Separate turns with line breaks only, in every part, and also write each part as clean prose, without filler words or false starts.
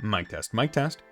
Mic test, mic test.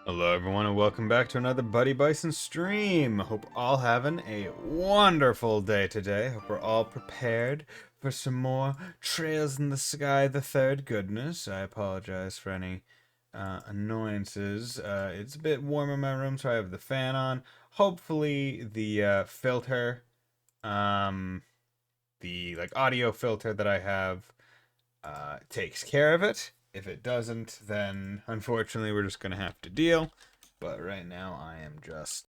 Hello everyone and welcome back to another Buddy Bison stream. Hope all having a wonderful day today. Hope we're all prepared for some more Trails in the Sky the Third goodness. I apologize for any annoyances. It's a bit warm in my room, so I have the fan on. Hopefully the filter, the audio filter that I have takes care of it. If it doesn't, then unfortunately we're just going to have to deal. But right now I am just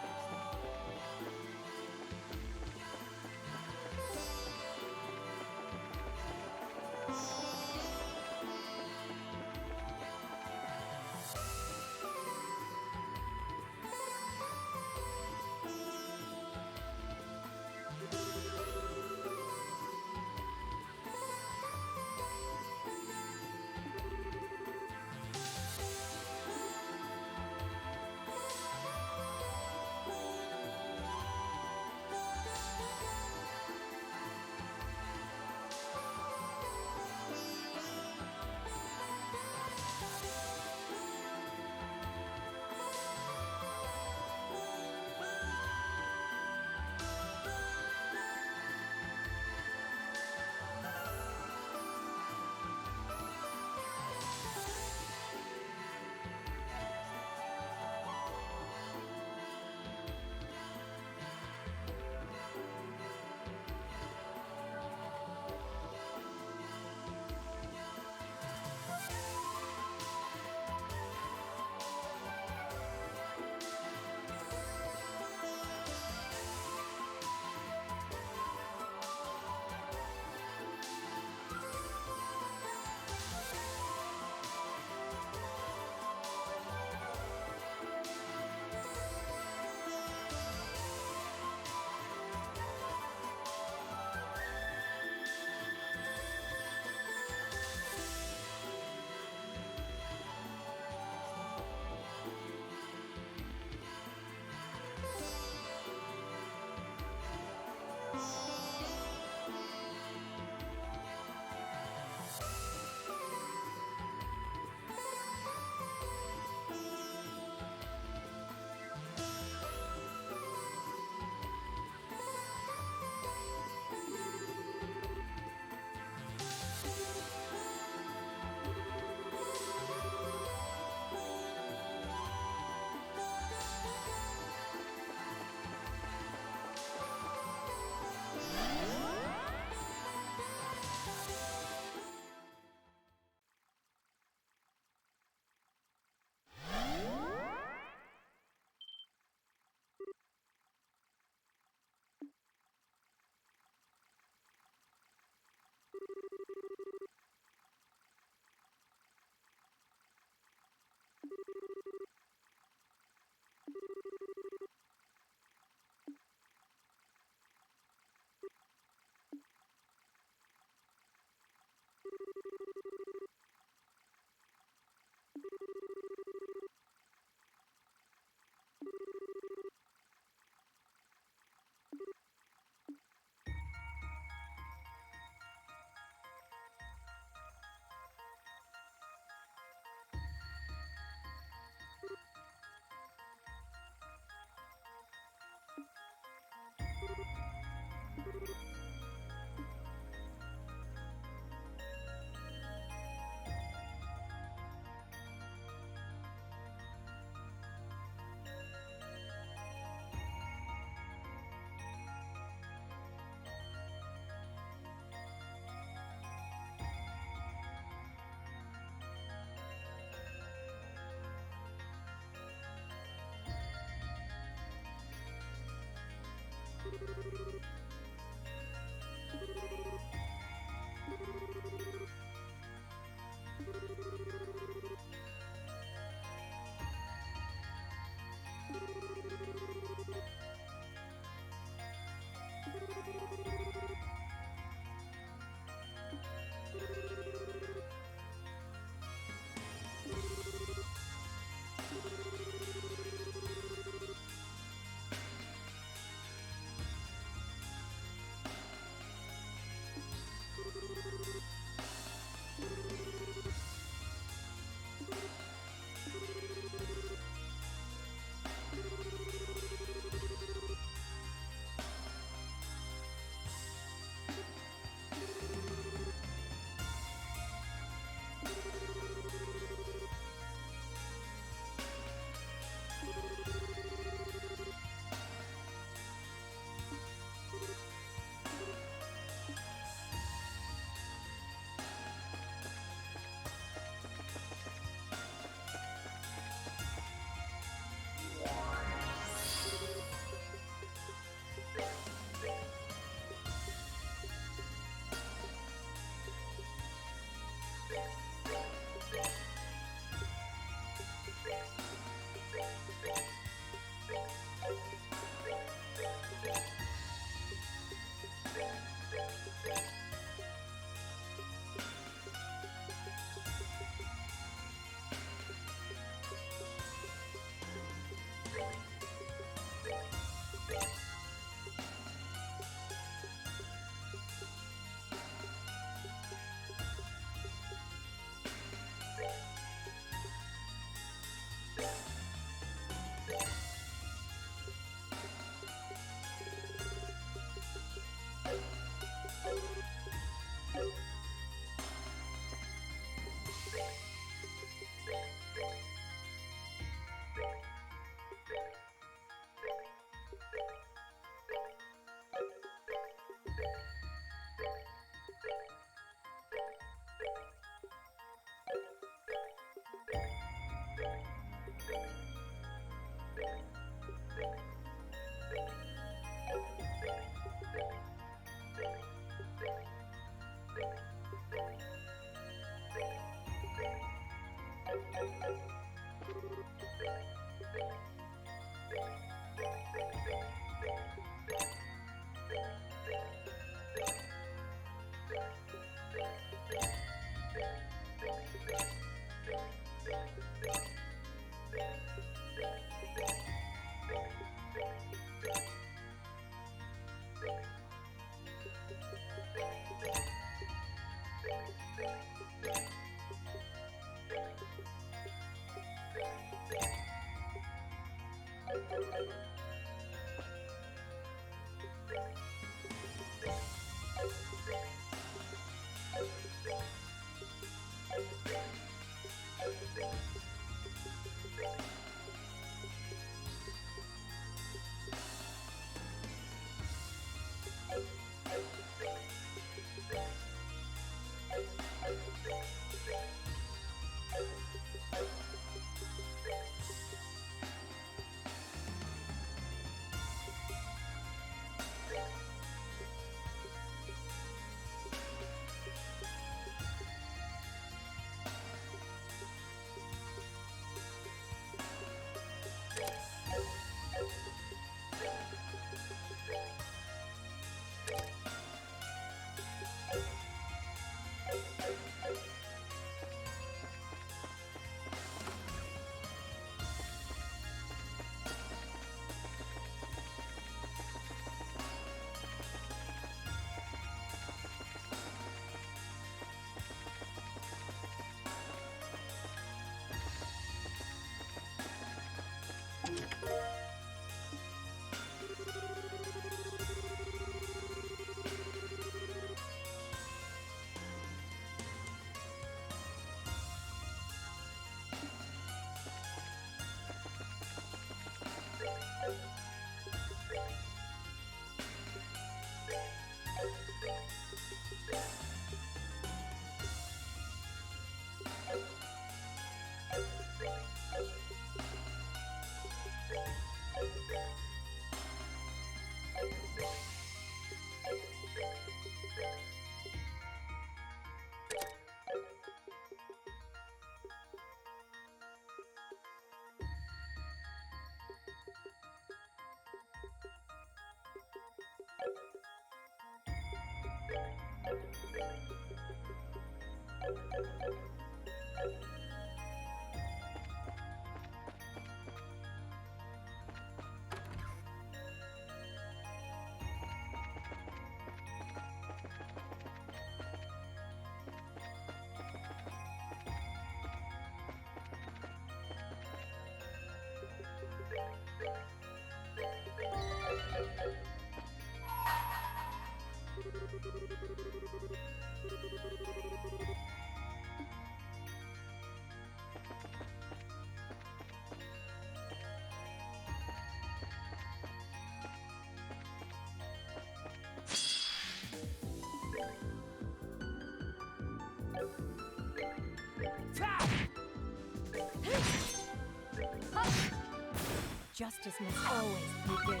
Justice must always prevail.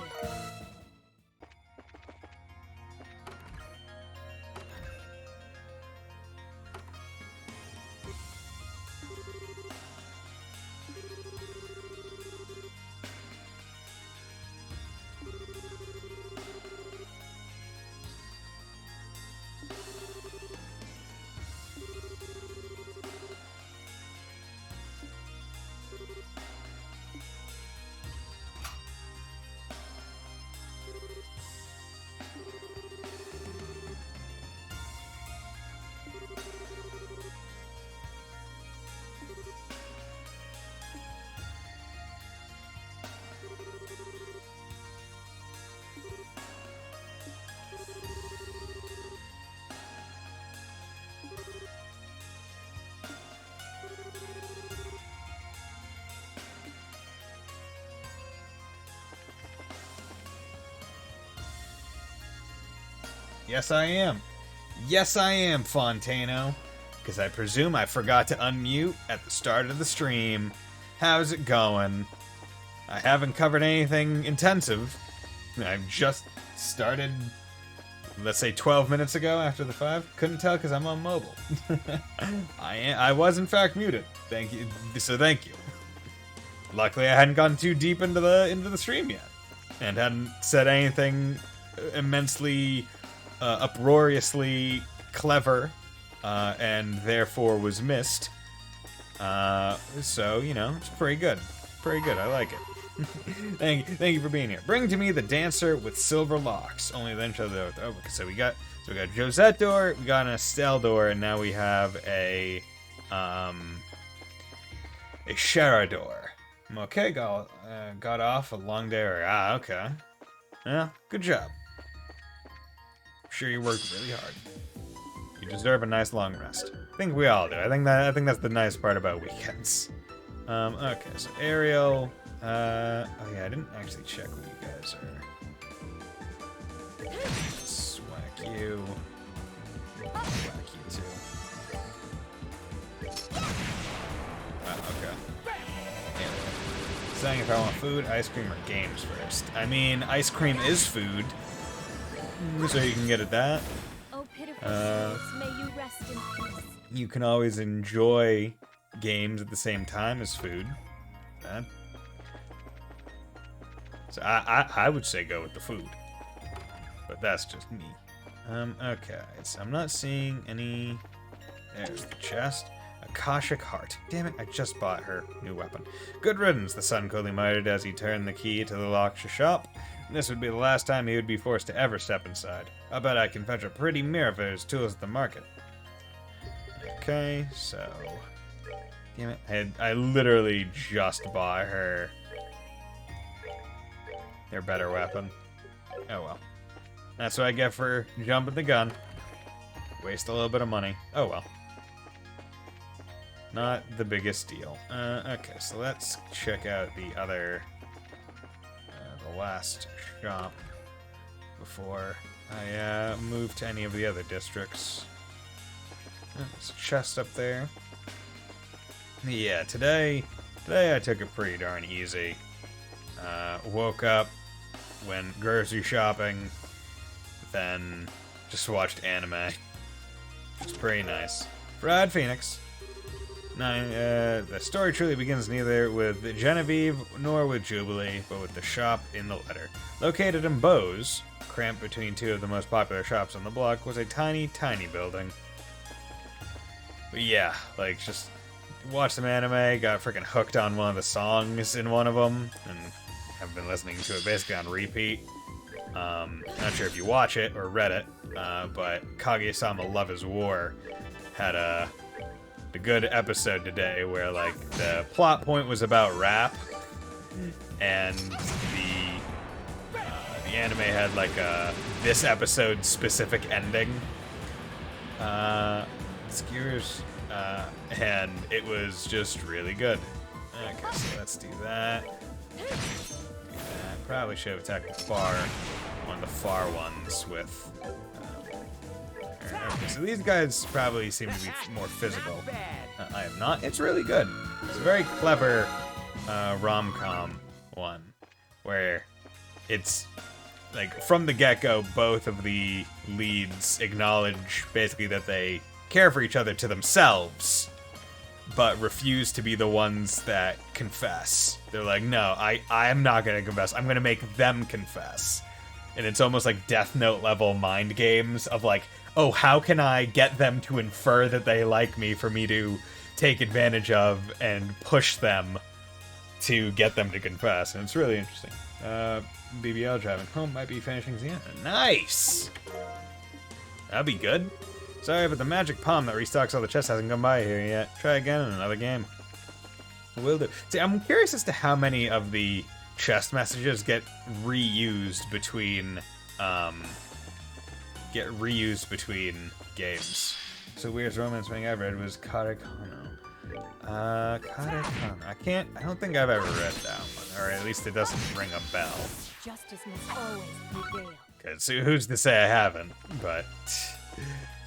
Yes, I am. Yes, I am, Fontano. Because I presume I forgot to unmute at the start of the stream. How's it going? I haven't covered anything intensive. I've just started, let's say, 12 minutes ago after the 5. Couldn't tell because I'm on mobile. I was, in fact, muted. Thank you. So thank you. Luckily, I hadn't gotten too deep into the stream yet. And hadn't said anything immensely uproariously clever, and therefore was missed. So, you know, it's pretty good. Pretty good, I like it. Thank you for being here. Bring to me the dancer with silver locks. Only then shall the... Oh, so we got Josette door, we got an Estelle door, and now we have a Shara door. Okay, got off a long day. Ah, okay. Yeah, good job. I'm sure you worked really hard. You deserve a nice long rest. I think we all do. I think that's the nice part about weekends. Okay, so Ariel. Oh yeah, I didn't actually check what you guys are. Let's whack you. Whack you too. Okay. Anyway. Saying if I want food, ice cream, or games first. I mean, ice cream is food, so you can get at that.
Oh, pitiful spirits, may you rest in peace.
You can always enjoy games at the same time as food. So I would say go with the food, but that's just me. Okay, so I'm not seeing any. There's the chest. Akashic Heart. Damn it, I just bought her new weapon. Good riddance, the son coolly muttered as he turned the key to the locked shop. This would be the last time he would be forced to ever step inside. I bet I can fetch a pretty mirror for his tools at the market. Okay, so... Damn it, I literally just bought her their better weapon. Oh well. That's what I get for jumping the gun. Waste a little bit of money. Oh well. Not the biggest deal. Okay, so let's check out the other, the last shop before I move to any of the other districts. There's a chest up there. Yeah, today I took it pretty darn easy. Woke up, went grocery shopping, then just watched anime. It's pretty nice. Fried Phoenix. The story truly begins neither with Genevieve nor with Jubilee, but with the shop in the letter. Located in Bose, cramped between two of the most popular shops on the block, was a tiny, tiny building. But yeah, like, just watched some anime, got freaking hooked on one of the songs in one of them, and have been listening to it basically on repeat. Not sure if you watch it or read it, but Kaguya-sama Love is War had the good episode today where, like, the plot point was about rap, and the anime had, like, this episode specific ending. Skiers, and it was just really good. Okay, so let's do that. Probably should have attacked one of the far ones with. Okay, so these guys probably seem to be more physical. I am not. It's really good. It's a very clever rom-com one, where it's like from the get-go, both of the leads acknowledge basically that they care for each other to themselves, but refuse to be the ones that confess. They're like, no, I am not going to confess. I'm going to make them confess. And it's almost like Death Note level mind games of like, oh, how can I get them to infer that they like me for me to take advantage of and push them to get them to confess. And it's really interesting. BBL driving home might be finishing Xena. Nice! That'd be good. Sorry, but the magic palm that restocks all the chests hasn't come by here yet. Try again in another game. Will do. See, I'm curious as to how many of the chest messages get reused between games. So weirdest romance thing I've read was Katakano. Katakano. I don't think I've ever read that one, or at least it doesn't ring a bell.
Justice must always prevail.
Good. So who's to say I haven't? But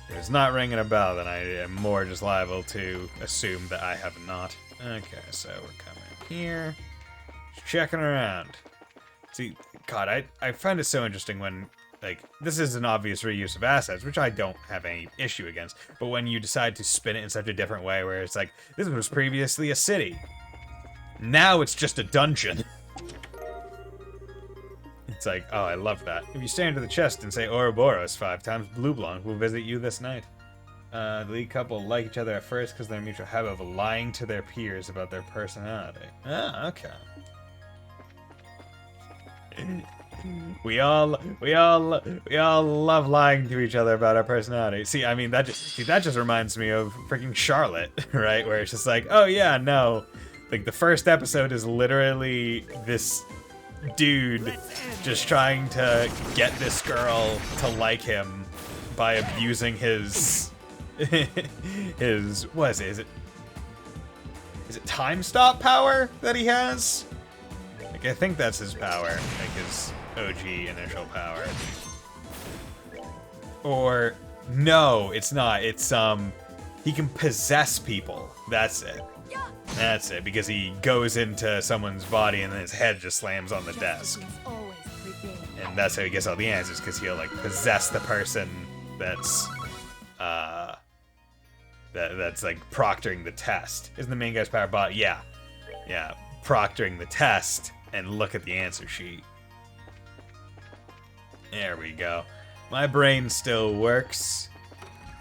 if it's not ringing a bell, then I am more just liable to assume that I have not. Okay, so we're coming here. Just checking around. See, God, I find it so interesting when, like, this is an obvious reuse of assets, which I don't have any issue against, but when you decide to spin it in such a different way where it's like, this was previously a city. Now it's just a dungeon. It's like, oh, I love that. If you stare into the chest and say Ouroboros 5 times, Blue Blonde will visit you this night. The lead couple like each other at first because of their mutual habit of lying to their peers about their personality. Ah, okay. We all love lying to each other about our personality. See, I mean, that just reminds me of freaking Charlotte, right? Where it's just like, oh yeah, no, Like, the first episode is literally this dude just trying to get this girl to like him by abusing his what is it? Is it time stop power that he has? Like, I think that's his power, like his OG initial power. Or no, it's not. It's he can possess people. That's it. That's it, because he goes into someone's body and then his head just slams on the desk. And that's how he gets all the answers, because he'll, like, possess the person that's, that's, like, proctoring the test. Isn't the main guy's power bot? Yeah. Yeah, proctoring the test and look at the answer sheet. There we go. My brain still works.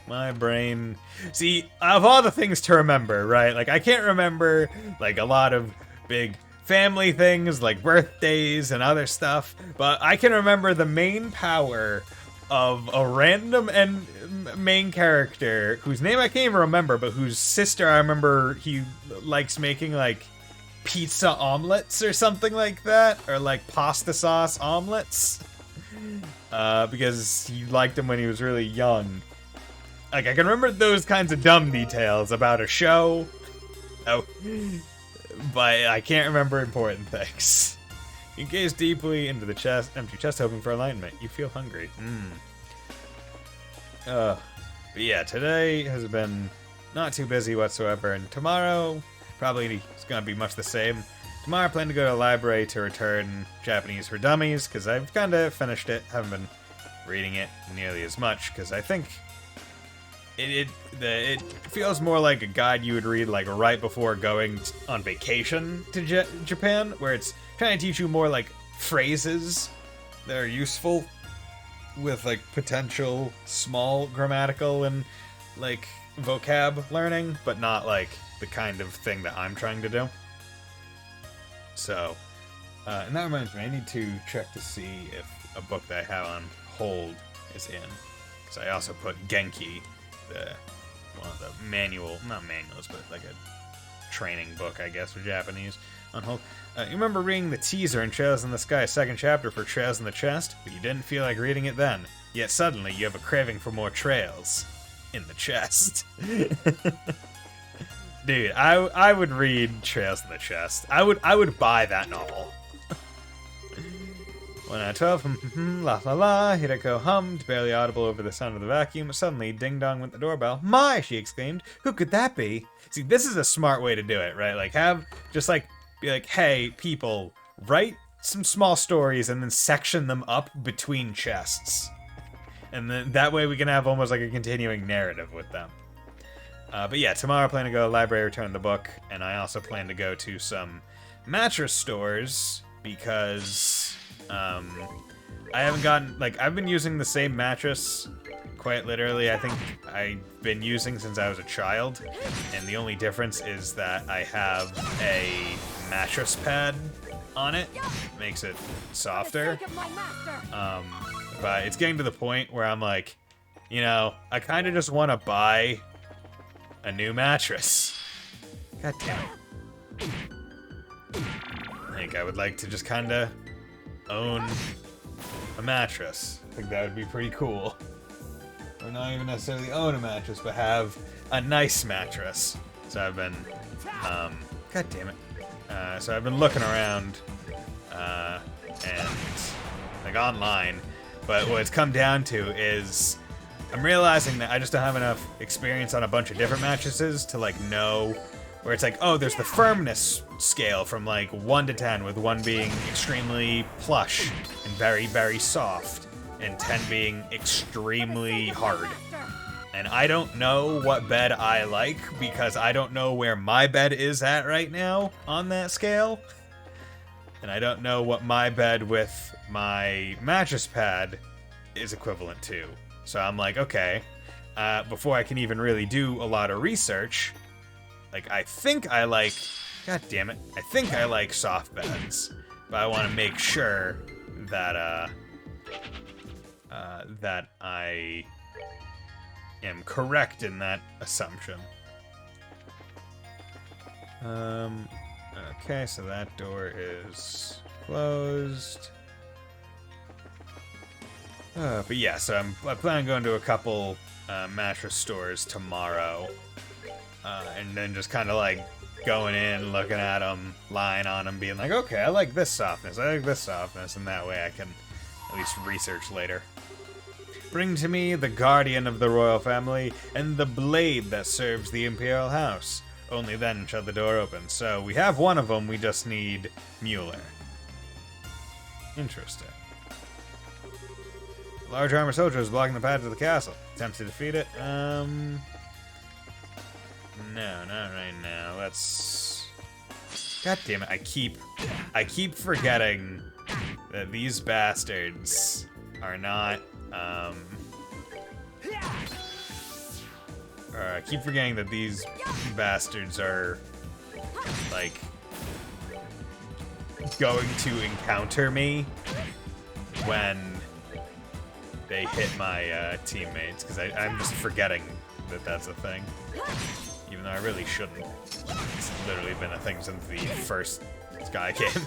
My brain... See, of all the things to remember, right? Like, I can't remember, like, a lot of big family things, like birthdays and other stuff, but I can remember the main power of a random and main character, whose name I can't even remember, but whose sister I remember he likes making, like, pizza omelets or something like that, or, like, pasta sauce omelets, because he liked them when he was really young. Like, I can remember those kinds of dumb details about a show. Oh. But I can't remember important things. You gaze deeply into the empty chest, hoping for enlightenment. You feel hungry. But yeah, today has been not too busy whatsoever, and tomorrow probably is going to be much the same. Tomorrow I plan to go to the library to return Japanese for Dummies, because I've kind of finished it. Haven't been reading it nearly as much, because I think it feels more like a guide you would read, like, right before going on vacation to Japan, where it's trying to teach you more, like, phrases that are useful with, like, potential small grammatical and, like, vocab learning, but not, like, the kind of thing that I'm trying to do. So, and that reminds me, I need to check to see if a book that I have on hold is in, because I also put Genki, one of the not manuals, but like a training book, I guess, for Japanese, on hold. You remember reading the teaser in Trails in the Sky, second chapter for Trails in the Chest, but you didn't feel like reading it then. Yet suddenly you have a craving for more trails in the chest. Dude, I would read Trails in the Chest. I would buy that novel. 1 out of 12, la la la, Hideko hummed, barely audible over the sound of the vacuum. Suddenly, ding-dong went the doorbell. My, she exclaimed, who could that be? See, this is a smart way to do it, right? Like, be like, hey, people, write some small stories and then section them up between chests. And then that way we can have almost like a continuing narrative with them. But yeah, tomorrow I plan to go to the library, return the book, and I also plan to go to some mattress stores, because I haven't gotten, like, I've been using the same mattress quite literally, I think I've been using since I was a child, and the only difference is that I have a mattress pad on it. Makes it softer. But it's getting to the point where I'm like, you know, I kind of just want to buy a new mattress. God damn it. I think I would like to just kind of own a mattress. I think that would be pretty cool. Or not even necessarily own a mattress, but have a nice mattress. So I've been, God damn it. So I've been looking around, and, like, online. But what it's come down to is I'm realizing that I just don't have enough experience on a bunch of different mattresses to, like, know where it's like, oh, there's the firmness scale from, like, 1 to 10, with 1 being extremely plush and very, very soft, and 10 being extremely hard. And I don't know what bed I like, because I don't know where my bed is at right now on that scale. And I don't know what my bed with my mattress pad is equivalent to. So I'm like, okay, before I can even really do a lot of research, like, I think I like, god damn it, I think I like soft beds, but I want to make sure that, that I am correct in that assumption. Okay, so that door is closed. But yeah, so I plan on going to a couple mattress stores tomorrow. And then just kind of like going in, looking at them, lying on them, being like, okay, I like this softness, I like this softness, and that way I can at least research later. Bring to me the guardian of the royal family and the blade that serves the imperial house. Only then shall the door open. So we have one of them, we just need Mueller. Interesting. A large armored soldier is blocking the path to the castle. Attempts to defeat it? No, not right now. Let's... God damn it, I keep forgetting that these bastards are not, I keep forgetting that these bastards are, like, going to encounter me when they hit my teammates, because I'm just forgetting that that's a thing. Even though I really shouldn't. It's literally been a thing since the first Sky game.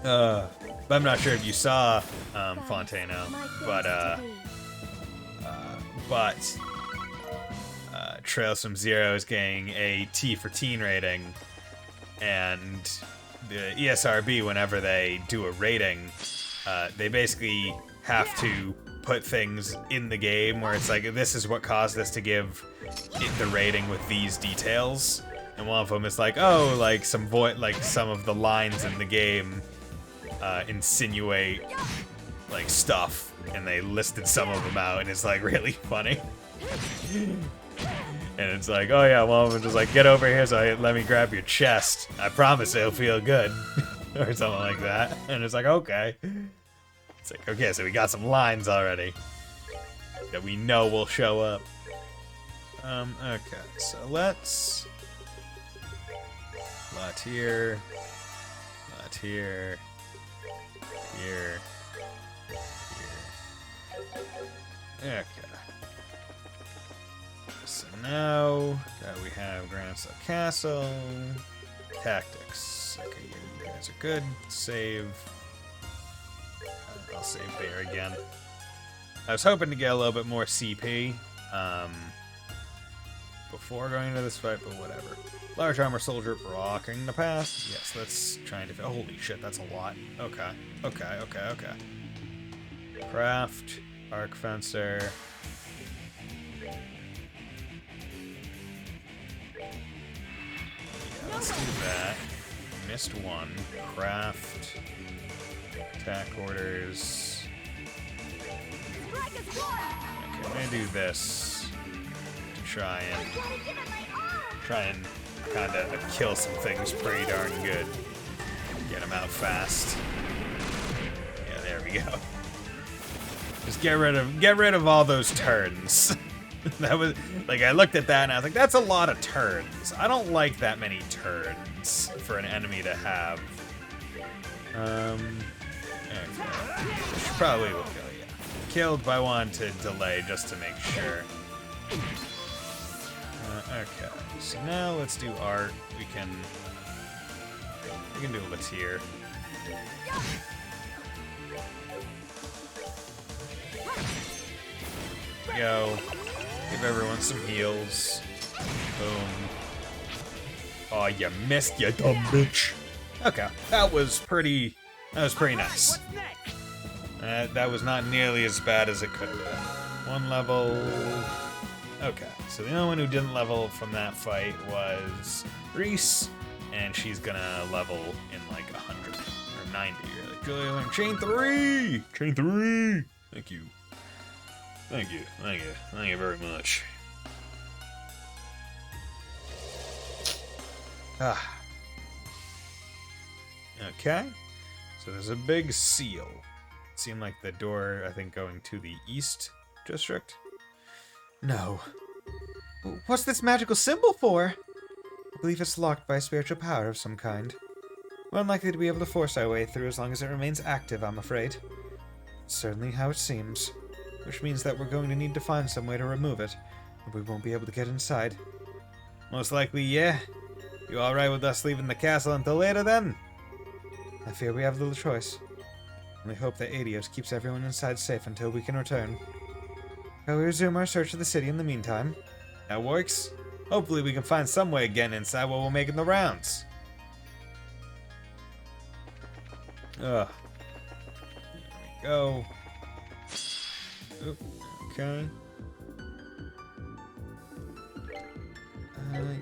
But I'm not sure if you saw Fontano, but Trails from Zero is getting a T for teen rating, and the ESRB, whenever they do a rating, they basically have to put things in the game where it's like, this is what caused this to give it the rating with these details. And one of them is like, oh, like some of the lines in the game insinuate like stuff, and they listed some of them out, and it's like really funny. And it's like, oh yeah, one of them just like, get over here, so let me grab your chest. I promise it'll feel good, or something like that. And it's like, okay. It's like, okay, so we got some lines already that we know will show up. Okay, so let's... Lot here, here, here. Okay. So now that we have Grand Sub Castle, tactics. Okay, you guys are good. Save. I'll save there again. I was hoping to get a little bit more CP before going into this fight, but whatever. Large armor soldier blocking the path. Yes, let's try and defeat. Holy shit, that's a lot. Okay. Craft, arc fencer. Yeah, let's do that. Missed one. Craft. Attack orders. Okay, I'm gonna do this to try and kind of kill some things pretty darn good. Get them out fast. Yeah, there we go. Just get rid of all those turns. That was like, I looked at that and I was like, that's a lot of turns. I don't like that many turns for an enemy to have. Okay. Which probably will kill you. Killed, but I wanted to delay just to make sure. Okay, so now let's do art. We can do Latier. Go. Give everyone some heals. Boom. Oh, you missed, you dumb bitch. Okay, that was pretty nice. That was not nearly as bad as it could have been. One level. Okay, so the only one who didn't level from that fight was Reese, and she's gonna level in like 100 or 90, really. Julia learned chain 3! Chain 3! Thank you. Thank you very much. Okay, so there's a big seal. It seemed like the door, I think, going to the east district. No. What's this magical symbol for? I believe it's locked by a spiritual power of some kind. We're unlikely to be able to force our way through as long as it remains active, I'm afraid. Certainly how it seems. Which means that we're going to need to find some way to remove it, or we won't be able to get inside. Most likely, yeah. You alright with us leaving the castle until later then? I fear we have little choice. And we hope that Adios keeps everyone inside safe until we can return. Shall we resume our search of the city in the meantime? That works. Hopefully we can find some way of getting inside while we're making the rounds. Ugh. Here we go. Oop, okay.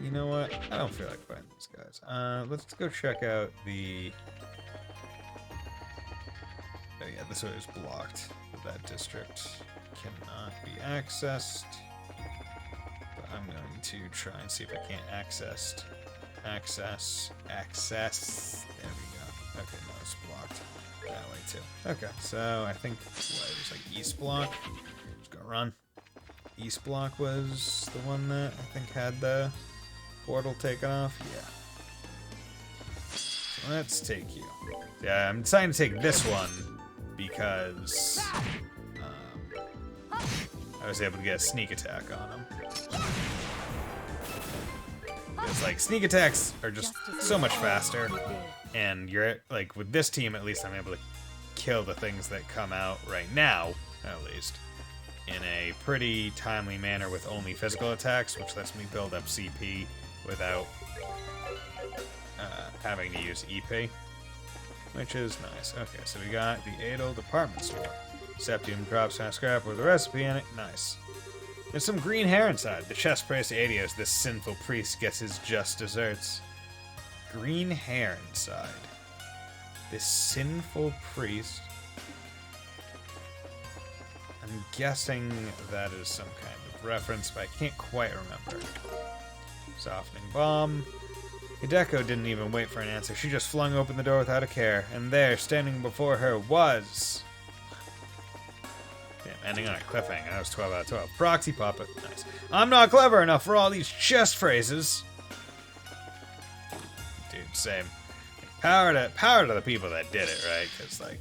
You know what? I don't feel like fighting these guys. Let's go check out the... Oh yeah, this way is blocked. That district cannot be accessed. But I'm going to try and see if I can't access. There we go. Okay, no, it's blocked that way too. Okay, so I think it was like East Block. Just go run. East Block was the one that I think had the portal taken off. Yeah. So let's take you. Yeah, I'm deciding to take this one because I was able to get a sneak attack on him. It's like sneak attacks are just so much faster, and you're like with this team at least I'm able to kill the things that come out right now, at least, in a pretty timely manner with only physical attacks, which lets me build up CP without having to use EP, which is nice. Okay, so we got the Adel department store. Septium drops on scrap with a recipe in it. Nice. There's some green hair inside. The chest prays to Adios. This sinful priest gets his just desserts. Green hair inside. This sinful priest. I'm guessing that is some kind of reference, but I can't quite remember. Softening bomb. Hideko didn't even wait for an answer. She just flung open the door without a care, and there, standing before her, was... Damn, ending on a cliffhanger. That was 12 out of 12. Proxy puppet. Nice. I'm not clever enough for all these chest phrases. Dude, same. Power to the people that did it, right? Because, like,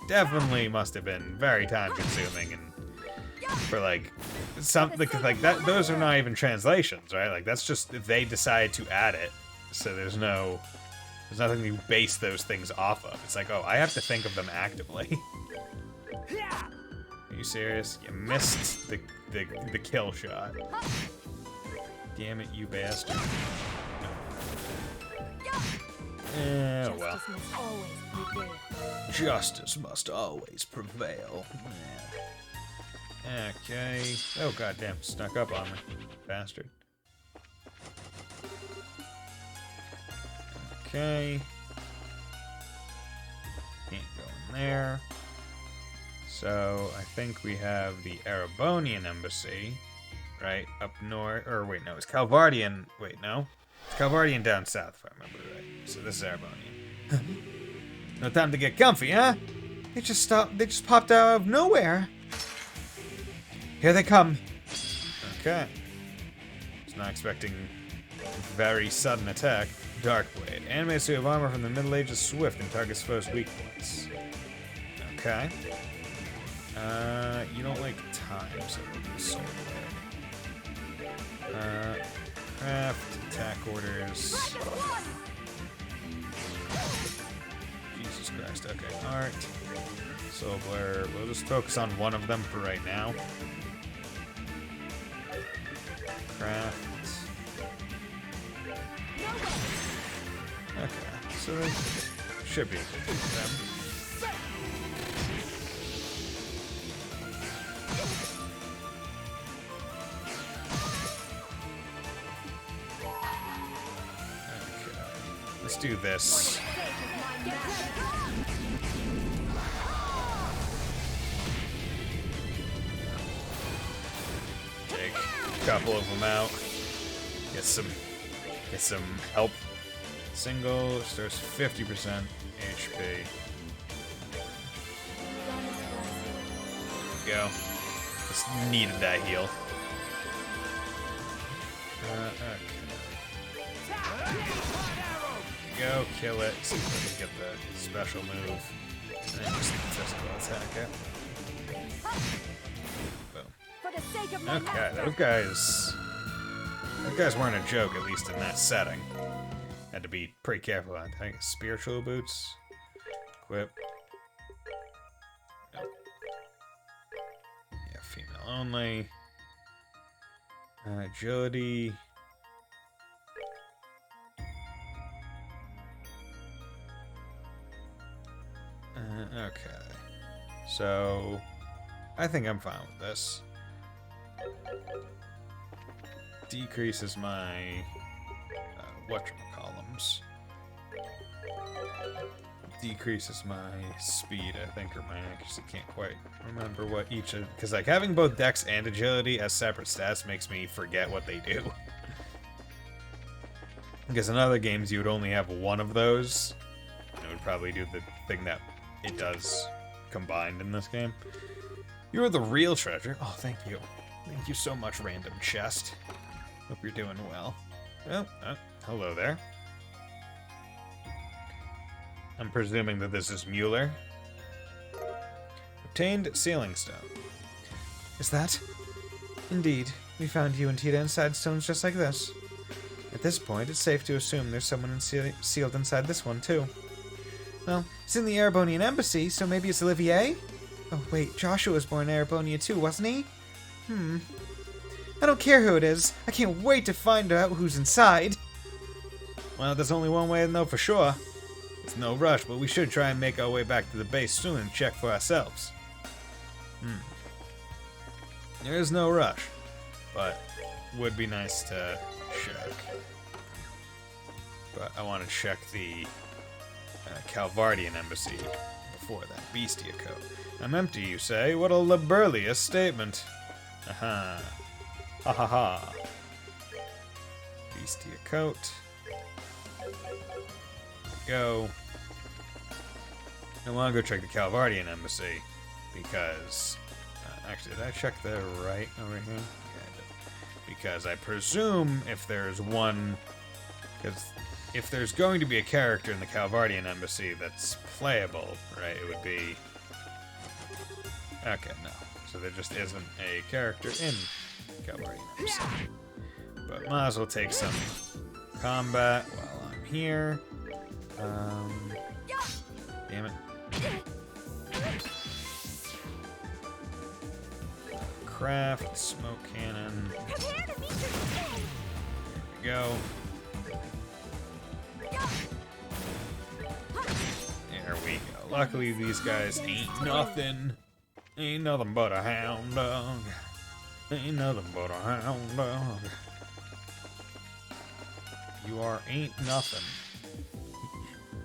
definitely must have been very time-consuming, and for, like, something like that. Those are not even translations, right? Like, that's just they decide to add it. So there's nothing to base those things off of. It's like, oh, I have to think of them actively. Are you serious? You missed the kill shot. Damn it, you bastard. Oh well. Justice must always prevail. Yeah. Okay. Oh goddamn, snuck up on me, bastard. Okay. Can't go in there. So, I think we have the Erebonian embassy, right, up north, or wait, no, it's Calvardian, wait, no? It's Calvardian down south, if I remember right. So this is Erebonian. No time to get comfy, huh? They just popped out of nowhere. Here they come. Okay. Was not expecting a very sudden attack. Darkblade. Animated suit of armor from the Middle Ages, swift and targets foes' weak points. Okay. You don't like time, so we'll do Soul Blade. Craft, attack orders. Jesus Christ, okay. Art. Soul Blade. We'll just focus on one of them for right now. Craft. Okay, so that should be good for them. Okay, let's do this. Take a couple of them out. Get some help. Single starts 50% HP. Go. Just needed that heal. Okay. Go, kill it. See if we can get the special move. And then just physical attack it. Boom. Okay, those guys weren't a joke, at least in that setting. Had to be pretty careful. I think spiritual boots. Equip. Nope. Yeah, female only. Agility. Okay. So, I think I'm fine with this. Decreases my whatchamacallums. Decreases my speed, I think, or my accuracy. Can't quite remember what each of, because like having both dex and agility as separate stats makes me forget what they do. Because in other games you would only have one of those, and it would probably do the thing that it does combined in this game. You're the real treasure. Oh, thank you. Thank you so much, random chest. Hope you're doing well. Well, hello there. I'm presuming that this is Mueller. Obtained sealing stone. Is that? Indeed. We found you and Tita inside stones just like this. At this point, it's safe to assume there's someone sealed inside this one, too. Well, it's in the Erebonian embassy, so maybe it's Olivier? Oh, wait, Joshua was born in Erebonia too, wasn't he? I don't care who it is. I can't wait to find out who's inside. Well, there's only one way to know for sure. It's no rush, but we should try and make our way back to the base soon and check for ourselves. There is no rush, but would be nice to check. But I want to check the Calvardian embassy before that Bestia coat. I'm empty, you say? What a laborious statement. Aha. Ha ha ha. Bestia coat. Go. I want to go check the Calvardian embassy because actually, did I check the right over here? Yeah, I did. Because I presume if there's one, because if there's going to be a character in the Calvardian embassy that's playable, right, it would be. Okay, no. So there just isn't a character in Calvardian embassy. But might as well take some combat while I'm here. Damn it. Craft, smoke cannon. There we go. There we go. Luckily these guys ain't nothing. Ain't nothing but a hound dog. Ain't nothing but a hound dog. You ain't nothing.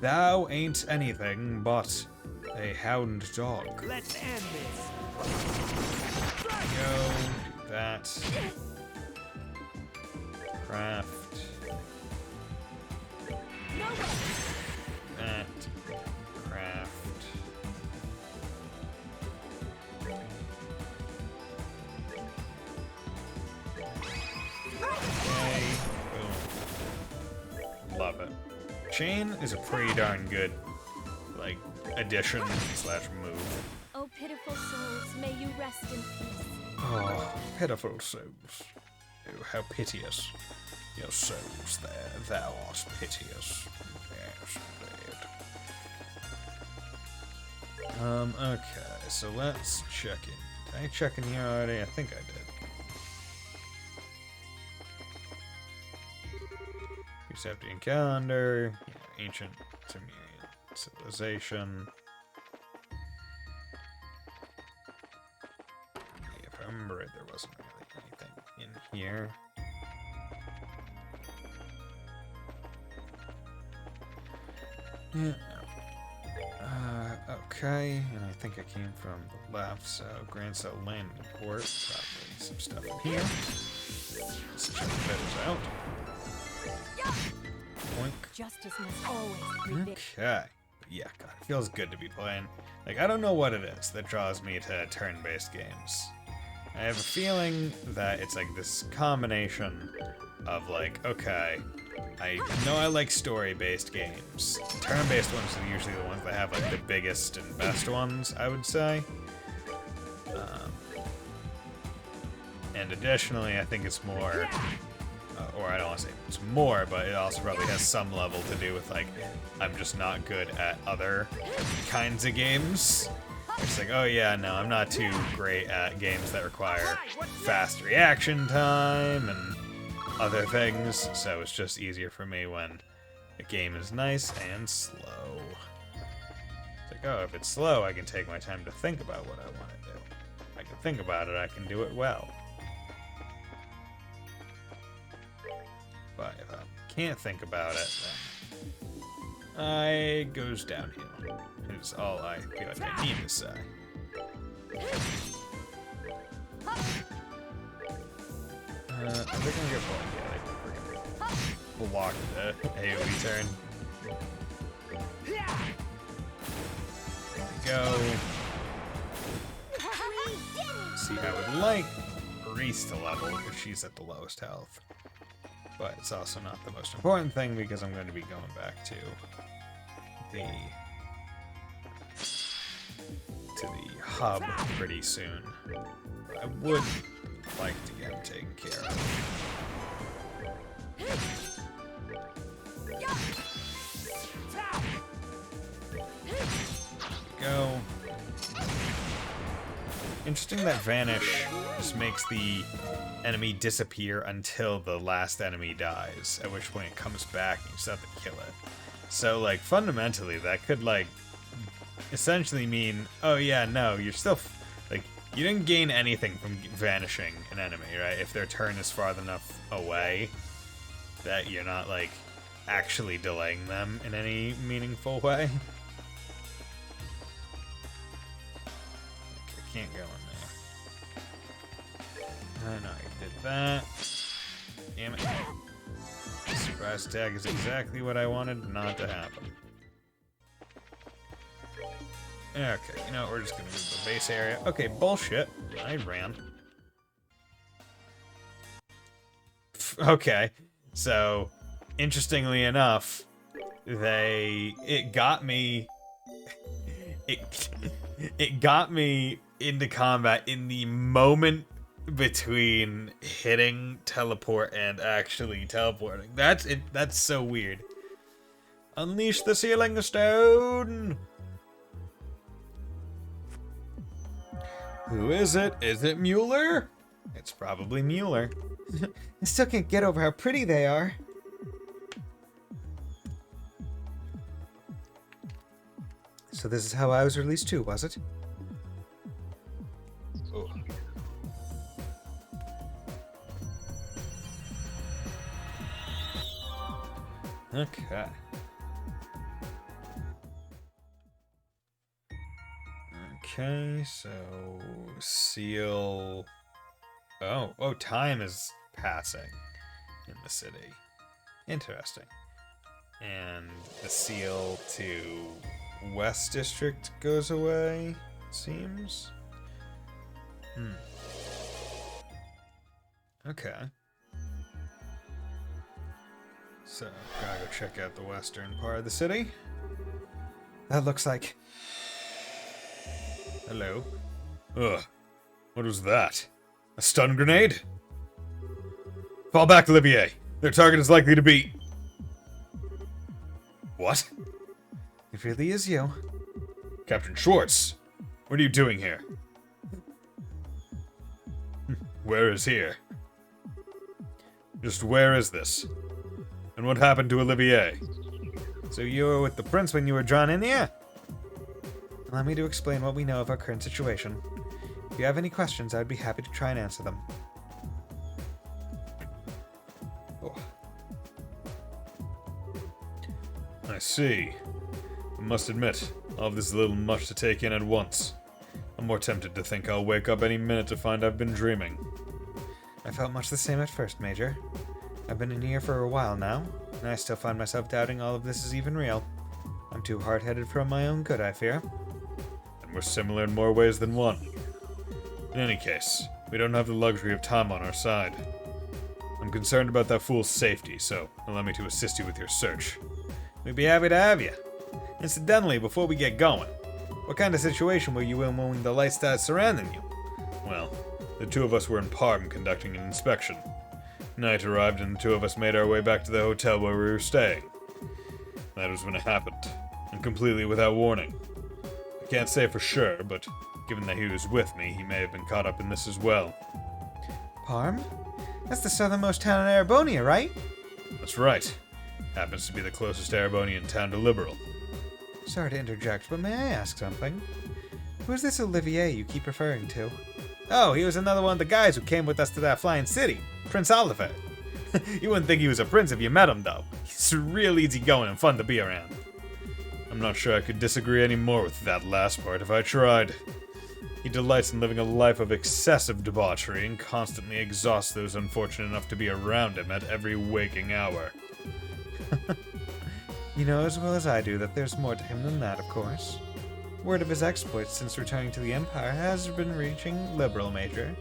Thou ain't anything but a hound dog.
Let's end this.
Go, do that. Craft. That. Craft. Okay. Boom. Love it. Chain is a pretty darn good, like, addition slash move.
Oh, pitiful souls, may you rest in peace.
Oh, pitiful souls. Oh, how piteous. Your souls there, thou art piteous. Yes, indeed. Okay, so let's check in. Did I check in here already? I think I did. Preceptian calendar, ancient Sumerian civilization. If I remember right, there wasn't really anything in here. Yeah. Okay, and I think I came from the left, so Grand Cell Landing Port, probably some stuff in here. Let's check those out. Boink.
Justice must always prevail.
Okay. Yeah, God, it feels good to be playing. Like, I don't know what it is that draws me to turn-based games. I have a feeling that it's like this combination of like, okay, I know I like story-based games. Turn-based ones are usually the ones that have like the biggest and best ones, I would say. And additionally, I think it's more or I don't want to say it's more, but it also probably has some level to do with, like, I'm just not good at other kinds of games. It's like, oh yeah, no, I'm not too great at games that require fast reaction time and other things, so it's just easier for me when the game is nice and slow. It's like, oh, if it's slow, I can take my time to think about what I want to do. If I can think about it, I can do it well. But if I can't think about it, then I goes downhill. Is all I feel like I need to say. Are they gonna get blocked? Yeah, they freaking block the AoE turn. There we go. See, I would like Reese to level if she's at the lowest health. But it's also not the most important thing because I'm going to be going back to the hub pretty soon. I would like to get him taken care of. Go. Interesting that Vanish just makes the enemy disappear until the last enemy dies, at which point it comes back and you just have to kill it. So, like, fundamentally, that could, like, essentially mean, oh yeah, no, you're still, like, you didn't gain anything from vanishing an enemy, right? If their turn is far enough away that you're not, like, actually delaying them in any meaningful way. I can't go in there. I know I did that. Damn it. Surprise attack is exactly what I wanted not to happen. Okay, you know what, we're just gonna move to the base area. Okay, bullshit. I ran. Okay, so, interestingly enough, it got me into combat in the moment between hitting teleport and actually teleporting. That's so weird. Unleash the Sealing Stone! Who is it? Is it Mueller? It's probably Mueller.
I still can't get over how pretty they are. So this is how I was released too, was it?
Oh. Okay. Okay, so seal. Oh, time is passing in the city. Interesting. And the seal to West District goes away, seems. Okay. So, gotta go check out the western part of the city.
That looks like...
Hello. Ugh. What was that? A stun grenade? Fall back, Olivier. Their target is likely to be... What?
It really is you.
Captain Schwartz, what are you doing here? Where is here? Just where is this? And what happened to Olivier?
So you were with the prince when you were drawn in here? Allow me to explain what we know of our current situation. If you have any questions, I'd be happy to try and answer them.
Oh. I see. I must admit, all of this is a little much to take in at once. I'm more tempted to think I'll wake up any minute to find I've been dreaming.
I felt much the same at first, Major. I've been in here for a while now, and I still find myself doubting all of this is even real. I'm too hard-headed for my own good, I fear.
And we're similar in more ways than one. In any case, we don't have the luxury of time on our side. I'm concerned about that fool's safety, so allow me to assist you with your search.
We'd be happy to have you. Incidentally, before we get going, what kind of situation were you in when the lights started surrounding you?
Well, the two of us were in Emporium conducting an inspection. Night arrived and the two of us made our way back to the hotel where we were staying. That was when it happened, and completely without warning. I can't say for sure, but given that he was with me, he may have been caught up in this as well.
Parm? That's the southernmost town in Erebonia, right?
That's right. Happens to be the closest Erebonian town to Liberal.
Sorry to interject, but may I ask something? Who's this Olivier you keep referring to? Oh, he was another one of the guys who came with us to that flying city. Prince Oliver. You wouldn't think he was a prince if you met him, though. He's real easygoing and fun to be around.
I'm not sure I could disagree any more with that last part if I tried. He delights in living a life of excessive debauchery and constantly exhausts those unfortunate enough to be around him at every waking hour.
You know as well as I do that there's more to him than that, of course. Word of his exploits since returning to the Empire has been reaching Liberal, Major.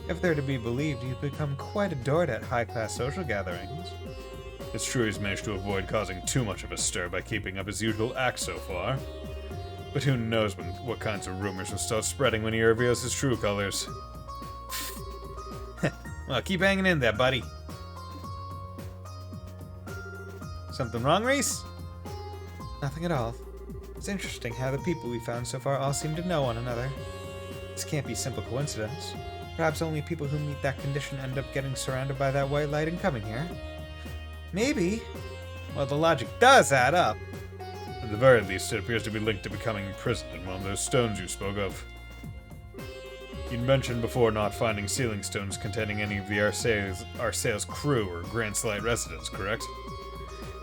If they're to be believed, he's become quite adored at high-class social gatherings.
It's true he's managed to avoid causing too much of a stir by keeping up his usual act so far. But who knows what kinds of rumors will start spreading when he reveals his true colors.
Well, keep hanging in there, buddy. Something wrong, Reese? Nothing at all. It's interesting how the people we found so far all seem to know one another. This can't be simple coincidence. Perhaps only people who meet that condition end up getting surrounded by that white light and coming here. Maybe. Well, the logic does add up.
At the very least, it appears to be linked to becoming imprisoned in one of those stones you spoke of. You'd mentioned before not finding sealing stones containing any of the Arsail's crew or Grand Slight residents, correct?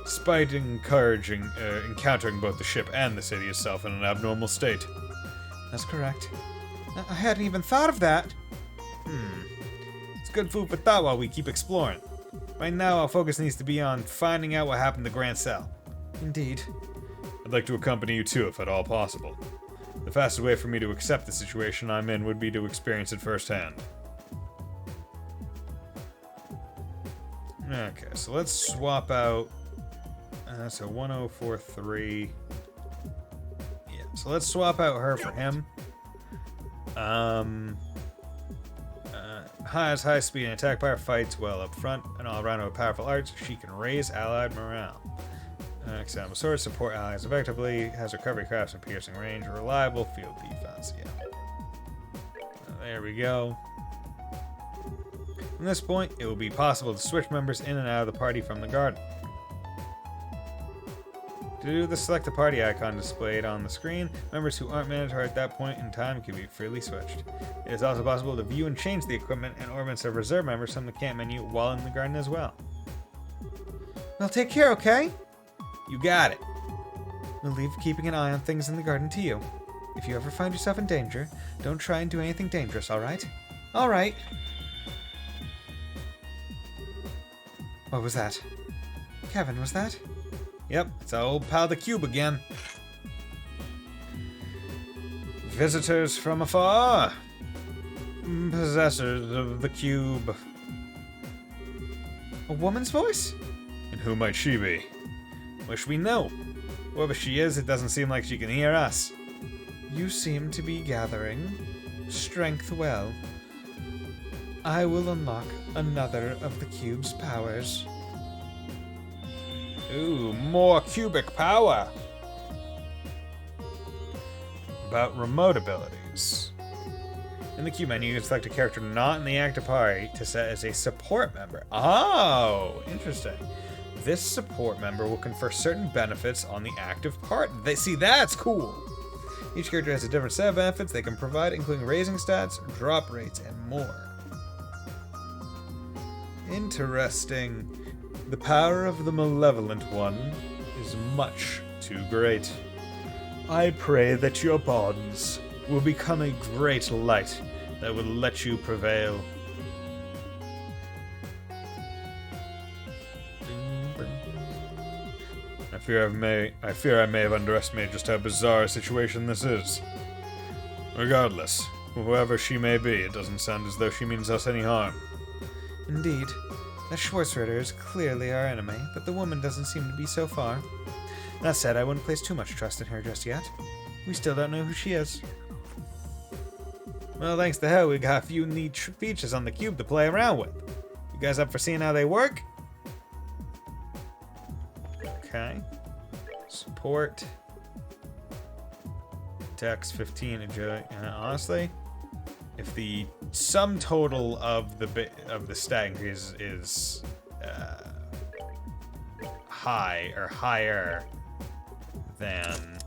Despite encountering both the ship and the city itself in an abnormal state.
That's correct. I hadn't even thought of that.
It's good food for thought while we keep exploring. Right now, our focus needs to be on finding out what happened to Grand Cell.
Indeed.
I'd like to accompany you too, if at all possible. The fastest way for me to accept the situation I'm in would be to experience it firsthand. Okay, so let's swap out... so 1043... Yeah, so let's swap out her for him. Has high speed and attack power, fights well up front, and all around with powerful arts, she can raise allied morale. Example sword, support allies effectively, has recovery crafts and piercing range, reliable field defense, yeah. There we go. From this point, it will be possible to switch members in and out of the party from the garden. To do this, select the party icon displayed on the screen. Members who aren't mandatory at that point in time can be freely switched. It is also possible to view and change the equipment and ornaments of reserve members from the camp menu while in the garden as well.
Well, take care, okay?
You got it.
We'll leave keeping an eye on things in the garden to you. If you ever find yourself in danger, don't try and do anything dangerous, alright? Alright. What was that? Kevin, was that?
Yep, it's our old pal the Cube again. Visitors from afar. Possessors of the Cube.
A woman's voice?
And who might she be? Wish we know. Whoever she is, it doesn't seem like she can hear us.
You seem to be gathering strength well. I will unlock another of the Cube's powers.
Ooh, more cubic power. About remote abilities. In the Cube menu, you can select a character not in the active party to set as a support member. Oh, interesting. This support member will confer certain benefits on the active party. See, that's cool. Each character has a different set of benefits they can provide, including raising stats, drop rates, and more. Interesting. The power of the Malevolent One is much too great. I pray that your bonds will become a great light that will let you prevail. I fear I may have underestimated just how bizarre a situation this is. Regardless, whoever she may be, it doesn't sound as though she means us any harm.
Indeed. That Schwarzritter is clearly our enemy, but the woman doesn't seem to be so far. That said, I wouldn't place too much trust in her just yet. We still don't know who she is. Well, thanks to her, we got a few neat features on the Cube to play around with. You You guys up for seeing how they work? Okay. Support. Dex 15 agility. Honestly, if the sum total of the stat increase is high or higher than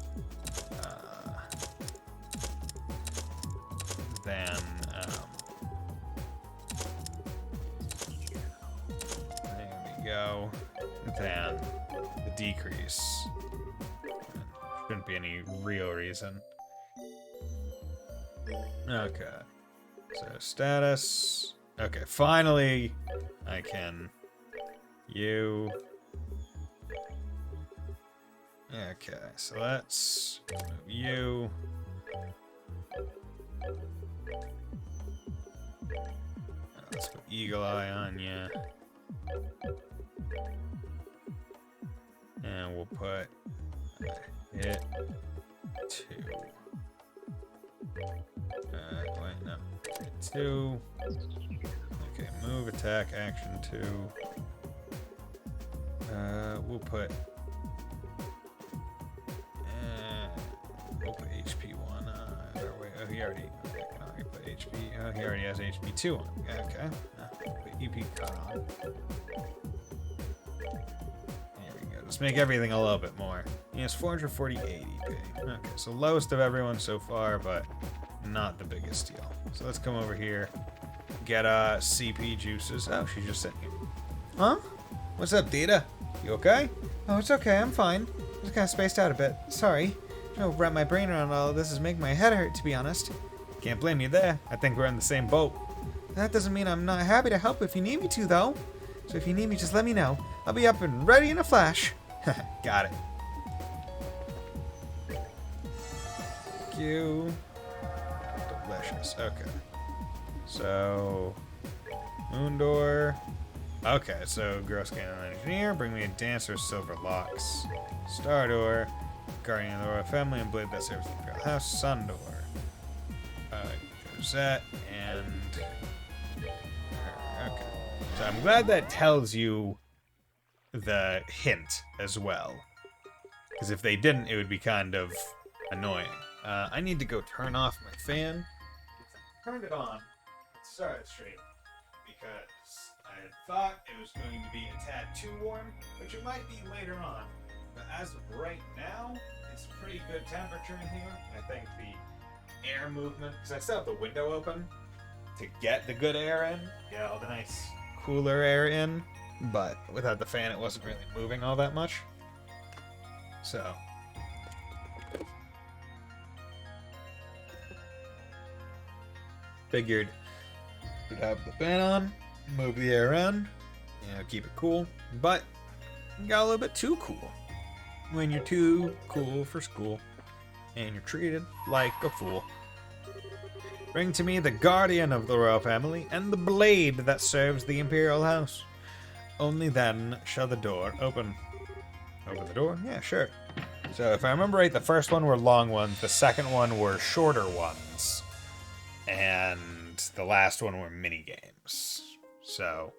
there we go. Than the decrease. Shouldn't be any real reason. Okay. So status. Okay, finally I can. You. Okay, so let's move you. Let's put Eagle Eye on you. And we'll put hit 2. Wait, no. Hit 2. Okay, move, attack, action 2. We'll put HP 1 on. Or wait, oh, he already. Okay, can I put HP? Oh, he already has HP 2 on. Okay. Put EP cut on. Let's make everything a little bit more. He has 440 ADP. Okay, so lowest of everyone so far, but not the biggest deal. So let's come over here. Get CP juices. Oh, she's just sitting here. Huh? What's up, Dita? You okay? Oh, it's okay. I'm fine. Just kind of spaced out a bit. Sorry. Trying to wrap my brain around all of this is making my head hurt, to be honest. Can't blame you there. I think we're in the same boat. That doesn't mean I'm not happy to help if you need me to, though. So if you need me, just let me know. I'll be up and ready in a flash. Got it. Thank you. Delicious. Okay. So, Moon Door. Okay, so Girl Scan Engineer. Bring me a Dancer, Silver Locks. Star Door. Guardian of the Royal Family and Blade that serves the Imperial House. Sun Door. Rosette and her. Okay. So I'm glad that tells you the hint as well. Because if they didn't, it would be kind of annoying. I need to go turn off my fan. I turned it on at the start of the stream because I had thought it was going to be a tad too warm, which it might be later on. But as of right now, it's pretty good temperature in here. I think the air movement, because I still have the window open to get the good air in, get all the nice cooler air in. But without the fan, it wasn't really moving all that much. So. Figured we'd have the fan on, move the air around, keep it cool. But it got a little bit too cool. When you're too cool for school, and you're treated like a fool. Bring to me the guardian of the royal family, and the blade that serves the imperial house. Only then shall the door open. Open the door? Yeah, sure. So if I remember right, the first one were long ones, the second one were shorter ones, and the last one were mini games. So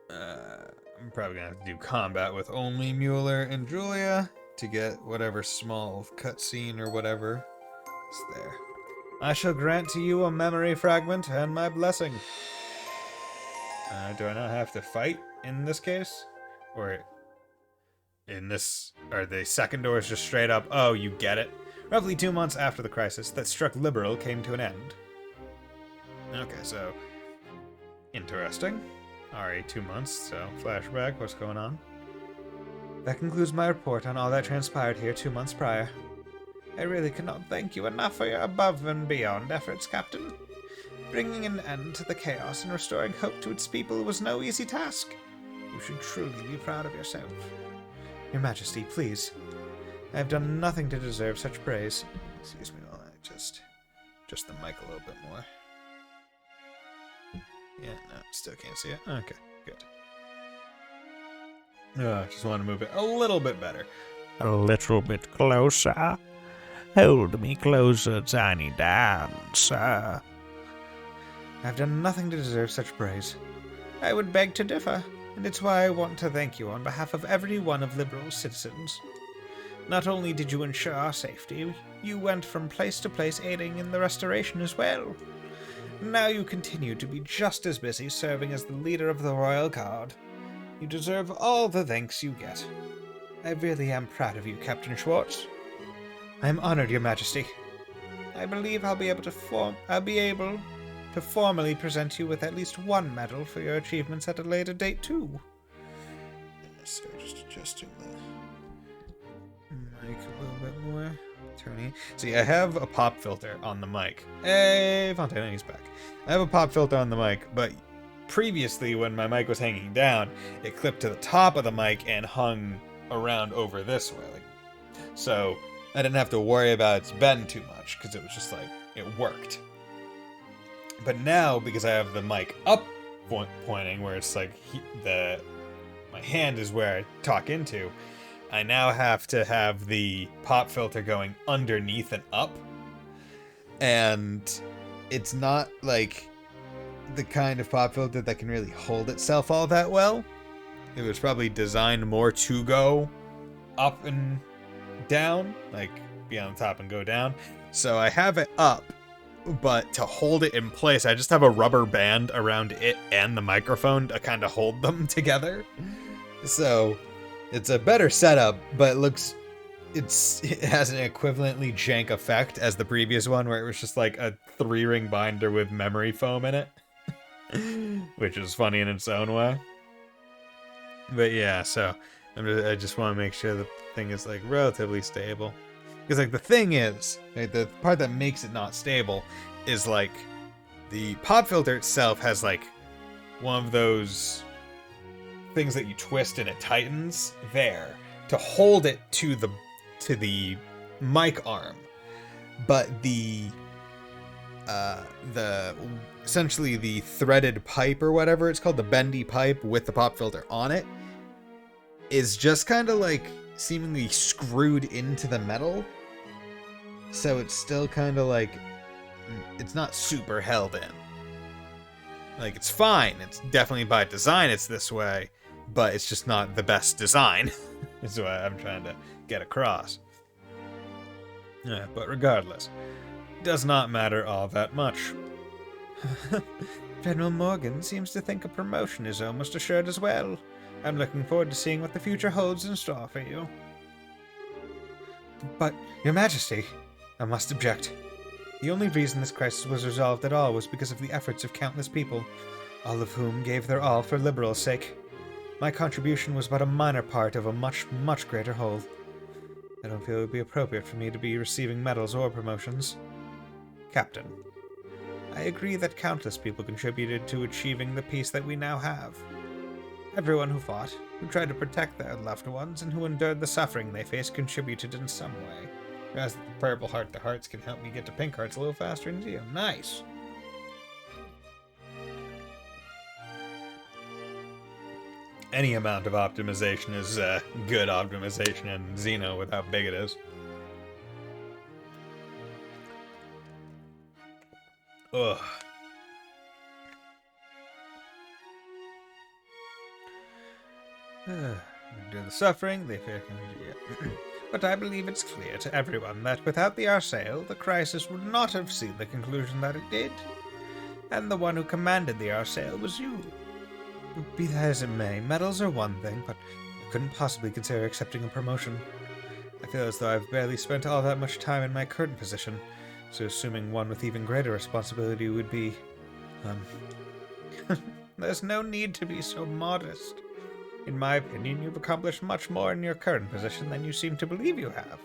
I'm probably gonna have to do combat with only Mueller and Julia to get whatever small cutscene or whatever is there. I shall grant to you a memory fragment and my blessing. Do I not have to fight in this case? Or in this, or the second door is just straight up, oh, you get it. Roughly 2 months after the crisis that struck Liberal came to an end. Okay, so interesting. Alright, 2 months, so flashback, what's going on? That concludes my report on all that transpired here 2 months prior. I really cannot thank you enough for your above and beyond efforts, Captain. Bringing an end to the chaos and restoring hope to its people was no easy task. You should truly be proud of yourself. Your Majesty, please. I have done nothing to deserve such praise. Excuse me while I just the mic a little bit more. Yeah, no, still can't see it. Okay, good. Just want to move it a little bit better.
A little bit closer. Hold me closer, tiny dancer.
I've done nothing to deserve such praise. I would beg to differ, and it's why I want to thank you on behalf of every one of Liberal's citizens. Not only did you ensure our safety, you went from place to place aiding in the restoration as well. Now you continue to be just as busy serving as the leader of the Royal Guard. You deserve all the thanks you get. I really am proud of you, Captain Schwartz. I am honored, Your Majesty. I believe I'll be able to formally present you with at least one medal for your achievements at a later date, too. So just adjusting the mic a little bit more. Tony. See, I have a pop filter on the mic. Hey, Fontana, he's back. I have a pop filter on the mic, but previously when my mic was hanging down, it clipped to the top of the mic and hung around over this way. So I didn't have to worry about its bend too much, because it was just like, it worked. But now, because I have the mic up pointing, where it's like my hand is where I talk into, I now have to have the pop filter going underneath and up. And it's not like the kind of pop filter that can really hold itself all that well. It was probably designed more to go up and down, like be on the top and go down. So I have it up, but to hold it in place, I just have a rubber band around it and the microphone to kind of hold them together. So it's a better setup, but it has an equivalently jank effect as the previous one, where it was just like a 3-ring binder with memory foam in it, which is funny in its own way. But yeah, so I just want to make sure the thing is like relatively stable. Because like the thing is, right, the part that makes it not stable is like the pop filter itself has like one of those things that you twist and it tightens there to hold it to the mic arm. But the essentially the threaded pipe or whatever it's called, the bendy pipe with the pop filter on it, is just kind of like seemingly screwed into the metal. So it's still kind of like, it's not super held in. Like, it's fine. It's definitely by design it's this way, but it's just not the best design. Is what I'm trying to get across. Yeah, but regardless, it does not matter all that much. General Morgan seems to think a promotion is almost assured as well. I'm looking forward to seeing what the future holds in store for you. But, Your Majesty, I must object. The only reason this crisis was resolved at all was because of the efforts of countless people, all of whom gave their all for Liberal's sake. My contribution was but a minor part of a much, much greater whole. I don't feel it would be appropriate for me to be receiving medals or promotions. Captain, I agree that countless people contributed to achieving the peace that we now have. Everyone who fought, who tried to protect their loved ones, and who endured the suffering they faced contributed in some way. As the purple heart to hearts can help me get to pink hearts a little faster in Zeo. Nice! Any amount of optimization is good optimization in Xeno with how big it is. Ugh. Endure the suffering, they fear But I believe it's clear to everyone that without the Arsail, the crisis would not have seen the conclusion that it did. And the one who commanded the Arsail was you. Be that as it may, medals are one thing, but I couldn't possibly consider accepting a promotion. I feel as though I've barely spent all that much time in my current position, so assuming one with even greater responsibility would be... There's no need to be so modest. In my opinion, you've accomplished much more in your current position than you seem to believe you have.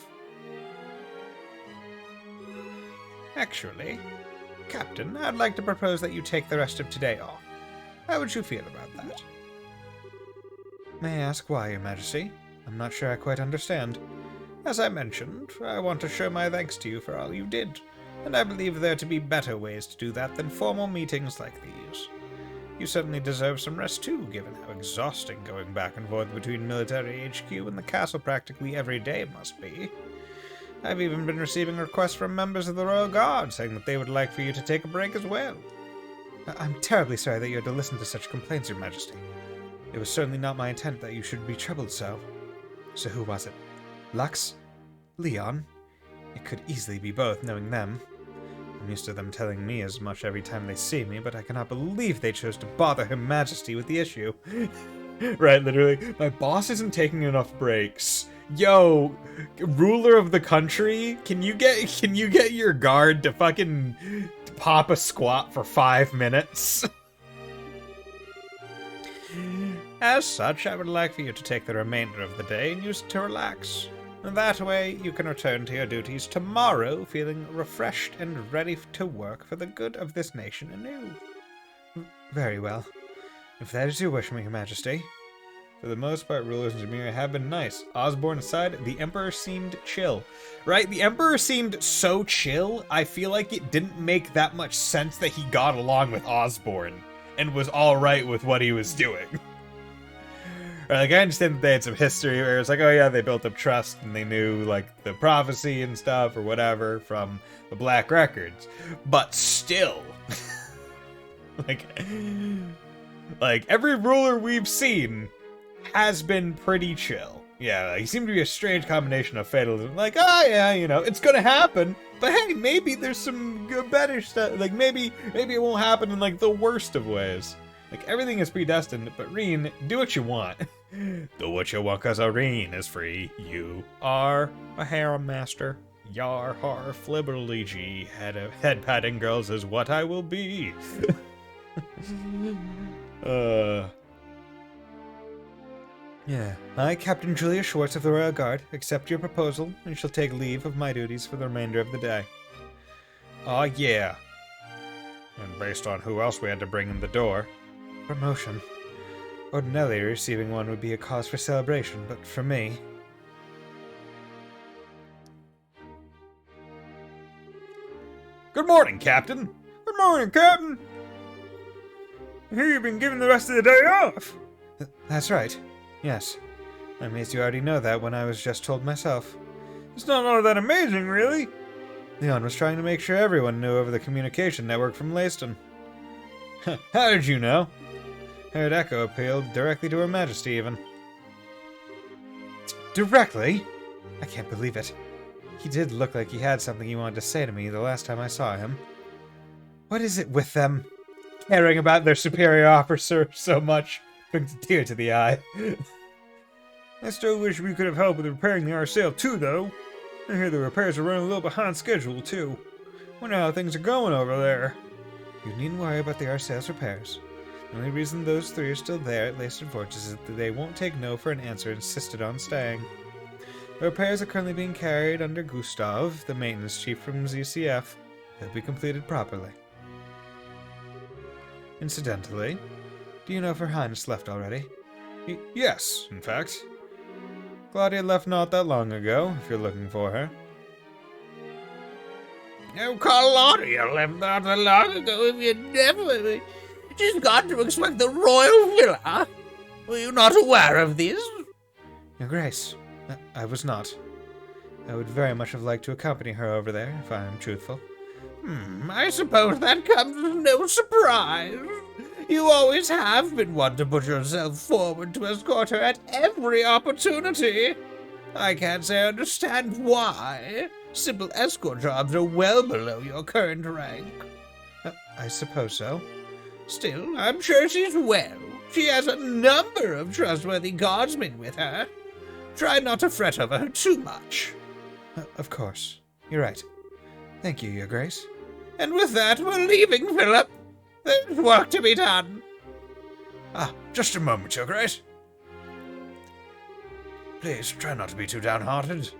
Actually, Captain, I'd like to propose that you take the rest of today off. How would you feel about that? May I ask why, Your Majesty? I'm not sure I quite understand. As I mentioned, I want to show my thanks to you for all you did, and I believe there to be better ways to do that than formal meetings like these. You certainly deserve some rest too, given how exhausting going back and forth between military HQ and the castle practically every day must be. I've even been receiving requests from members of the Royal Guard saying that they would like for you to take a break as well. I'm terribly sorry that you had to listen to such complaints, Your Majesty. It was certainly not my intent that you should be troubled so. So who was it? Lux? Leon? It could easily be both, knowing them. I'm used to them telling me as much every time they see me, but I cannot believe they chose to bother Her Majesty with the issue.
Right, literally. My boss isn't taking enough breaks. Yo, ruler of the country, can you get your guard to fucking pop a squat for 5 minutes? As such, I would like for you to take the remainder of the day and use it to relax. And that way, you can return to your duties tomorrow feeling refreshed and ready to work for the good of this nation anew.
Very well. If that is your wish, Your Majesty.
For the most part, rulers in Jameria have been nice. Osborne aside, the Emperor seemed chill. Right? The Emperor seemed so chill, I feel like it didn't make that much sense that he got along with Osborne and was alright with what he was doing. Like, I understand that they had some history where it's like, oh yeah, they built up trust and they knew, like, the prophecy and stuff or whatever from the Black Records. But still, like every ruler we've seen has been pretty chill. Yeah, he seemed to be a strange combination of fatalism. Like, oh yeah, you know, it's gonna happen. But hey, maybe there's some better stuff. Like, maybe it won't happen in, like, the worst of ways. Like, everything is predestined, but Reen, do what you want. Do what you want, cause Reen is free. You are a harem master. Yar har flibberly g. Head patting girls is what I will be.
Yeah. I, Captain Julia Schwartz of the Royal Guard, accept your proposal and shall take leave of my duties for the remainder of the day.
Aw, yeah. And based on who else we had to bring in the door.
Promotion. Ordinarily, receiving one would be a cause for celebration, but for me...
Good morning, Captain!
Good morning, Captain! I hear you've been given the rest of the day off! That's right. Yes. I'm amazed you already know that when I was just told myself. It's not all that amazing, really. Leon was trying to make sure everyone knew over the communication network from Leyston.
How did you know?
Heard Echo appealed directly to Her Majesty, even. Directly? I can't believe it. He did look like he had something he wanted to say to me the last time I saw him. What is it with them?
Caring about their superior officer so much brings a tear to the eye.
I still wish we could have helped with repairing the Arsail too, though. I hear the repairs are running a little behind schedule, too. Wonder how things are going over there. You needn't worry about the Arsail's repairs. The only reason those three are still there at Leyston Fortress is that they won't take no for an answer and insisted on staying. The repairs are currently being carried under Gustav, the maintenance chief from ZCF. They'll be completed properly. Incidentally, do you know if Her Highness left already?
Yes, in fact.
Claudia left not that long ago, if you're looking for her.
Oh, Claudia left not that long ago if you never... She's got to expect the royal villa. Were you not aware of this?
Your Grace, I was not. I would very much have liked to accompany her over there, if I am truthful.
I suppose that comes as no surprise. You always have been one to put yourself forward to escort her at every opportunity. I can't say I understand why. Simple escort jobs are well below your current rank.
I suppose so.
Still, I'm sure she's well. She has a number of trustworthy guardsmen with her. Try not to fret over her too much.
Of course. You're right. Thank you, Your Grace.
And with that, we're leaving, Philip. There's work to be done.
Just a moment, Your Grace. Please, try not to be too downhearted.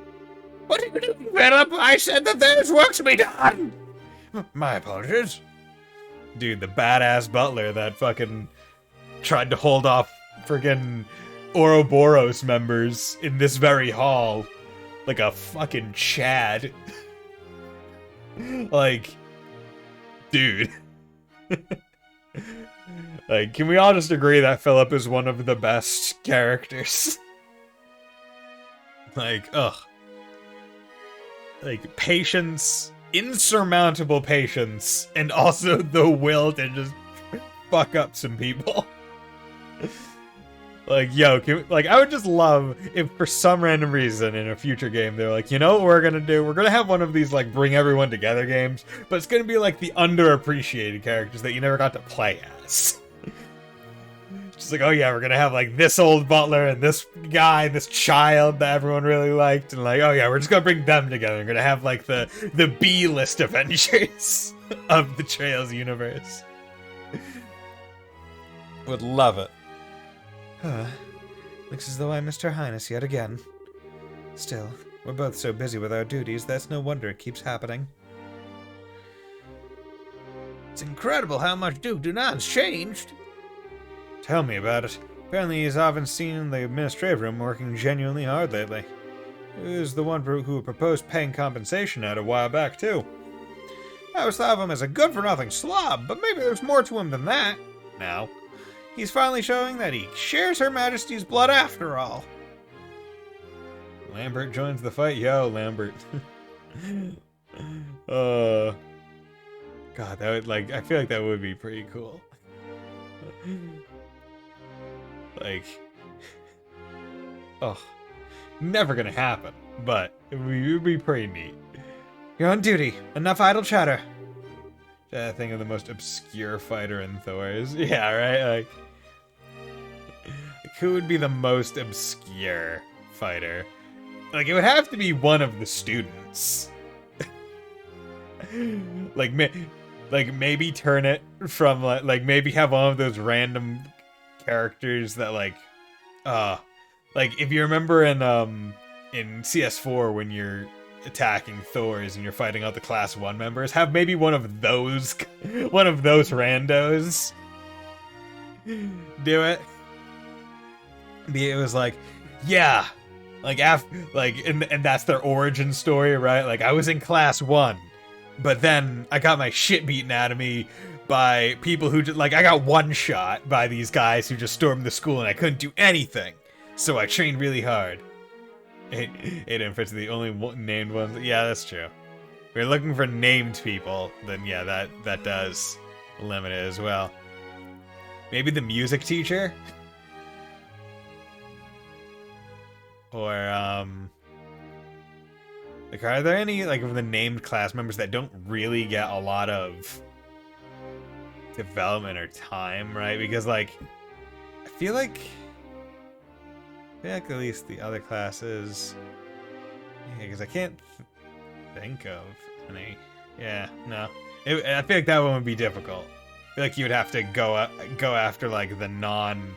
What are you doing, Philip? I said that there's work to be done.
My apologies.
Dude, the badass butler that fucking tried to hold off friggin' Ouroboros members in this very hall. Like a fucking Chad. Like, dude. Like, can we all just agree that Philip is one of the best characters? Like, ugh. Like, patience, insurmountable patience, and also the will to just fuck up some people. Like, yo, I would just love if for some random reason in a future game they're like, you know what we're gonna do? We're gonna have one of these, like, bring everyone together games, but it's gonna be like the underappreciated characters that you never got to play as. Just like, oh yeah, we're gonna have, like, this old butler and this guy, this child that everyone really liked, and like, oh yeah, we're just gonna bring them together. We're gonna have, like, the B-list Avengers of the Trails universe. Would love it.
Looks as though I missed Her Highness yet again. Still, we're both so busy with our duties, that's no wonder it keeps happening.
It's incredible how much Duke Dunan's changed.
Tell me about it. Apparently he's often seen in the administrative room working genuinely hard lately. He was the one who proposed paying compensation out a while back, too. I always thought of him as a good-for-nothing slob, but maybe there's more to him than that. Now, he's finally showing that he shares Her Majesty's blood after all.
Lambert joins the fight. Yo, Lambert. God, that would, like, I feel like that would be pretty cool. Like, oh, never gonna happen, but it would be pretty neat.
You're on duty. Enough idle chatter.
I think of the most obscure fighter in Thor's. Yeah, right? Like, who would be the most obscure fighter? Like, it would have to be one of the students. like maybe turn it from, like maybe have one of those random characters that, like if you remember in CS4 when you're attacking Thors and you're fighting out the class 1 members, have maybe one of those randos do it. It was like, yeah, like and that's their origin story, right? Like, I was in class 1, but then I got my shit beaten out of me by people who just, like, I got one shot by these guys who just stormed the school and I couldn't do anything, so I trained really hard. Eight infants are the only named ones. Yeah, that's true. If we're looking for named people, then yeah, that does limit it as well. Maybe the music teacher? Or, like, are there any, like, of the named class members that don't really get a lot of development or time, right? Because, like, I feel like at least the other classes, yeah, because I can't think of any. Yeah, no. I feel like that one would be difficult. I feel like you would have to go after, like, the non-class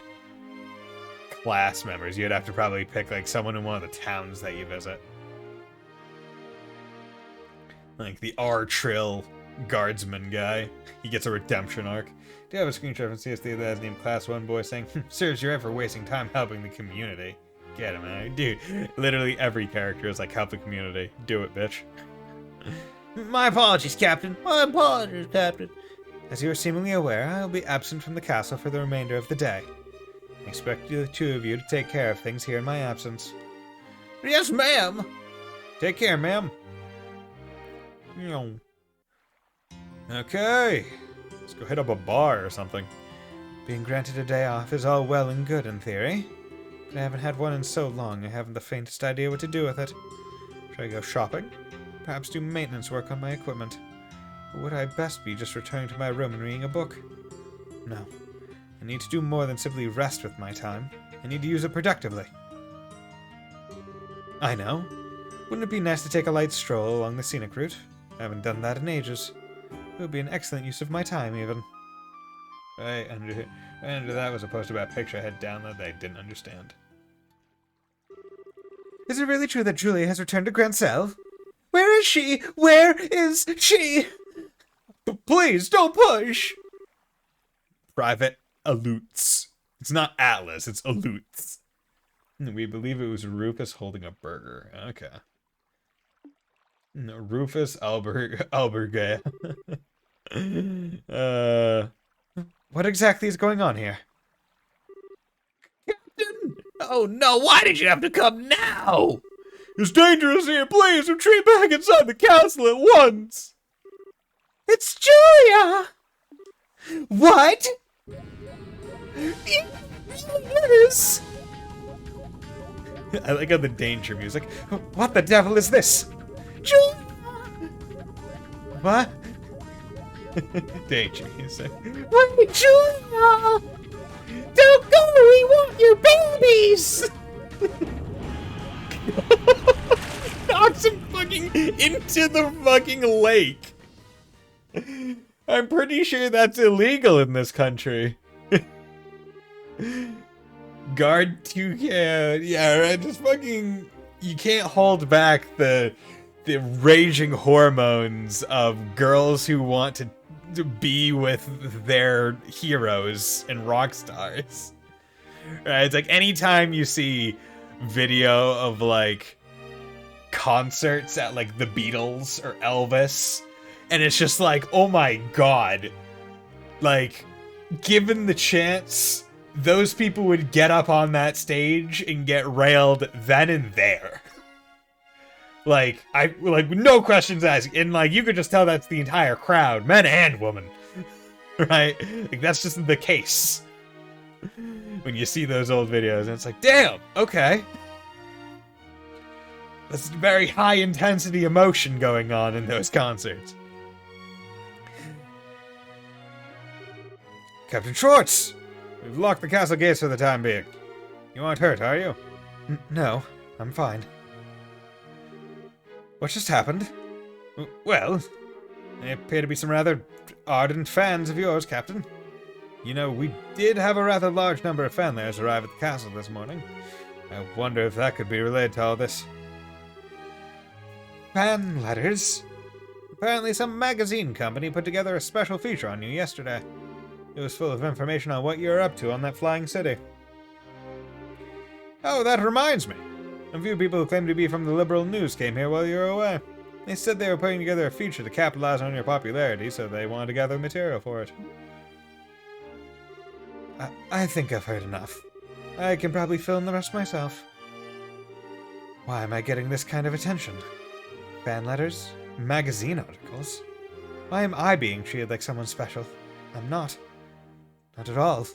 members. You'd have to probably pick, like, someone in one of the towns that you visit. Like the R-Trill guardsman guy. He gets a redemption arc. Do you have a screenshot from CSD that has named Class 1 boy saying, serves you right for wasting time helping the community. Get him, man. Dude, literally every character is like, help the community. Do it, bitch.
My apologies, Captain. My apologies, Captain.
As you are seemingly aware, I will be absent from the castle for the remainder of the day. I expect the two of you to take care of things here in my absence.
Yes, ma'am.
Take care, ma'am. Okay. Let's go hit up a bar or something. Being granted a day off is all well and good in theory, but I haven't had one in so long I haven't the faintest idea what to do with it. Should I go shopping? Perhaps do maintenance work on my equipment? Or would I best be just returning to my room and reading a book? No. I need to do more than simply rest with my time. I need to use it productively. I know. Wouldn't it be nice to take a light stroll along the scenic route? I haven't done that in ages. It would be an excellent use of my time, even.
Right, under that was a post about a picture I had downloaded that I didn't understand.
Is it really true that Julia has returned to Grancel? Where is she? Where is she?
Please, don't push! Private Alutes. It's not Atlas, it's Alutes. We believe it was Rufus holding a burger. Okay. No, Rufus Alberga.
What exactly is going on here?
Captain! Oh no, why did you have to come now?
It's dangerous here, please retreat back inside the castle at once!
It's Julia! What? Yes! I like how the danger music. What the devil is this? Julia! What? Danger music. Wait, Julia! Don't go! We want your babies! Knocks him fucking into the fucking lake. I'm pretty sure that's illegal in this country. Guard 2K. Yeah, right. Just fucking. You can't hold back the raging hormones of girls who want to be with their heroes and rock stars. Right? It's like anytime you see video of like concerts at like the Beatles or Elvis, and it's just like, oh my god, like, given the chance, those people would get up on that stage and get railed then and there. Like, no questions asked. And, like, you could just tell that's the entire crowd, men and women. Right? Like, that's just the case. When you see those old videos, and it's like, damn, okay. That's very high intensity emotion going on in those concerts. Captain Schwartz! We've locked the castle gates for the time being. You aren't hurt, are you? No, I'm fine. What just happened? Well, there appear to be some rather ardent fans of yours, Captain. You know, we did have a rather large number of fanlares arrive at the castle this morning. I wonder if that could be related to all this. Fan letters? Apparently some magazine company put together a special feature on you yesterday. It was full of information on what you're up to on that flying city. Oh, that reminds me. A few people who claim to be from the liberal news came here while you were away. They said they were putting together a feature to capitalize on your popularity, so they wanted to gather material for it. I think I've heard enough. I can probably fill in the rest myself. Why am I getting this kind of attention? Fan letters? Magazine articles? Why am I being treated like someone special? I'm not. Not at all.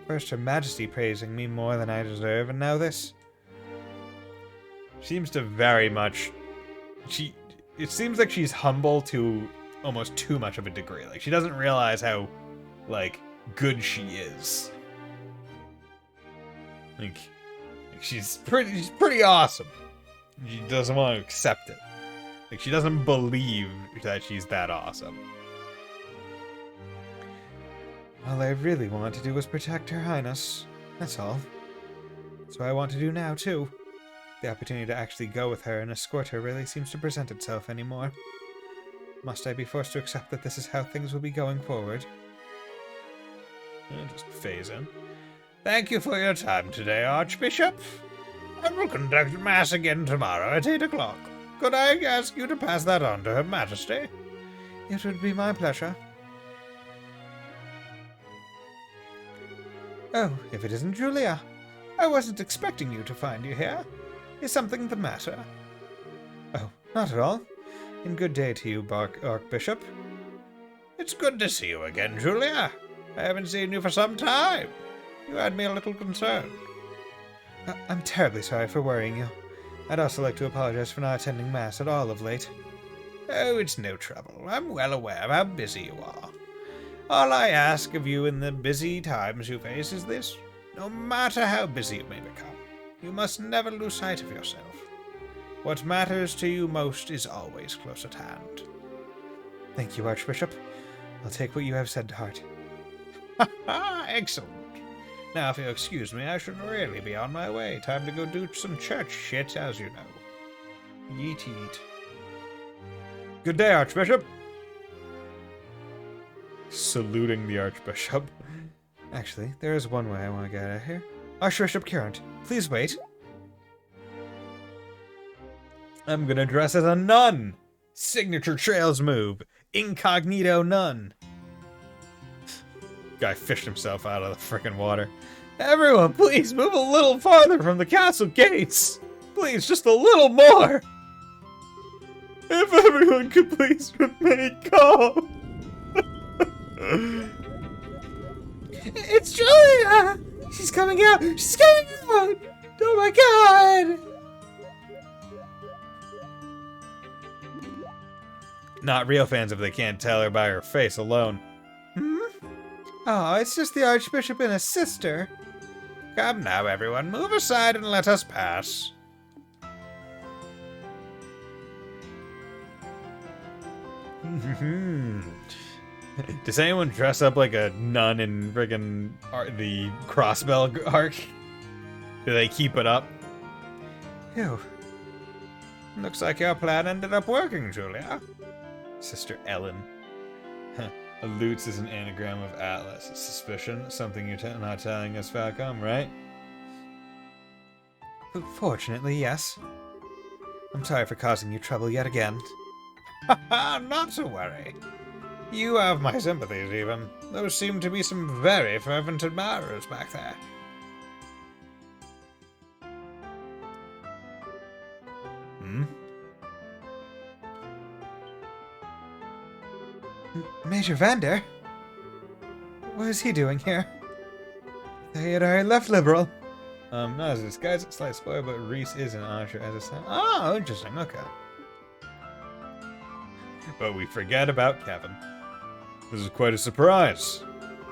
First Her Majesty praising me more than I deserve, and now this. Seems to very much... It seems like she's humble to almost too much of a degree. Like, she doesn't realize how, like, good she is. Like she's pretty awesome. She doesn't want to accept it. Like, she doesn't believe that she's that awesome. All I really want to do was protect Her Highness. That's all. That's what I want to do now, too. The opportunity to actually go with her and escort her really seems to present itself anymore. Must I be forced to accept that this is how things will be going forward? Just phase in.
Thank you for your time today, Archbishop. I will conduct Mass again tomorrow at 8 o'clock. Could I ask you to pass that on to Her Majesty?
It would be my pleasure. Oh, if it isn't Julia. I wasn't expecting you to find you here. Is something the matter? Oh, not at all. And good day to you, Archbishop.
It's good to see you again, Julia. I haven't seen you for some time. You had me a little concerned.
I'm terribly sorry for worrying you. I'd also like to apologize for not attending Mass at all of late.
Oh, it's no trouble. I'm well aware of how busy you are. All I ask of you in the busy times you face is this. No matter how busy you may become, you must never lose sight of yourself. What matters to you most is always close at hand.
Thank you, Archbishop. I'll take what you have said to heart.
Excellent. Now, if you'll excuse me, I should really be on my way. Time to go do some church shit, as you know.
Yeet yeet. Good day, Archbishop. Saluting the Archbishop. Actually, there is one way I want to get out of here. Archbishop Current, please wait. I'm gonna dress as a nun. Signature Trails move. Incognito nun. Guy fished himself out of the frickin' water. Everyone, please move a little farther from the castle gates. Please, just a little more. If everyone could please remain calm. It's Julia! She's coming out! She's coming out! Oh my god! Not real fans if they can't tell her by her face alone. Hmm? Oh, it's just the Archbishop and his sister.
Come now, everyone, move aside and let us pass.
Does anyone dress up like a nun in friggin' the Crossbell arc? Do they keep it up?
Ew.
Looks like your plan ended up working, Julia.
Sister Ellen. Alutes is an anagram of Atlas. Suspicion? Something you're not telling us, Falcom, right?
Fortunately, yes. I'm sorry for causing you trouble yet again.
Not to worry. You have my sympathies, even. Those seem to be some very fervent admirers back there.
Hmm?
Major Vander? What is he doing here? They had already left Liberal.
Not as a disguise, a slight spoiler, but Reese is an usher as a son.
Oh, interesting, okay.
But we forget about Kevin. This is quite a surprise.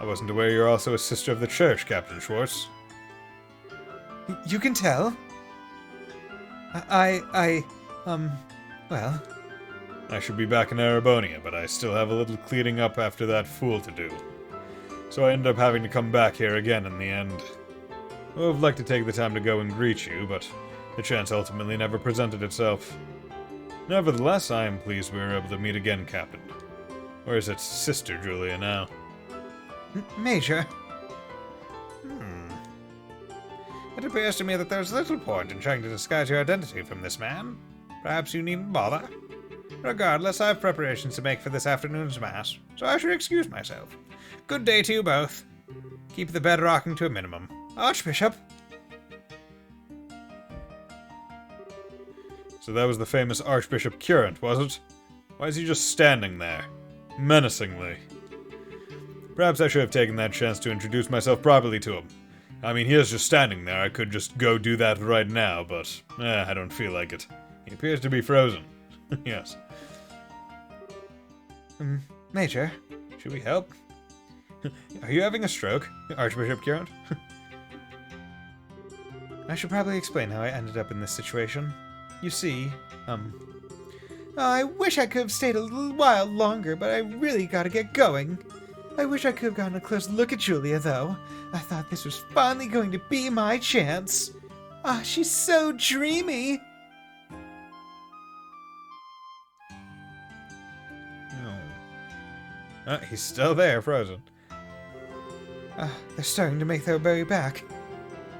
I wasn't aware you're also a sister of the church, Captain Schwartz.
You can tell. Well...
I should be back in Erebonia, but I still have a little cleaning up after that fool to do. So I ended up having to come back here again in the end. I would have liked to take the time to go and greet you, but the chance ultimately never presented itself. Nevertheless, I am pleased we were able to meet again, Captain. Where is its sister, Julia, now?
Major.
It appears to me that there's little point in trying to disguise your identity from this man. Perhaps you needn't bother. Regardless, I have preparations to make for this afternoon's mass, so I should excuse myself. Good day to you both. Keep the bed rocking to a minimum. Archbishop!
So that was the famous Archbishop Current, was it? Why is he just standing there? Menacingly. Perhaps I should have taken that chance to introduce myself properly to him. I mean, he is just standing there. I could just go do that right now, but I don't feel like it. He appears to be frozen. Yes.
Major.
Should we help? Are you having a stroke, Archbishop Current?
I should probably explain how I ended up in this situation. You see, I wish I could have stayed a little while longer, but I really gotta get going. I wish I could have gotten a close look at Julia, though. I thought this was finally going to be my chance. Ah, she's so dreamy.
He's still there, frozen.
They're starting to make their way back.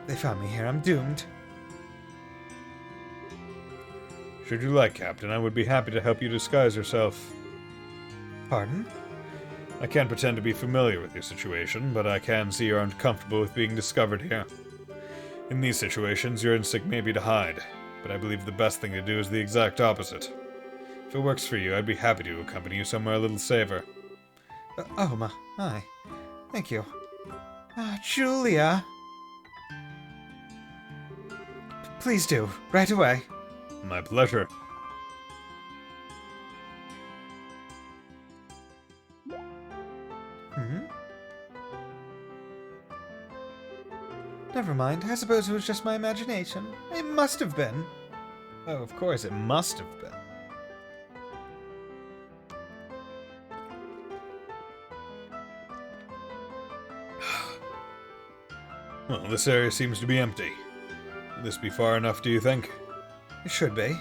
They found me here, I'm doomed.
Should you like, Captain, I would be happy to help you disguise yourself.
Pardon?
I can't pretend to be familiar with your situation, but I can see you aren't comfortable with being discovered here. In these situations, your instinct may be to hide, but I believe the best thing to do is the exact opposite. If it works for you, I'd be happy to accompany you somewhere a little safer.
My. Thank you. Julia. Please do, right away.
My pleasure.
Never mind, I suppose it was just my imagination. It must have been.
Oh, of course, it must have been. Well, this area seems to be empty. Will this be far enough, do you think?
It should be.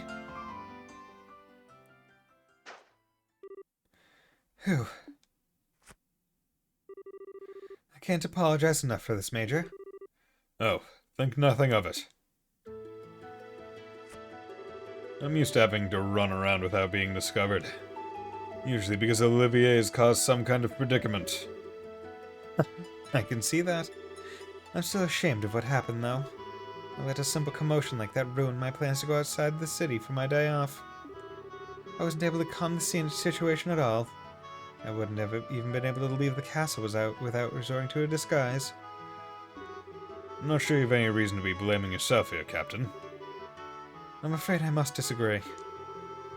Whew. I can't apologize enough for this, Major.
Oh, think nothing of it. I'm used to having to run around without being discovered. Usually because Olivier has caused some kind of predicament.
I can see that. I'm still ashamed of what happened, though. I let a simple commotion like that ruin my plans to go outside the city for my day off. I wasn't able to calm the situation at all. I wouldn't have even been able to leave the castle without resorting to a disguise.
I'm not sure you've any reason to be blaming yourself here, Captain.
I'm afraid I must disagree.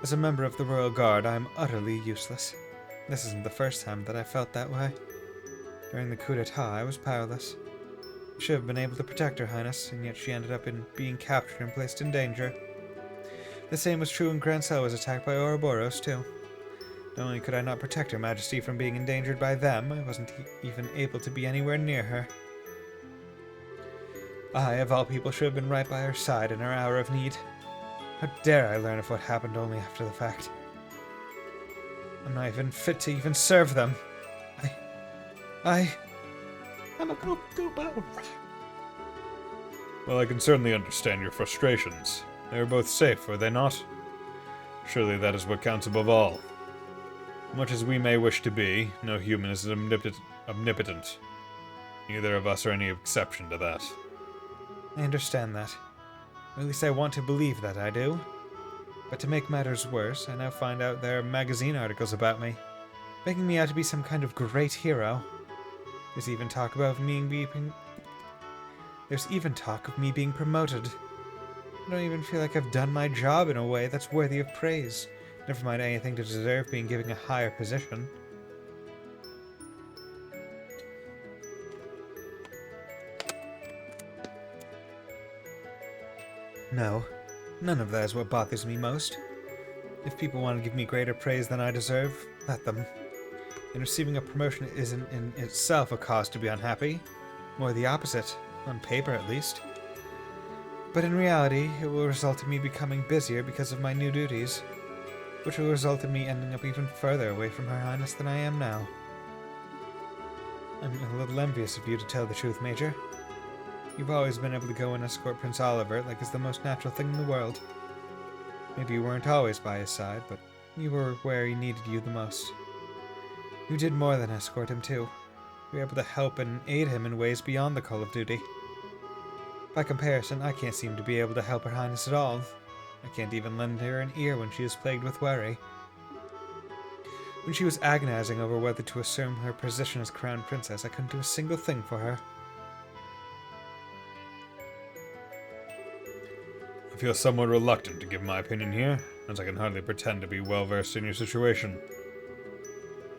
As a member of the Royal Guard, I am utterly useless. This isn't the first time that I felt that way. During the coup d'etat, I was powerless. I should have been able to protect Her Highness, and yet she ended up being captured and placed in danger. The same was true when Grancel was attacked by Ouroboros, too. Not only could I not protect Her Majesty from being endangered by them, I wasn't even able to be anywhere near her. I, of all people, should have been right by her side in her hour of need. How dare I learn of what happened only after the fact? I'm not even fit to even serve them. I'm a good girl.
Well, I can certainly understand your frustrations. They were both safe, were they not? Surely that is what counts above all. Much as we may wish to be, no human is omnipotent. Neither of us are any exception to that.
I understand that. Or at least I want to believe that I do. But to make matters worse, I now find out there are magazine articles about me, making me out to be some kind of great hero. There's even talk of me being promoted. I don't even feel like I've done my job in a way that's worthy of praise. Never mind anything to deserve being given a higher position. No, none of that is what bothers me most. If people want to give me greater praise than I deserve, let them. And receiving a promotion isn't in itself a cause to be unhappy. More the opposite, on paper at least. But in reality, it will result in me becoming busier because of my new duties, which will result in me ending up even further away from Her Highness than I am now. I'm a little envious of you, to tell the truth, Major. You've always been able to go and escort Prince Oliver like it's the most natural thing in the world. Maybe you weren't always by his side, but you were where he needed you the most. You did more than escort him, too. You were able to help and aid him in ways beyond the call of duty. By comparison, I can't seem to be able to help Her Highness at all. I can't even lend her an ear when she is plagued with worry. When she was agonizing over whether to assume her position as Crown Princess, I couldn't do a single thing for her.
I feel somewhat reluctant to give my opinion here, as I can hardly pretend to be well-versed in your situation.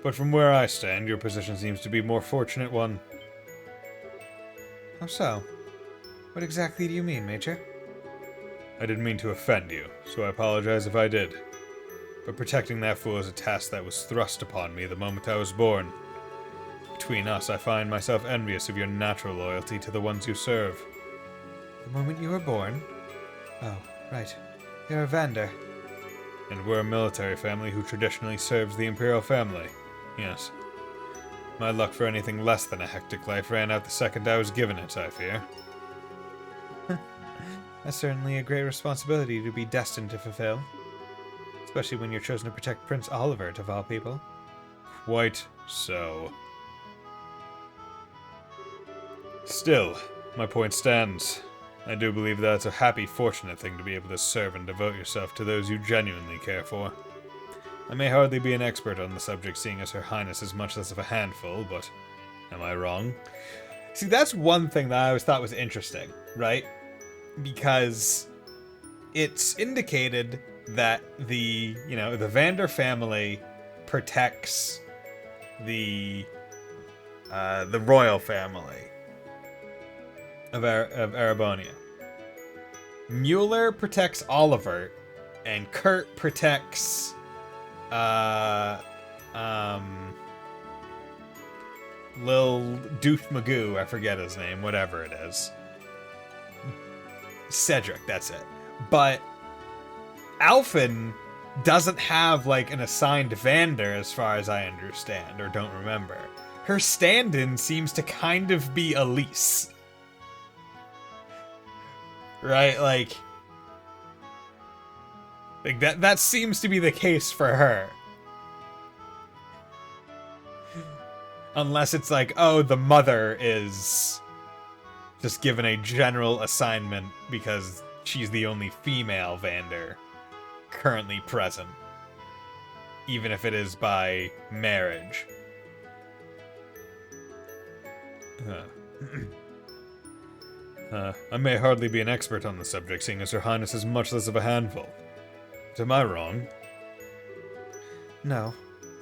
But from where I stand, your position seems to be a more fortunate one.
How so? What exactly do you mean, Major?
I didn't mean to offend you, so I apologize if I did. But protecting that fool is a task that was thrust upon me the moment I was born. Between us, I find myself envious of your natural loyalty to the ones you serve.
The moment you were born? Oh, right. You're a Vander.
And we're a military family who traditionally serves the Imperial family. Yes. My luck for anything less than a hectic life ran out the second I was given it, I fear.
That's certainly a great responsibility to be destined to fulfill. Especially when you're chosen to protect Prince Oliver, of all people.
Quite so. Still, my point stands. I do believe that it's a happy, fortunate thing to be able to serve and devote yourself to those you genuinely care for. I may hardly be an expert on the subject, seeing as Her Highness is much less of a handful, but am I wrong?
See, that's one thing that I always thought was interesting, right? Because it's indicated that the Vander family protects the royal family of Arabonia. Mueller protects Oliver, and Kurt protects Lil Douche Magoo, I forget his name, whatever it is. Cedric, that's it. But Alphen doesn't have like an assigned Vander as far as I understand or don't remember. Her stand-in seems to kind of be Elise. Right? Like that seems to be the case for her. Unless it's like, oh, the mother is just given a general assignment because she's the only female Vander currently present.
even if it is by marriage. I may hardly be an expert on the subject, seeing as Her Highness is much less of a handful. But am I wrong?
No,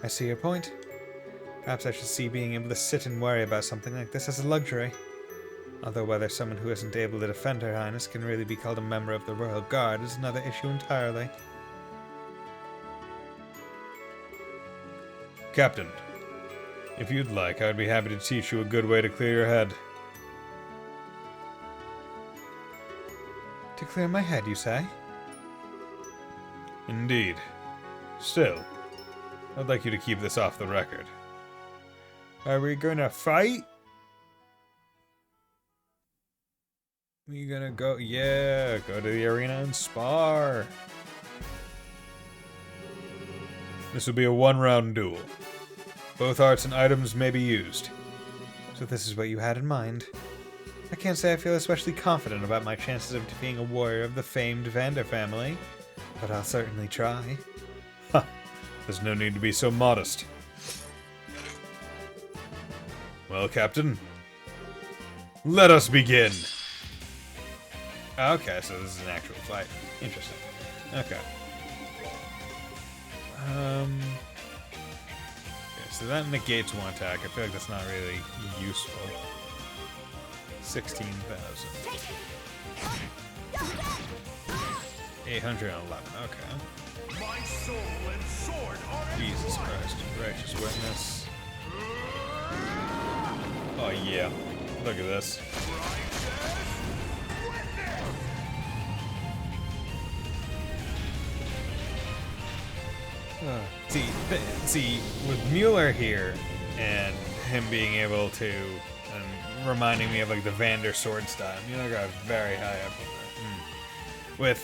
I see your point. Perhaps I should see being able to sit and worry about something like this as a luxury. Although whether someone who isn't able to defend Her Highness can really be called a member of the Royal Guard is another issue entirely.
Captain, if you'd like, I'd be happy to teach you a good way to clear your head.
To clear my head, you say?
Indeed. Still, I'd like you to keep this off the record.
Are we gonna fight? We gonna go? Yeah, go to the arena and spar.
This will be a one-round duel. Both arts and items may be used.
So this is what you had in mind. I can't say I feel especially confident about my chances of being a warrior of the famed Vander family, but I'll certainly try.
Ha! There's no need to be so modest. Well, Captain, let us begin.
Okay, so this is an actual fight. Interesting. Okay. Okay, so that negates one attack. I feel like that's not really useful. 16,000. 811. Okay.
My soul and sword are
Jesus Christ. Righteous witness. Oh yeah. Look at this. See, with Mueller here, and him being able to, and reminding me of like the Vander sword style, Mueller got very high up on there. With,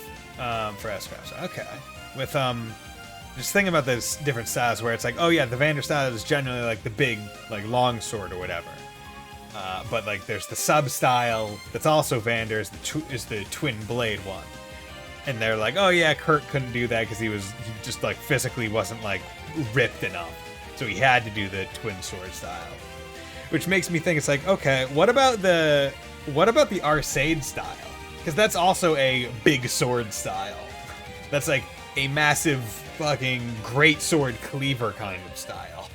for Escrows, okay. With, just thinking about those different styles where it's like, oh yeah, the Vander style is generally like the big, like long sword or whatever. But like there's the sub style that's also Vander is the twin blade one. And they're like, oh yeah, Kurt couldn't do that because he just like physically wasn't like ripped enough. So he had to do the twin sword style. Which makes me think it's like, okay, what about the Arcade style? Because that's also a big sword style. That's like a massive fucking great sword cleaver kind of style.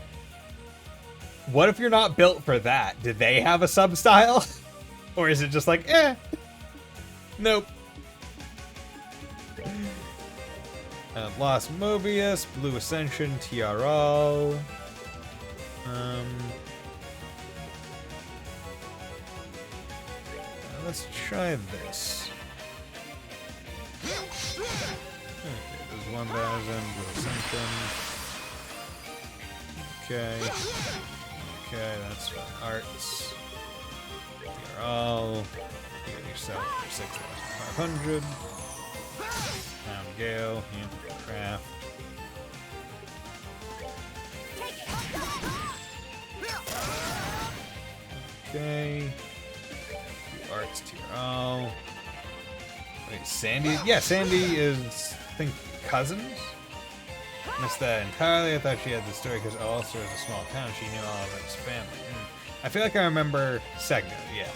What if you're not built for that? Did they have a sub style? Or is it just like, nope. Lost Mobius, Blue Ascension, TRL. Let's try this. Okay, there's 1,000, Blue Ascension. Okay. Okay, that's fine. Arts. TRL. You get yourself for 6,500. Pound Gale, Craft. Okay. Arts TRL. Wait, Sandy? Yeah, Sandy is, I think, cousins? Missed that entirely. I thought she had the story because Ulster is a small town. She knew all of its family. I feel like I remember Segno, yeah.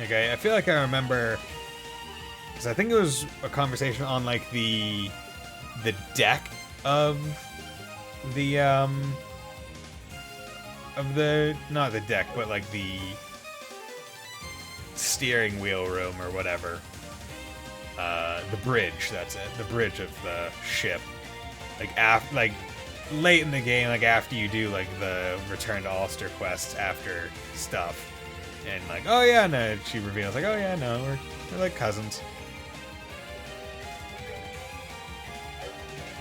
Okay, I feel like I remember... Because I think it was a conversation on, like, the deck of the, not the deck, but, like, the steering wheel room or whatever. The bridge, that's it. The bridge of the ship. Like, late in the game, like, after you do, like, the Return to Ulster quests after stuff. And, like, oh, yeah, no, she reveals, like, oh, yeah, no, we're like, cousins.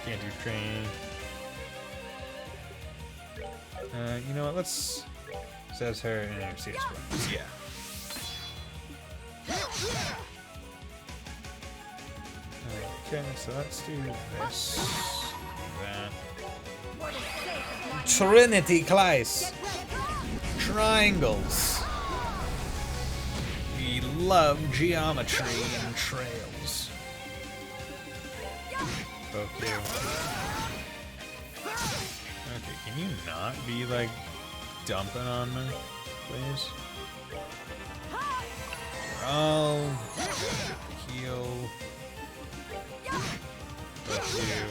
Can't do train. You know what, let's... Says her in her CS ones. Yeah. Okay, so let's do this. That. Trinity Class. Triangles. We love geometry and trails. Okay.
Can you not be, like, dumping on me, please? Oh, heal. Both you.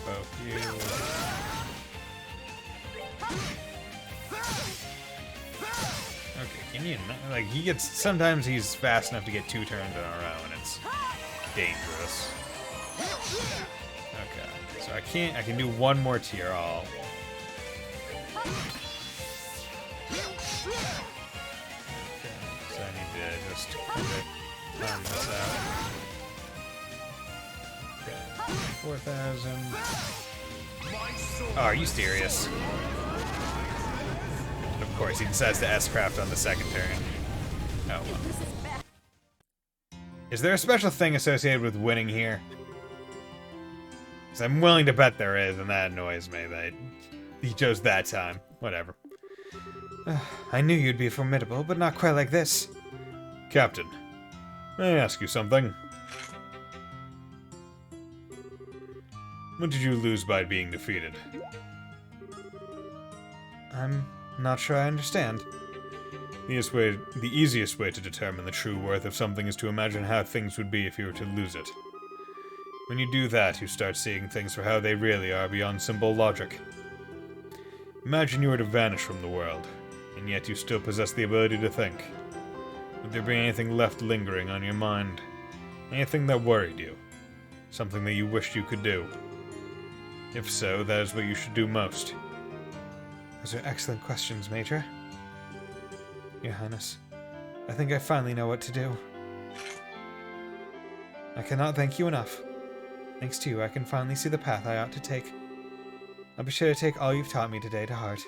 Both you. Okay, can you not, like, he gets, sometimes he's fast enough to get 2 turns in a row, and it's dangerous. Okay, so I can do 1 more tier all. Okay, so I need to just time this out. Okay, 4,000. Oh, are you serious? And of course, he decides to S-craft on the 2nd turn. Oh, well. Is there a special thing associated with winning here? Because I'm willing to bet there is, and that annoys me that he chose that time. Whatever.
I knew you'd be formidable, but not quite like this.
Captain, may I ask you something? What did you lose by being defeated?
I'm not sure I understand.
The easiest way to determine the true worth of something is to imagine how things would be if you were to lose it. When you do that, you start seeing things for how they really are beyond simple logic. Imagine you were to vanish from the world, and yet you still possess the ability to think. Would there be anything left lingering on your mind? Anything that worried you? Something that you wished you could do? If so, that is what you should do most.
Those are excellent questions, Major. Your Highness, I think I finally know what to do. I cannot thank you enough. Thanks to you, I can finally see the path I ought to take. I'll be sure to take all you've taught me today to heart.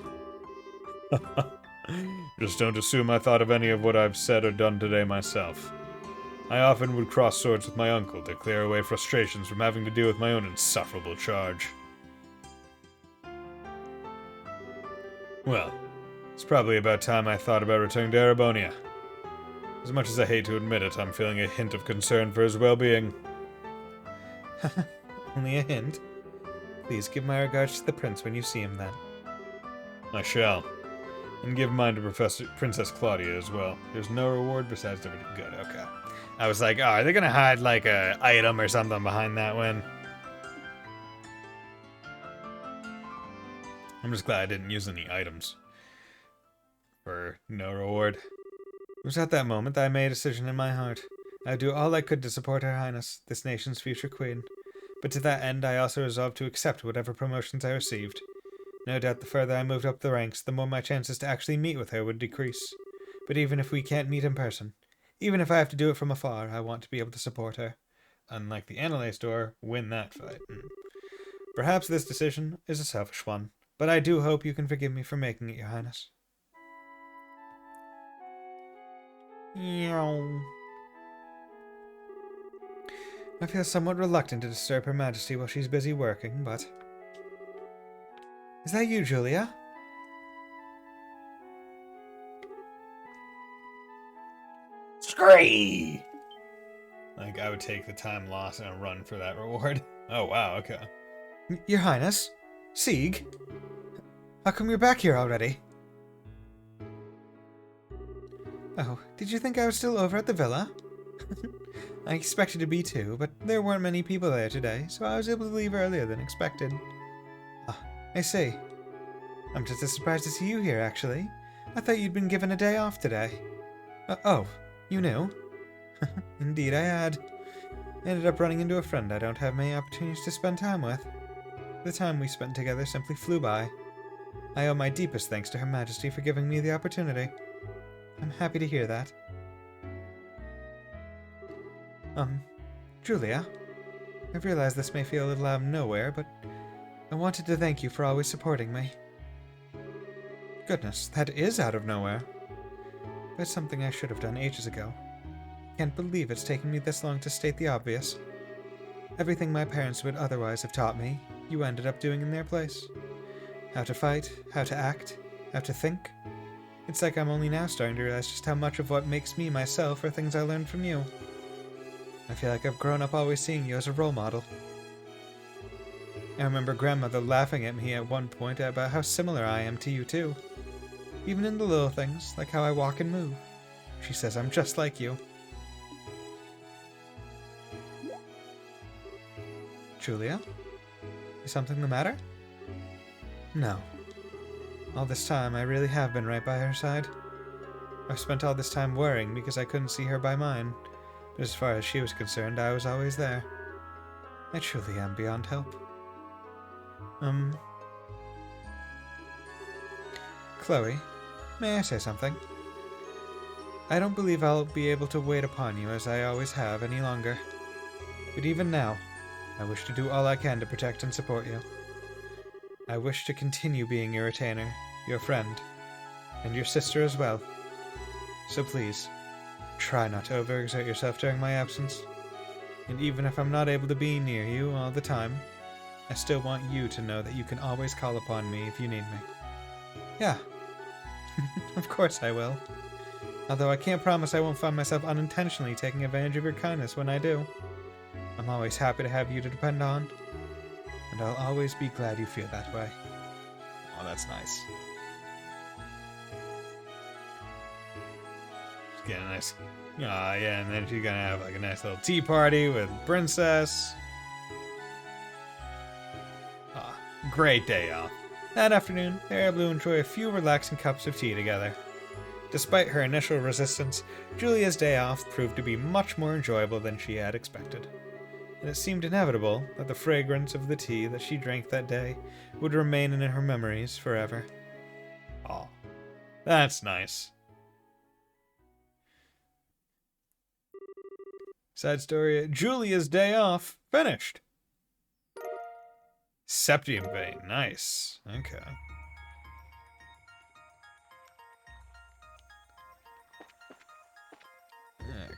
Just don't assume I thought of any of what I've said or done today myself. I often would cross swords with my uncle to clear away frustrations from having to deal with my own insufferable charge. Well, it's probably about time I thought about returning to Erebonia. As much as I hate to admit it, I'm feeling a hint of concern for his well-being.
Only a hint? Please give my regards to the prince when you see him then.
I shall. And give mine to Princess Claudia as well. There's no reward besides the... Good, okay. I was like, oh, are they gonna hide, like, a item or something behind that win? I'm just glad I didn't use any items. For no reward.
It was at that moment that I made a decision in my heart. I would do all I could to support Her Highness, this nation's future queen. But to that end, I also resolved to accept whatever promotions I received. No doubt the further I moved up the ranks, the more my chances to actually meet with her would decrease. But even if we can't meet in person, even if I have to do it from afar, I want to be able to support her.
Unlike the Analay store, win that fight.
Perhaps this decision is a selfish one, but I do hope you can forgive me for making it, Your Highness. I feel somewhat reluctant to disturb Her Majesty while she's busy working, but... Is that you, Julia?
Scree! Like, I would take the time lost and run for that reward. Oh, wow, okay.
Your Highness? Sieg? How come you're back here already? Oh, did you think I was still over at the villa? I expected to be too, but there weren't many people there today, so I was able to leave earlier than expected. Ah, I see. I'm just as surprised to see you here, actually. I thought you'd been given a day off today. Oh, you knew? Indeed I had. I ended up running into a friend I don't have many opportunities to spend time with. The time we spent together simply flew by. I owe my deepest thanks to Her Majesty for giving me the opportunity. I'm happy to hear that. Julia, I realize this may feel a little out of nowhere, but I wanted to thank you for always supporting me. Goodness, that is out of nowhere. But it's something I should have done ages ago. Can't believe it's taken me this long to state the obvious. Everything my parents would otherwise have taught me, you ended up doing in their place. How to fight, how to act, how to think. It's like I'm only now starting to realize just how much of what makes me myself are things I learned from you. I feel like I've grown up always seeing you as a role model. I remember grandmother laughing at me at one point about how similar I am to you too. Even in the little things, like how I walk and move. She says I'm just like you. Julia? Is something the matter? No. All this time, I really have been right by her side. I've spent all this time worrying because I couldn't see her by mine, but as far as she was concerned, I was always there. I truly am beyond help. Chloe, may I say something? I don't believe I'll be able to wait upon you as I always have any longer. But even now, I wish to do all I can to protect and support you. I wish to continue being your retainer, your friend, and your sister as well. So please, try not to overexert yourself during my absence. And even if I'm not able to be near you all the time, I still want you to know that you can always call upon me if you need me. Yeah, of course I will. Although I can't promise I won't find myself unintentionally taking advantage of your kindness when I do. I'm always happy to have you to depend on, and I'll always be glad you feel that way.
Oh, that's nice. Just getting a nice... Oh, yeah, and then she's gonna have like a nice little tea party with Princess. Ah, great day off.
That afternoon, they were able to enjoy a few relaxing cups of tea together. Despite her initial resistance, Julia's day off proved to be much more enjoyable than she had expected. And it seemed inevitable that the fragrance of the tea that she drank that day would remain in her memories forever.
Oh, that's nice.
Side story, Julia's day off, finished.
Septium vein, nice. Okay.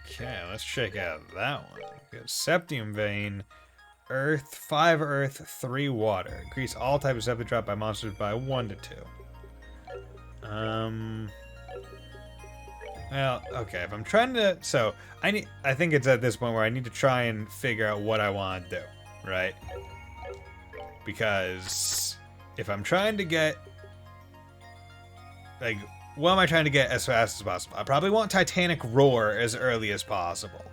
Okay, let's check out that one. Good. Septium vein, earth, 5 earth, 3 water. Increase all types of septic drop by monsters by 1 to 2. Well, okay, if I'm trying to... So, I think it's at this point where I need to try and figure out what I want to do, right? Because if I'm trying to get... Like, what am I trying to get as fast as possible? I probably want Titanic Roar as early as possible.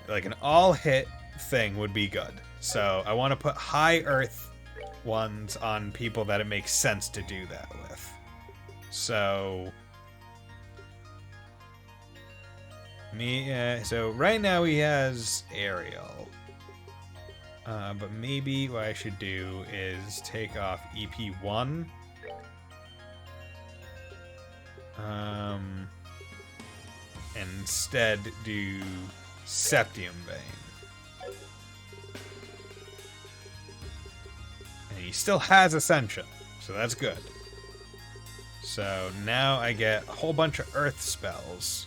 Like, an all-hit thing would be good. So, I want to put high earth ones on people that it makes sense to do that with. So... so right now he has aerial. But maybe what I should do is take off EP1. And instead do Septium Vein. And he still has Ascension, so that's good. So now I get a whole bunch of Earth spells.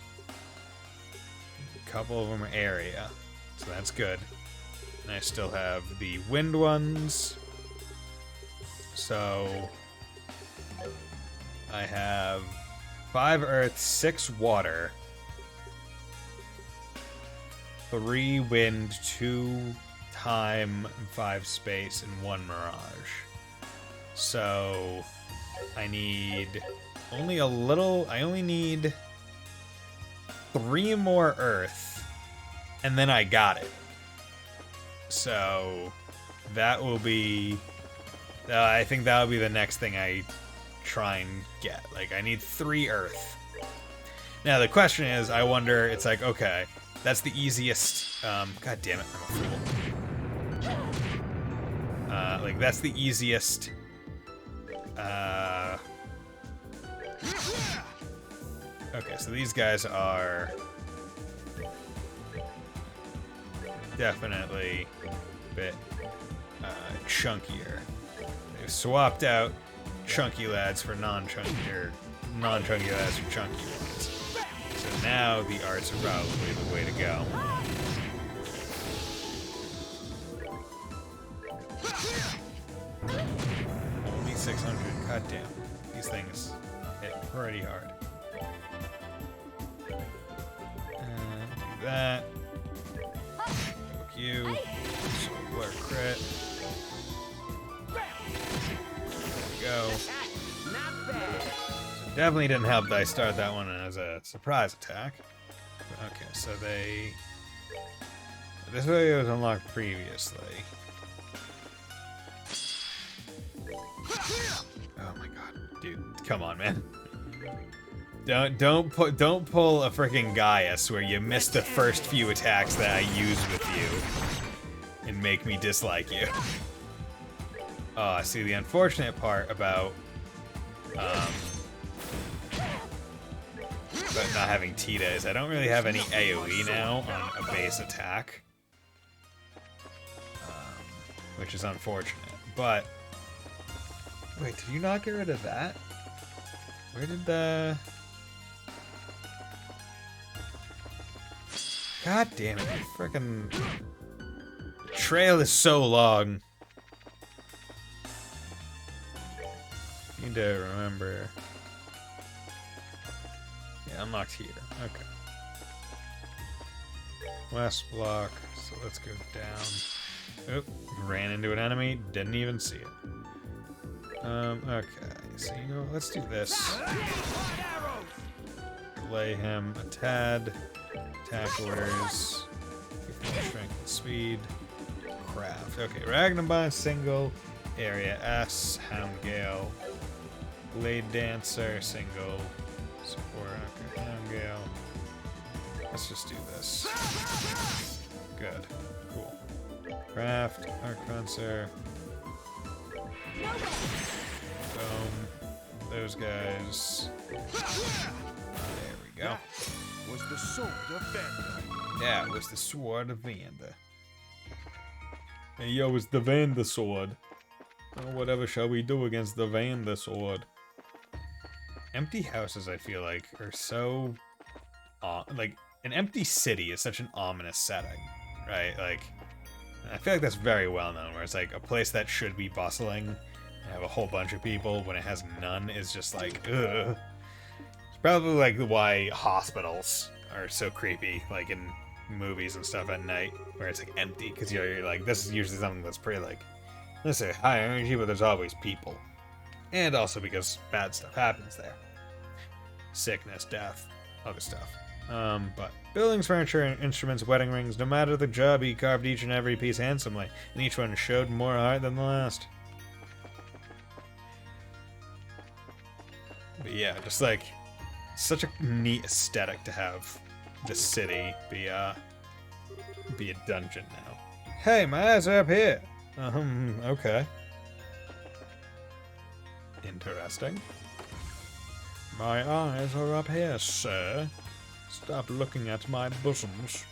A couple of them are area, so that's good. And I still have the wind ones. So I have 5 earth, 6 water, 3 wind, 2 time, 5 space, and 1 mirage. So I need only a little. I only need 3 more earth, and then I got it. So that will be... I think that'll be the next thing I try and get. Like, I need 3 earth. Now, the question is, I wonder, it's like, okay, that's the easiest... God damn it, I'm a fool. Like, that's the easiest... Okay, so these guys are... definitely a bit chunkier. They've swapped out chunky lads for non-chunky, or non-chunky lads for chunky ones. So now the arts are probably the way to go. Only 600. God damn. These things hit pretty hard. Do that. You. Solar crit. go.
Not bad.
So definitely didn't help that I started that one as a surprise attack. Okay, so they... This way was unlocked previously. Oh my god, dude, come on, man. Don't pull a freaking Gaius where you miss the first few attacks that I use with you and make me dislike you. Oh, see, the unfortunate part about not having Tita is I don't really have any AoE now on a base attack, which is unfortunate. But wait, did you not get rid of that? Where did the... God damn it, frickin' trail is so long. Need to remember. Yeah, unlocked here. Okay. West block, so let's go down. Oop, ran into an enemy, didn't even see it. Okay, so you know, let's do this. Delay him a tad. Attack orders. Strength and speed. Craft. Okay, Ragnabon single. Area S. Hound Gale. Blade Dancer single. Support. Okay, Hound Gale. Let's just do this. Good. Cool. Craft. Arc Fencer. Boom. Those guys. There we go.
Was the sword of Vanda.
That was the sword of Vanda. Hey yo, it's the Vanda sword. Oh, whatever shall we do against the Vanda sword? Empty houses, I feel like, are so... like, an empty city is such an ominous setting, right? Like, I feel like that's very well known, where it's like a place that should be bustling and have a whole bunch of people when it has none is just like, ugh. It's probably like why hospitals are so creepy, like in movies and stuff at night, where it's like empty, because you're like, this is usually something that's pretty like, let's say high energy, but there's always people. And also because bad stuff happens there. Sickness, death, other stuff. But buildings, furniture, and instruments, wedding rings, no matter the job, he carved each and every piece handsomely, and each one showed more heart than the last. But yeah, just like, such a neat aesthetic to have the city be a dungeon now. Hey, my eyes are up here. Okay. Interesting. My eyes are up here, sir. Stop looking at my bosoms.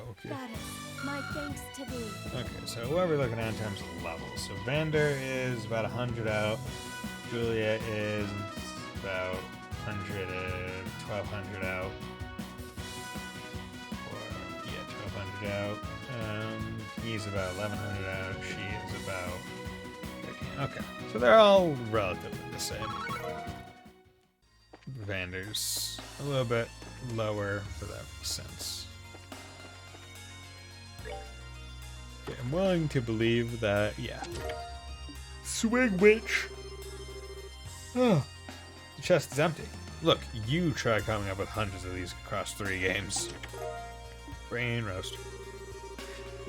Okay.
That is my thanks to thee.
Okay, so what are we looking at in terms of levels? So Vander is about 100 out. Julia is about 100 and 1200 out. Or, yeah, 1200 out. He's about 1100 out. She is about 13. Okay, so they're all relatively the same. Vander's a little bit lower, but that makes sense. Okay, I'm willing to believe that, yeah. Swing witch! Oh, the chest is empty. Look, you try coming up with hundreds of these across 3 games. Brain roast.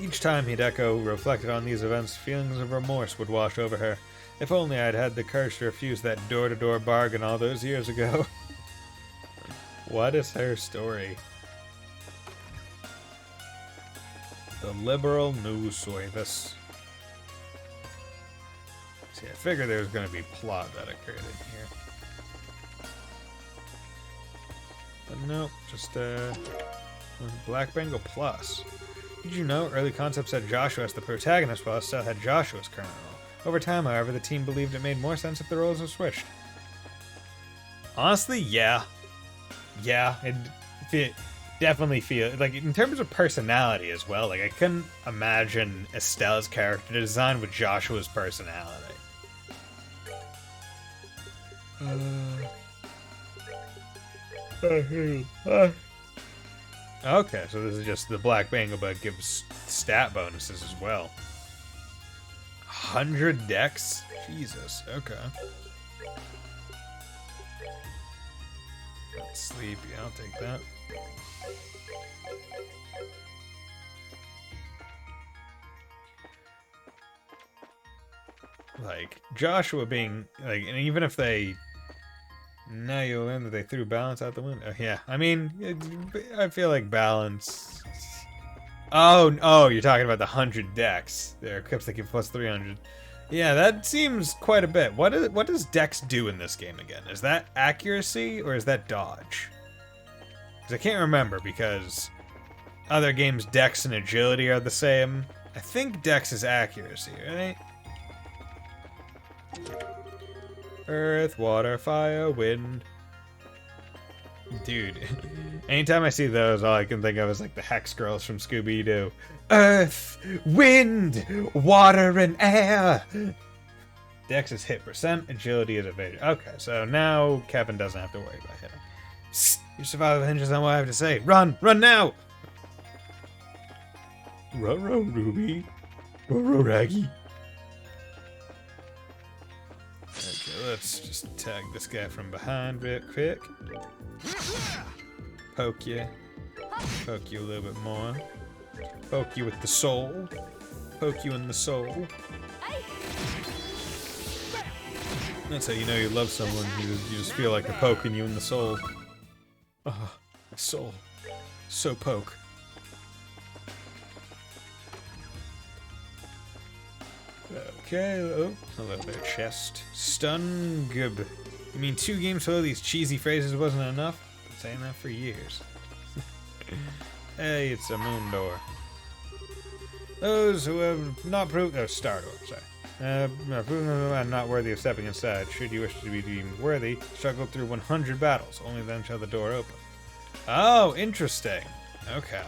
Each time Hideko reflected on these events, feelings of remorse would wash over her. If only I'd had the courage to refuse that door-to-door bargain all those years ago. What is her story? The liberal news service. See, I figured there was going to be plot that occurred in here. But nope, just Black Bengal Plus. Did you know early concepts had Joshua as the protagonist while it still had Joshua's current role? Over time, however, the team believed it made more sense if the roles were switched. Honestly, yeah. Yeah, it definitely feel like in terms of personality as well. Like I couldn't imagine Estelle's character design with Joshua's personality. Okay, so this is just the black banglebug gives stat bonuses as well. 100 dex? Jesus, okay. That's sleepy, I'll take that. Like, Joshua being, like, and even if they... Now you'll learn that they threw balance out the window. Yeah, I mean, I feel like balance... Oh, you're talking about the 100 dex. There, equips that give plus 300. Yeah, that seems quite a bit. What does dex do in this game again? Is that accuracy or is that dodge? Because I can't remember, because other games dex and agility are the same. I think dex is accuracy, right? Earth, water, fire, wind. Dude, anytime I see those, all I can think of is like the Hex Girls from Scooby-Doo. Earth, wind, water, and air. Dex is hit percent, agility is evasion. Okay, so now Kevin doesn't have to worry about hitting. Psst, your survival hinges on what I have to say. Run now! Ruh-roh, Ruby. Ruh-roh, Raggy. Okay, let's just tag this guy from behind real quick. Poke you. Poke you a little bit more. Poke you with the soul. Poke you in the soul. That's how you know you love someone. You just feel like they're poking you in the soul. Ah, soul. So poke. Okay, oh, hello there, chest. Stun gub. You mean 2 games full of these cheesy phrases wasn't enough? Been saying that for years. Hey, it's a moon door. Those who have not proved... Oh, star door, sorry. I'm not worthy of stepping inside. Should you wish to be deemed worthy, struggle through 100 battles. Only then shall the door open. Oh, interesting. Okay.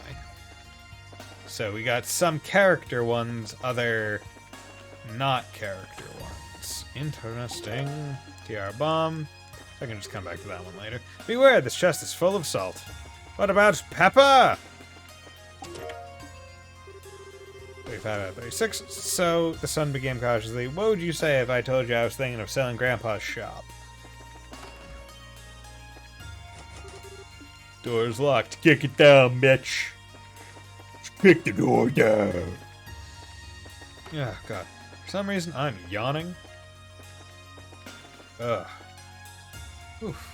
So we got some character ones, other... not character ones. Interesting. TR bomb. I can just come back to that one later. Beware, this chest is full of salt. What about pepper? 35 out of 36. So the son began cautiously. What would you say if I told you I was thinking of selling Grandpa's shop? Door's locked. Kick it down, bitch. Kick the door down. Oh, God. For some reason, I'm yawning. Ugh. Oof.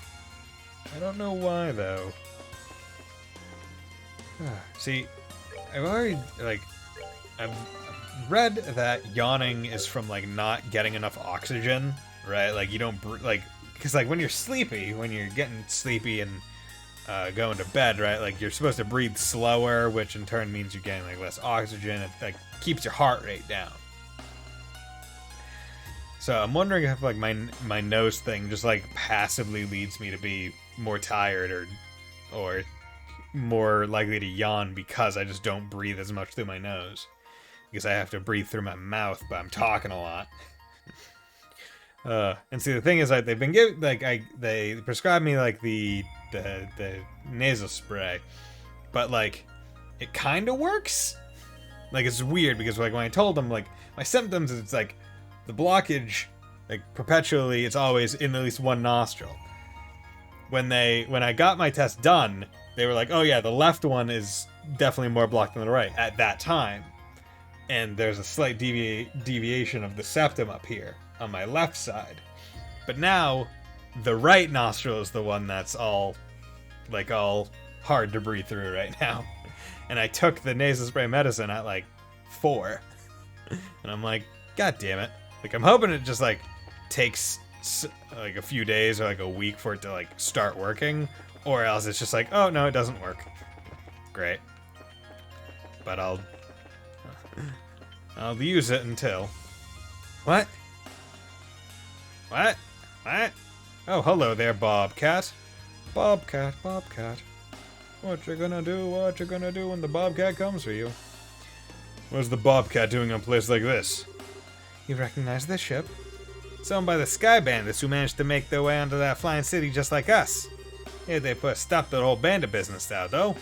I don't know why, though. See, I've already, like, I've read that yawning is from, like, not getting enough oxygen, right? Like, you don't, like, because, like, when you're sleepy, when you're getting sleepy and going to bed, right? Like, you're supposed to breathe slower, which in turn means you're getting, like, less oxygen. It, like, keeps your heart rate down. So I'm wondering if like my nose thing just like passively leads me to be more tired or more likely to yawn because I just don't breathe as much through my nose. Because I have to breathe through my mouth, but I'm talking a lot. And see the thing is like they've been giving like they prescribed me like the nasal spray, but like it kind of works. Like it's weird because like when I told them like my symptoms, it's like the blockage, like perpetually, it's always in at least one nostril. When I got my test done, they were like, "Oh yeah, the left one is definitely more blocked than the right at that time." And there's a slight deviation of the septum up here on my left side. But now, the right nostril is the one that's all hard to breathe through right now. And I took the nasal spray medicine at like 4, and I'm like, God damn it. Like, I'm hoping it just, like, takes, like, a few days or, like, a week for it to, like, start working. Or else it's just like, oh, no, it doesn't work. Great. But I'll use it until... What? What? What? Oh, hello there, Bobcat. Bobcat. What you gonna do when the Bobcat comes for you? What's the Bobcat doing in a place like this? You recognize this ship? It's owned by the Sky Bandits who managed to make their way onto that flying city just like us. Yeah, they put a stop to the whole bandit business now, though.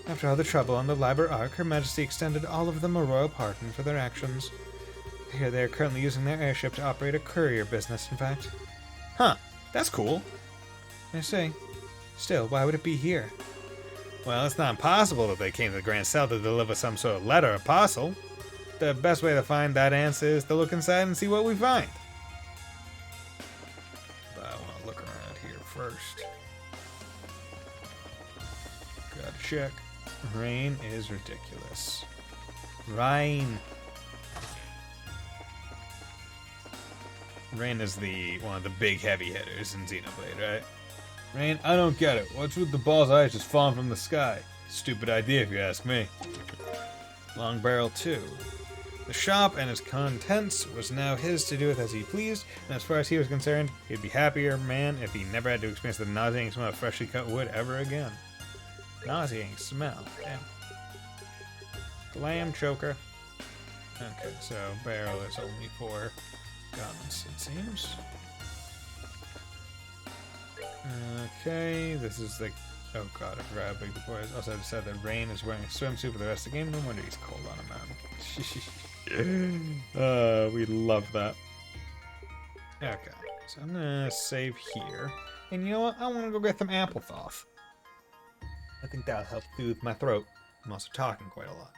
After all the trouble on the Liber Ark, Her Majesty extended all of them a royal pardon for their actions. I hear they are currently using their airship to operate a courier business, in fact.
Huh. That's cool.
I say. Still, why would it be here?
Well, it's not impossible that they came to the Grand Cell to deliver some sort of letter or parcel. The best way to find that answer is to look inside and see what we find. But I want to look around here first. Gotta check. Rain is ridiculous. Rain. Rain is one of the big heavy hitters in Xenoblade, right? Rain, I don't get it. What's with the ball's eyes just falling from the sky? Stupid idea if you ask me. Long Barrel 2. The shop and its contents was now his to do with as he pleased, and as far as he was concerned, he'd be happier man if he never had to experience the nauseating smell of freshly cut wood ever again. Nauseating smell. Damn. Glam choker. Okay, so barrel is only for guns, it seems. Okay, this is like... Oh god, I forgot how big the boy is. Also, I decided that Rain is wearing a swimsuit for the rest of the game. No wonder he's cold on a mountain. We love that. Okay, so I'm gonna save here. And you know what? I want to go get some Applesauce. I think that'll help soothe my throat. I'm also talking quite a lot.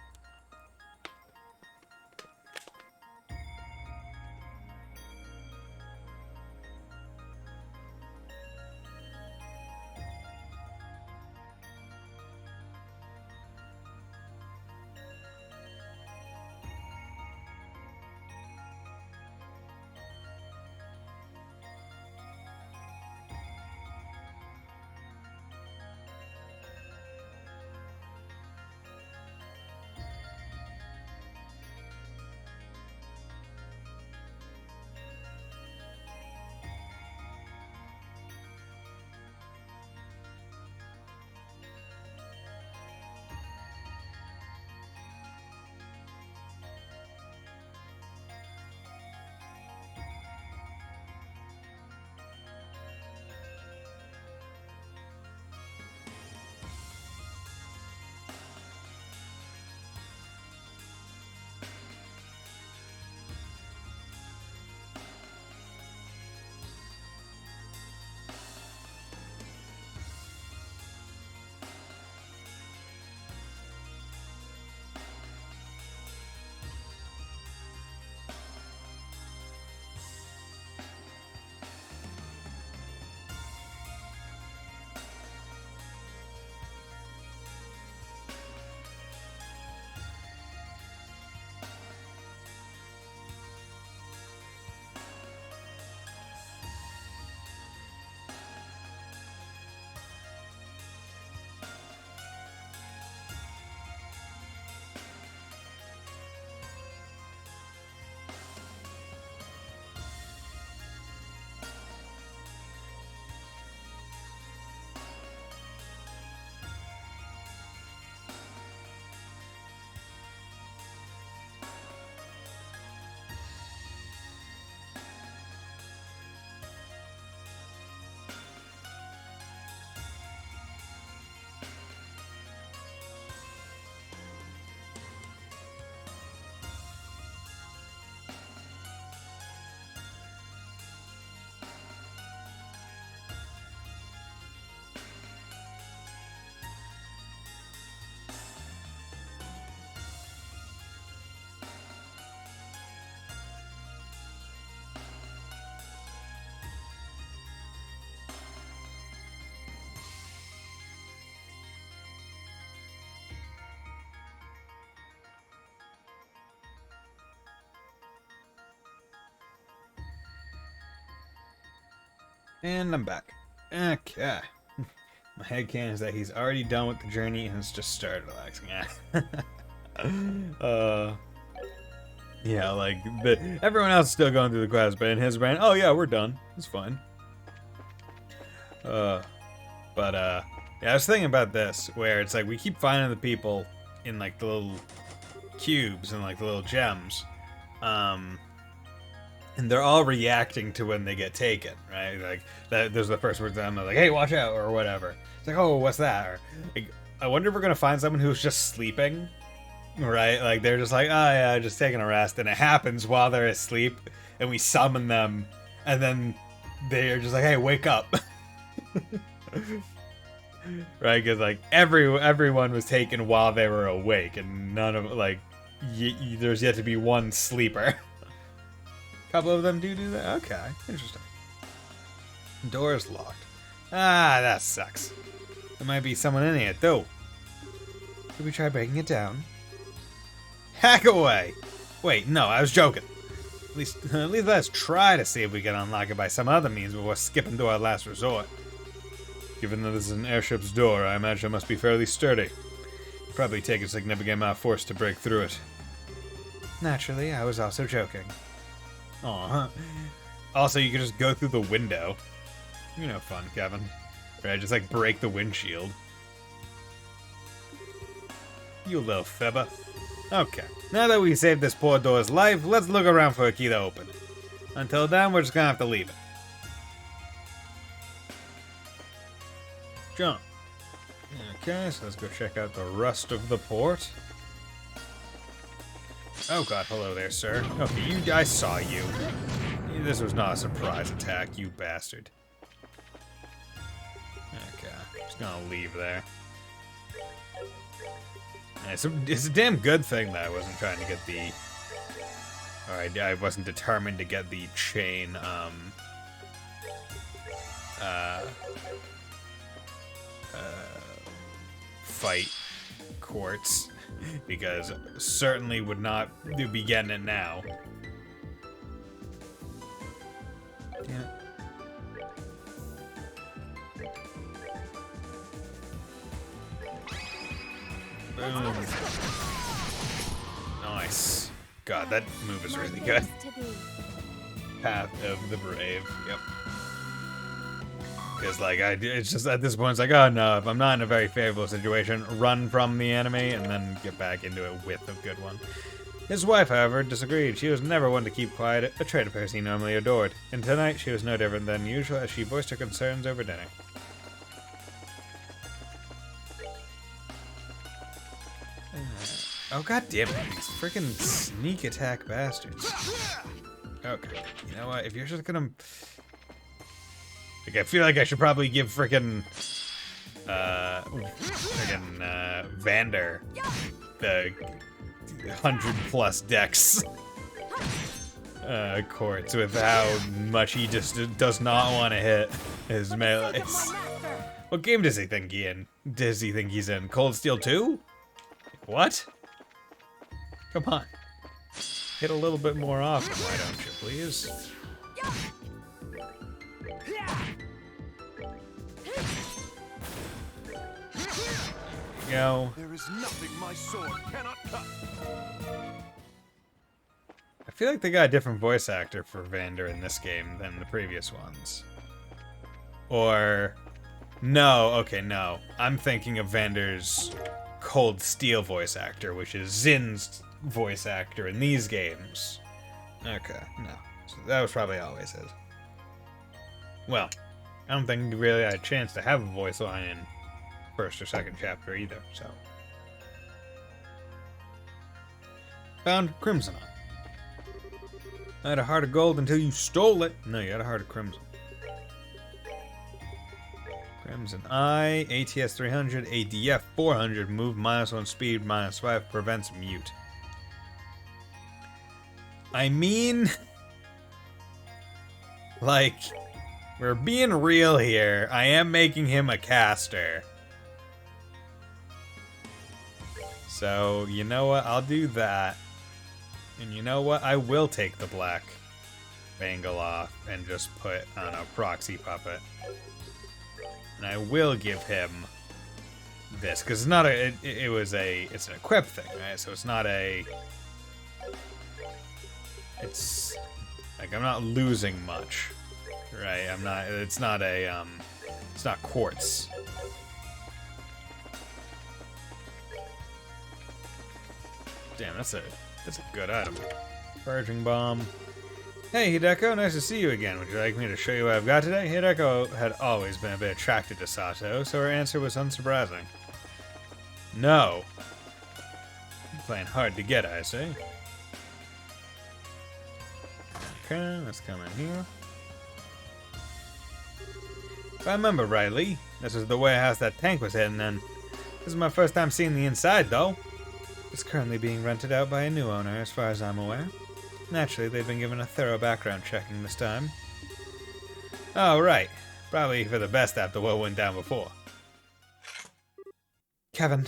And I'm back. Okay. My headcanon is that he's already done with the journey and has just started relaxing. Yeah, like, everyone else is still going through the quest, but in his brain, oh yeah, we're done. It's fine. Yeah, I was thinking about this, where it's like, we keep finding the people in, like, the little cubes and, like, the little gems. And they're all reacting to when they get taken, right? Like, there's the first word that I'm like, hey, watch out, or whatever. It's like, oh, what's that? Or, like, I wonder if we're gonna find someone who's just sleeping, right? Like they're just like, oh yeah, just taking a rest, and it happens while they're asleep, and we summon them, and then they're just like, hey, wake up, right? Because like everyone was taken while they were awake, and none of like there's yet to be one sleeper. A couple of them do that. Okay, interesting. Door's locked. Ah, that sucks. There might be someone in here, though. Should we try breaking it down? Hack away! Wait, no, I was joking. At least let's try to see if we can unlock it by some other means before skipping to our last resort. Given that this is an airship's door, I imagine it must be fairly sturdy. It'd probably take a significant amount of force to break through it.
Naturally, I was also joking.
Aw. Also, you could just go through the window. You know, fun, Kevin. Right, just like break the windshield. You little fibber. Okay, now that we saved this poor door's life, let's look around for a key to open it. Until then, we're just gonna have to leave it. Jump. Okay, so let's go check out the rust of the port. Oh god, hello there, sir. Okay, I saw you. This was not a surprise attack, you bastard. Okay, just gonna leave there. It's a damn good thing that I wasn't trying to get the... Alright, I wasn't determined to get the chain, fight quartz, because certainly would not be getting it now. Yeah. Boom. Nice. God, that move is really good. Path of the Brave. Yep. Because, like, it's just at this point, it's like, oh no, if I'm not in a very favorable situation, run from the enemy and then get back into it with a good one. His wife, however, disagreed. She was never one to keep quiet, a trait of hers he normally adored. And tonight, she was no different than usual as she voiced her concerns over dinner. Oh god damn it, these freaking sneak attack bastards. Okay, you know what, if you're just gonna... Like, I feel like I should probably give frickin' Vander the 100+ dex courts with how much he just does not want to hit his melee. What game does he think he's in? Cold Steel 2? What? Come on. Hit a little bit more often, why don't you, please? Go.
There is nothing my sword cannot cut.
I feel like they got a different voice actor for Vander in this game than the previous ones. Or... No, okay, no. I'm thinking of Vander's Cold Steel voice actor, which is Zin's voice actor in these games. Okay, no. So that was probably always his. Well, I don't think he really had a chance to have a voice line in first or second chapter either, so. Found Crimson Eye. I had a heart of gold until you stole it. No, you had a heart of crimson. Crimson Eye, ATS 300, ADF 400, move -1 speed, -5, prevents mute. I mean, like, we're being real here. I am making him a caster. So, you know what? I'll do that. And you know what? I will take the black bangle off and just put on a proxy puppet. And I will give him this, because it's not a, it's an equip thing, right? So it's not a, it's, like, I'm not losing much, right? It's not quartz. Damn, that's a good item. Purging bomb. Hey, Hideko, nice to see you again. Would you like me to show you what I've got today? Hideko had always been a bit attracted to Sato, so her answer was unsurprising. No. Playing hard to get, I see. Okay, let's come in here. If I remember rightly, this is the warehouse that tank was heading in. This is my first time seeing the inside, though. It's currently being rented out by a new owner, as far as I'm aware. Naturally, they've been given a thorough background checking this time. Oh, right. Probably for the best after what went down before.
Kevin.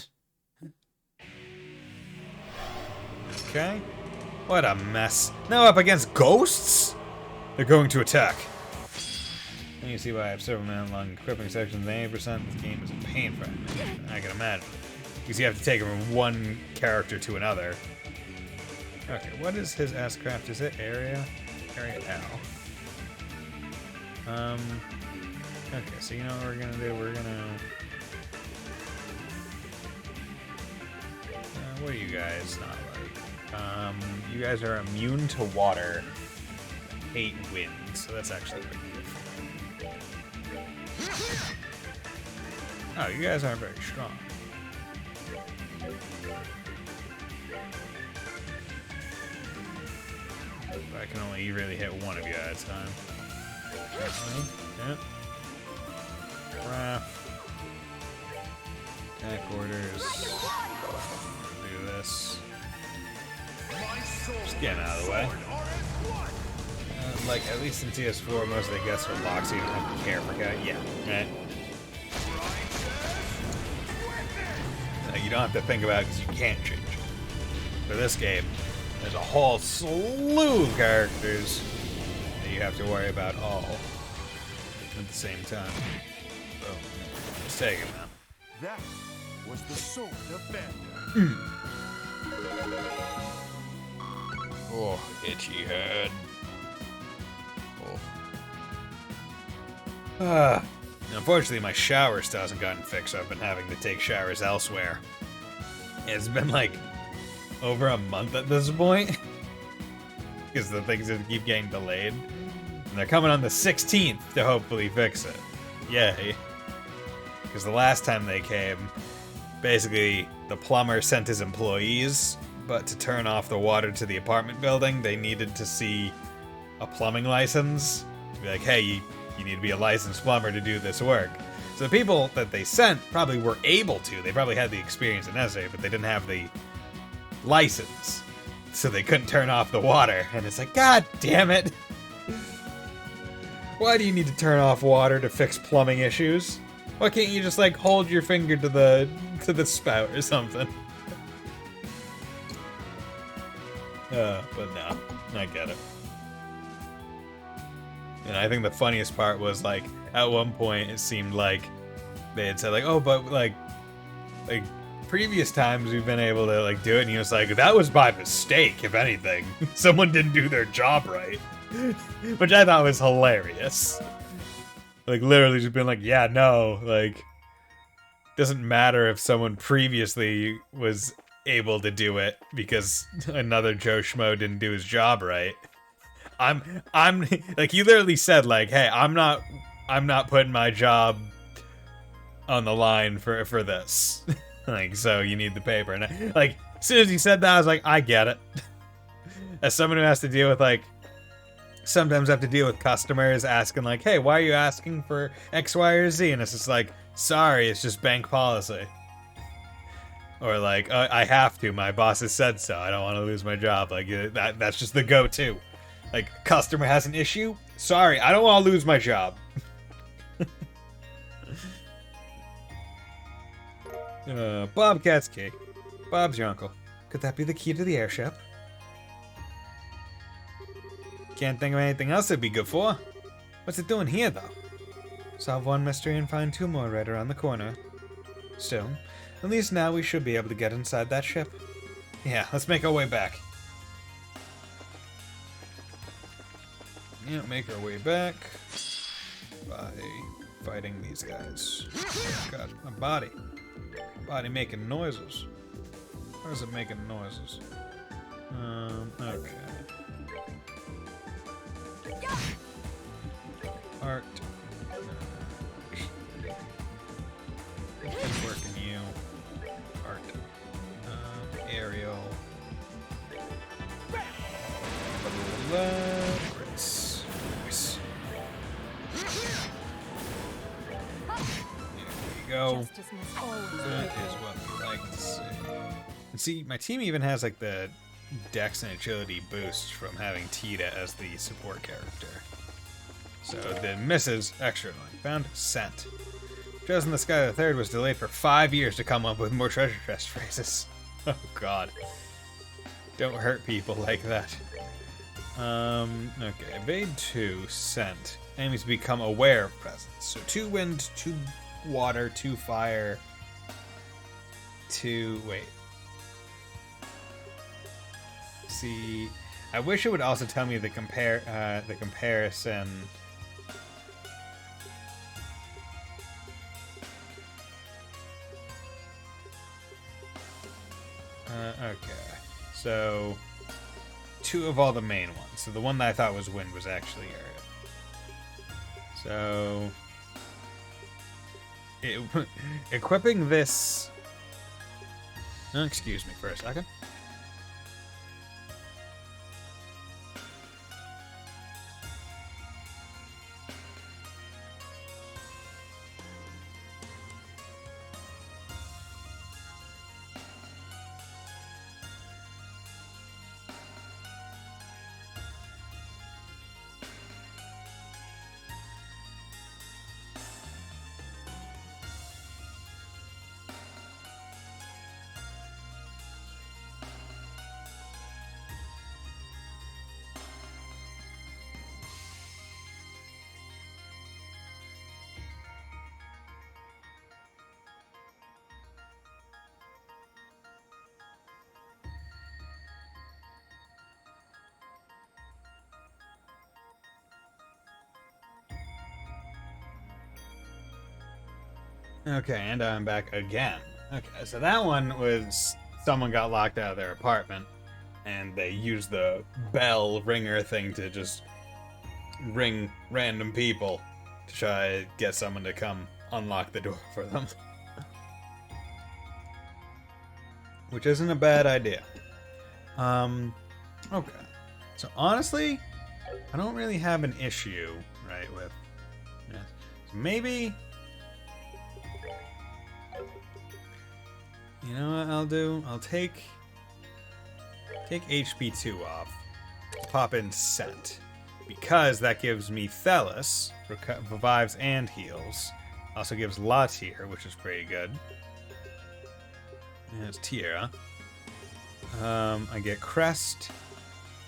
Okay. What a mess. Now up against ghosts? They're going to attack. And you see why I have several man-long crippling sections. 80% of the game is a pain for him. I can imagine. Because you have to take him from one character to another. Okay, what is his S-craft? Is it area? Area L. Okay, so you know what we're gonna do? We're gonna... what are you guys not like? You guys are immune to water. Hate wind, so that's actually pretty good. Oh, you guys aren't very strong. I can only really hit one of you at a time. Yep. Craft. Attack orders. Do this. Just getting out of the way. Like, at least in CS4, most of the guests are locked, so you don't have to care for guy. Yeah, right. You don't have to think about it because you can't change it. For this game, there's a whole slew of characters that you have to worry about all at the same time. So, let's take it now.
That was the sword of Bender.
Oh, itchy head. Oh. Unfortunately, my shower still hasn't gotten fixed, so I've been having to take showers elsewhere. It's been like over a month at this point. Because the things just keep getting delayed. And they're coming on the 16th to hopefully fix it. Yay. Because the last time they came, basically the plumber sent his employees, but to turn off the water to the apartment building, they needed to see a plumbing license. Be like, hey, you need to be a licensed plumber to do this work. So the people that they sent probably were able to. They probably had the experience necessary, but they didn't have the license. So they couldn't turn off the water. And it's like, God damn it. Why do you need to turn off water to fix plumbing issues? Why can't you just like hold your finger to the spout or something? But no, I get it. And I think the funniest part was, like, at one point it seemed like they had said, like, oh, but, like, previous times we've been able to, like, do it. And he was like, that was by mistake, if anything. Someone didn't do their job right. Which I thought was hilarious. Like, literally just being like, yeah, no, like, doesn't matter if someone previously was able to do it because another Joe Schmo didn't do his job right. I'm like, you literally said, like, hey, I'm not putting my job on the line for this. Like, so you need the paper. And like, as soon as he said that, I was like, I get it. As someone who has to deal with, like, sometimes I have to deal with customers asking, like, hey, why are you asking for X, Y, or Z? And it's just like, sorry, it's just bank policy. Or like, I have to, my boss has said so, I don't want to lose my job. Like, that's just the go-to. Like, customer has an issue? Sorry, I don't want to lose my job. Bobcat's key. Bob's your uncle.
Could that be the key to the airship?
Can't think of anything else it'd be good for. What's it doing here, though?
Solve one mystery and find two more right around the corner. Still, at least now we should be able to get inside that ship.
Yeah, let's make our way back. Yeah, make our way back by fighting these guys. Oh God, my body. Body making noises. Why is it making noises? Okay. Art. Keep working you. Art. So
Justice must always
that
prevail.
is what we like to see. And see, my team even has like the dex and agility boost from having Tita as the support character. So the misses extra annoying. Found Scent. Joe's in the Sky the Third was delayed for 5 years to come up with more treasure chest phrases. Oh god. Don't hurt people like that. Okay, evade 2, Scent. Enemies become aware of presence. So 2 wind, 2 water, 2 fire, 2 wait. See, I wish it would also tell me the comparison. Okay, so 2 of all the main ones. So the one that I thought was wind was actually earth. So equipping this. Oh, excuse me for a second. Okay, and I'm back again. Okay, so that one was someone got locked out of their apartment, and they used the bell ringer thing to just ring random people to try to get someone to come unlock the door for them. Which isn't a bad idea. Okay. So honestly, I don't really have an issue, right, with this. So maybe... You know what I'll do? I'll take HP 2 off. Pop in Scent. Because that gives me Thelis, revives and heals. Also gives La Tier, which is pretty good. And it's Tierra. I get Crest,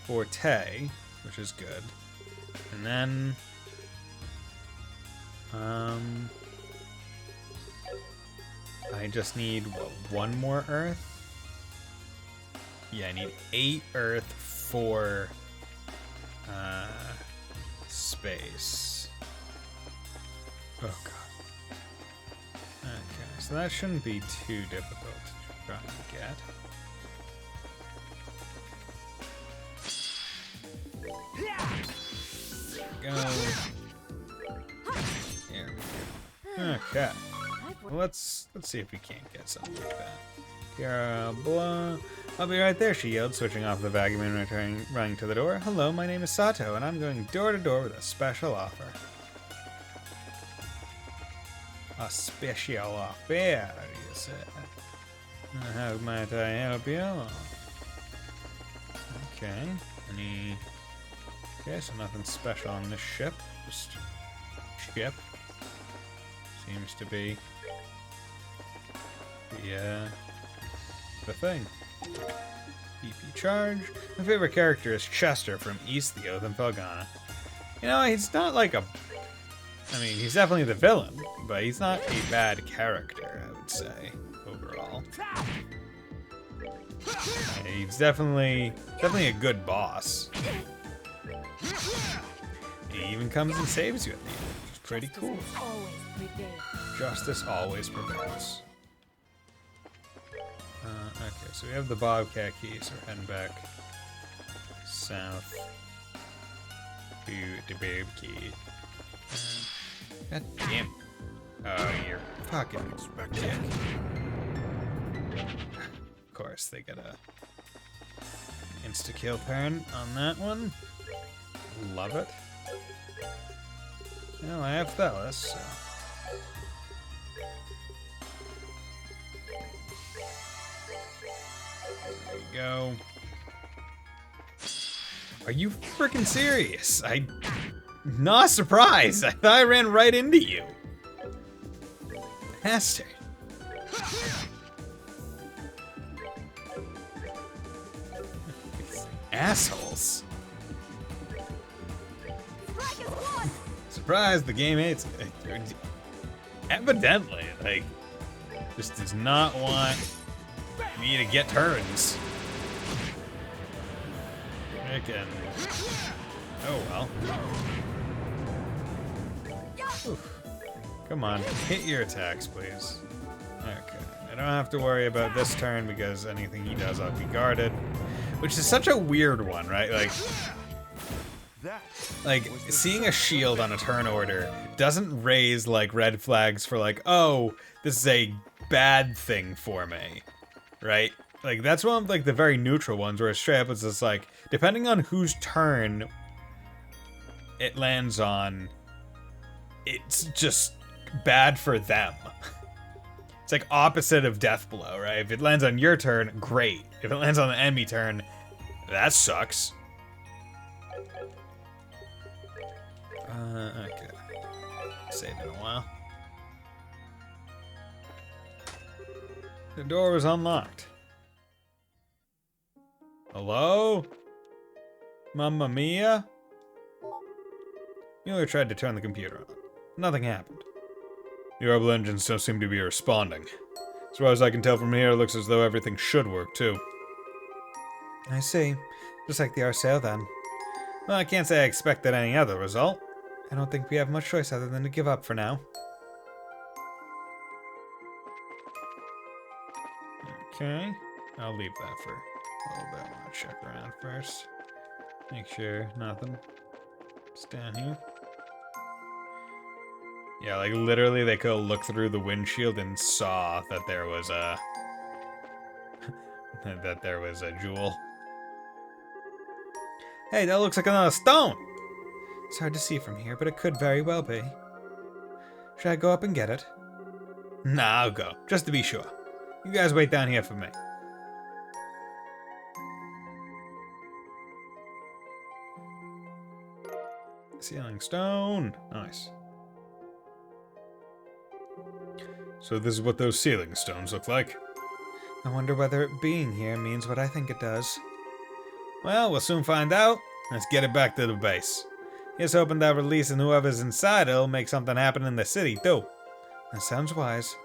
Forte, which is good. And then... I just need, what, 1 more Earth? Yeah, I need 8 Earth for space. Oh god. Okay, so that shouldn't be too difficult to try and get. Go. Here we go. Okay. Well, let's see if we can't get something like that. Tiara, blah. I'll be right there, she yelled, switching off the vacuum and running to the door. Hello, my name is Sato, and I'm going door to door with a special offer. A special offer, you say? How might I help you? Okay. Okay, so nothing special on this ship. Just ship. Seems to be the thing. BP charge. My favorite character is Chester from East the Oath and Felgana. You know, he's not like a... I mean, he's definitely the villain, but he's not a bad character, I would say, overall. He's definitely a good boss. He even comes and saves you at the end, which is pretty cool. Justice always prevails. Okay, so we have the Bobcat key, so we're heading back south to the Babe key. God damn. Oh, you're fucking dick. Of course, they get a insta-kill parent on that one. Love it. Well, I have Thelis, so... There you go. Are you freaking serious? I'm not surprised. I thought I ran right into you. Bastard. Assholes. Surprise, the game hates it. Evidently, like, just does not want me to get turns. Frickin'. Oh well. Oof. Come on, hit your attacks, please. Okay. I don't have to worry about this turn because anything he does, I'll be guarded. Which is such a weird one, right? Like seeing a shield on a turn order doesn't raise like red flags for like, oh, this is a bad thing for me, right? Like that's one of like the very neutral ones where straight up it's just like, depending on whose turn it lands on, it's just bad for them. It's like opposite of death blow, right? If it lands on your turn, great. If it lands on the enemy turn, that sucks. Okay. Save in a while. The door was unlocked. Hello? Mamma mia? Mueller tried to turn the computer on. Nothing happened. The orbital engines don't seem to be responding. As far as I can tell from here, it looks as though everything should work, too.
I see. Just like the Arceo, then.
Well, I can't say I expected any other result.
I don't think we have much choice other than to give up for now.
Okay. I'll leave that for a little bit. I want to check around first. Make sure nothing. It's down here. Yeah, like literally they could have looked through the windshield and saw that there was a jewel.
Hey, that looks like another stone! It's hard to see from here, but it could very well be. Should I go up and get it?
Nah, I'll go, just to be sure. You guys wait down here for me. Ceiling stone. Nice. So this is what those ceiling stones look like.
I wonder whether it being here means what I think it does.
Well, we'll soon find out. Let's get it back to the base. Here's hoping that releasing whoever's inside it'll make something happen in the city, too.
That sounds wise.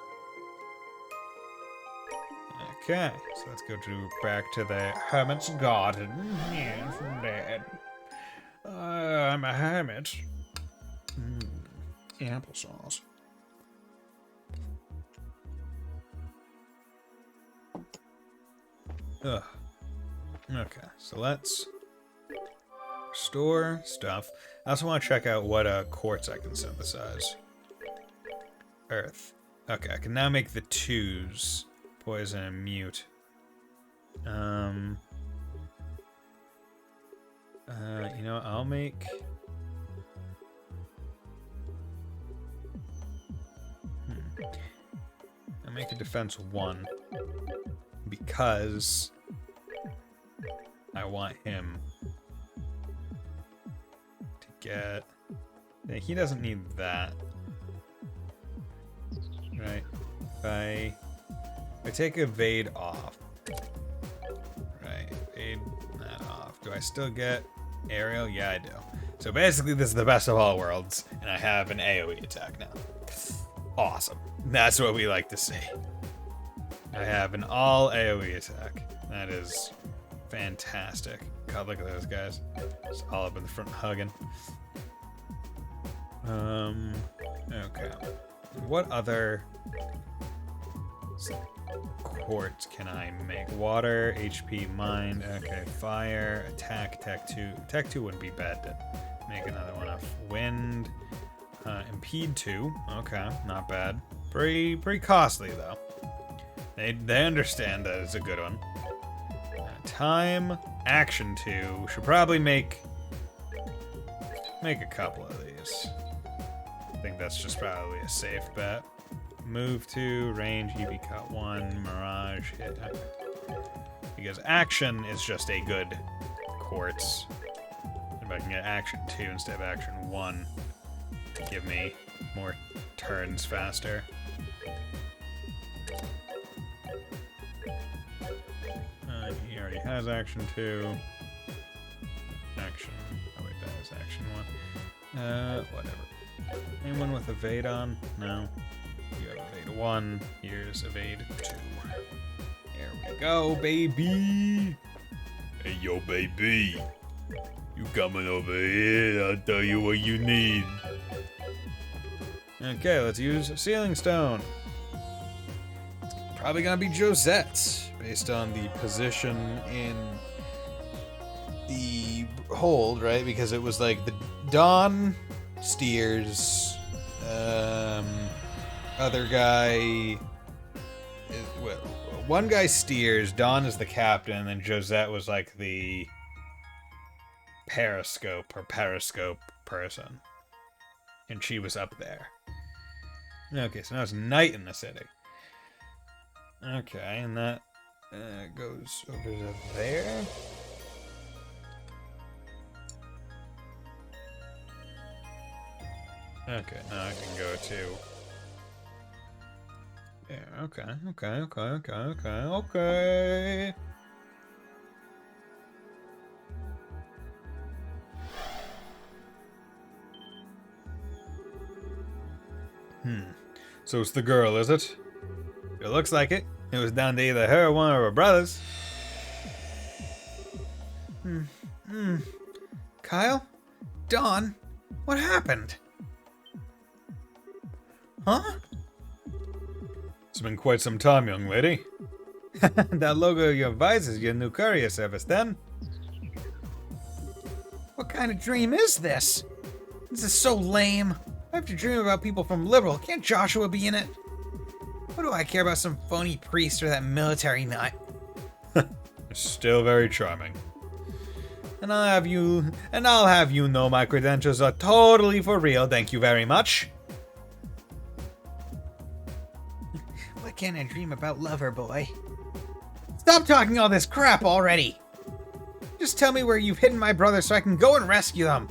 Okay, so let's go back to the hermit's garden. Yes, Dad. I'm a hermit. Applesauce. Ugh. Okay, so let's store stuff. I also want to check out what quartz I can synthesize. Earth. Okay, I can now make the 2s. Poison and mute. You know, I'll make... I'll make a defense 1. Because... I want him to get... Yeah, he doesn't need that. Right. If I take evade off. Right, evade that off. Do I still get aerial? Yeah, I do. So basically this is the best of all worlds, and I have an AoE attack now. Awesome. That's what we like to see. I have an all AoE attack. That is fantastic. God, look at those guys. Just all up in the front hugging. Okay. What other quartz can I make? Water, HP, mind. Okay, fire, attack, tech 2. Tech 2 wouldn't be bad to make another one of. Wind, impede 2. Okay, not bad. Pretty costly though. They understand that it's a good one. Time, action 2. Should probably make a couple of these. I think that's just probably a safe bet. Move 2, range, EV cut 1, mirage, hit. Okay. Because action is just a good quartz. If I can get action 2 instead of action 1 to give me more turns faster. He already has action 2. Action. Oh wait, that is action 1. Whatever. Anyone with evade on? No. You have evade 1. Here's evade 2. There we go, baby! Hey, yo, baby. You coming over here? I'll tell you what you need. Okay, let's use Sealing Stone. It's probably gonna be Josette, based on the position in the hold, right? Because it was like the Dawn steers, other guy, well, one guy steers, Dawn is the captain, and then Josette was like the periscope person. And she was up there. Okay, so now it's night in the city. Okay, and that goes over to there. Okay, now I can go to... Yeah, okay. So it's the girl, is it? It looks like it. It was down to either her or one of her brothers.
Kyle? Dawn? What happened? Huh?
It's been quite some time, young lady. That logo of your Vice is your new courier service, then?
What kind of dream is this? This is so lame. I have to dream about people from Liberal. Can't Joshua be in it? What do I care about some phony priest or that military nut?
Still very charming. And I'll have you know my credentials are totally for real, thank you very much.
Why can't I dream about Lover Boy? Stop talking all this crap already! Just tell me where you've hidden my brother so I can go and rescue them.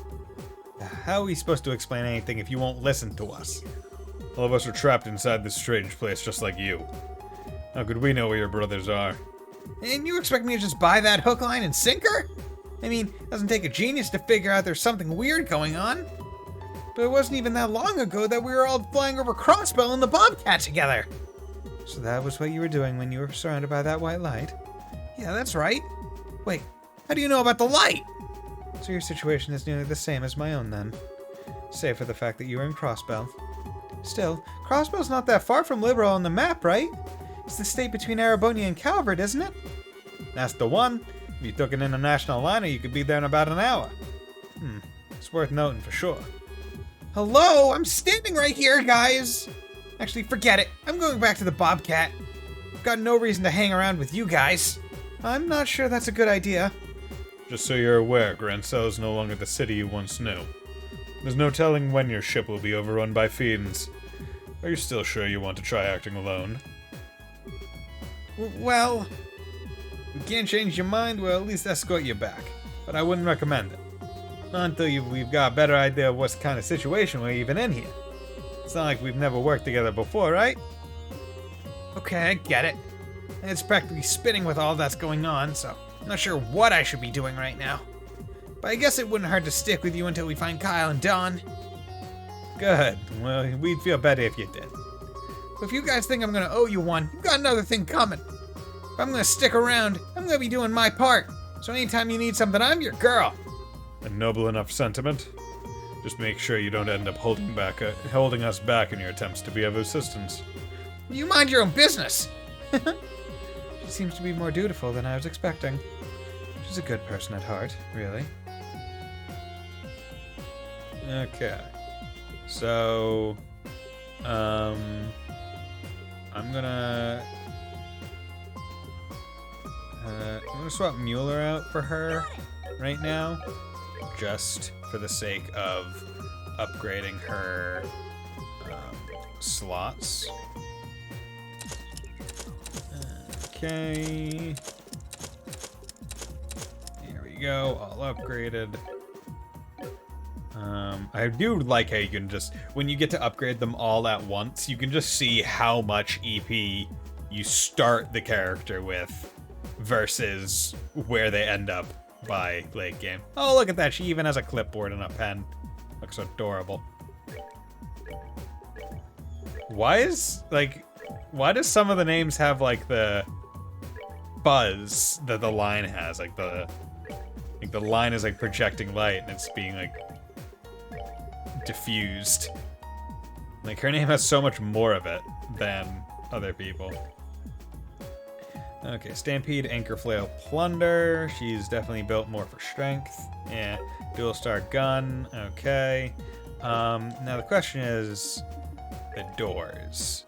How are we supposed to explain anything if you won't listen to us? All of us are trapped inside this strange place just like you. How could we know where your brothers are?
And you expect me to just buy that hook, line, and sinker? I mean, it doesn't take a genius to figure out there's something weird going on. But it wasn't even that long ago that we were all flying over Crossbell in the Bobcat together.
So that was what you were doing when you were surrounded by that white light?
Yeah, that's right. Wait, how do you know about the light?
So your situation is nearly the same as my own then. Save for the fact that you were in Crossbell. Still, Crossbell's not that far from Liberal on the map, right? It's the state between Arabonia and Calvert, isn't it? That's the one. If you took an international liner, you could be there in about an hour. It's worth noting for sure.
Hello, I'm standing right here, guys. Actually, forget it. I'm going back to the Bobcat. I've got no reason to hang around with you guys.
I'm not sure that's a good idea. Just so you're aware, Grand Cell is no longer the city you once knew. There's no telling when your ship will be overrun by fiends. Are you still sure you want to try acting alone?
Well,
if you can't change your mind, we'll at least escort you back. But I wouldn't recommend it. Not until we've got a better idea of what kind of situation we're even in here. It's not like we've never worked together before, right?
okay, I get it. It's practically spinning with all that's going on, so I'm not sure what I should be doing right now. But I guess it wouldn't hurt to stick with you until we find Kyle and Dawn.
Good. Well, we'd feel better if you did.
But if you guys think I'm gonna owe you one, you've got another thing coming. If I'm gonna stick around, I'm gonna be doing my part. So anytime you need something, I'm your girl.
A noble enough sentiment. Just make sure you don't end up holding us back in your attempts to be of assistance.
You mind your own business.
She seems to be more dutiful than I was expecting. She's a good person at heart, really. Okay. So, I'm gonna swap Mueller out for her right now, just for the sake of upgrading her slots. Okay. There we go, all upgraded. I do like how you can just, when you get to upgrade them all at once, you can just see how much EP you start the character with versus where they end up by late game. Oh, look at that. She even has a clipboard and a pen. Looks adorable. Why does some of the names have like the buzz that the line has? Like the line is like projecting light and it's being like diffused. Like her name has so much more of it than other people. Okay, Stampede, Anchor Flail, Plunder. She's definitely built more for strength. Yeah, Dual Star Gun. Okay. Now the question is the doors.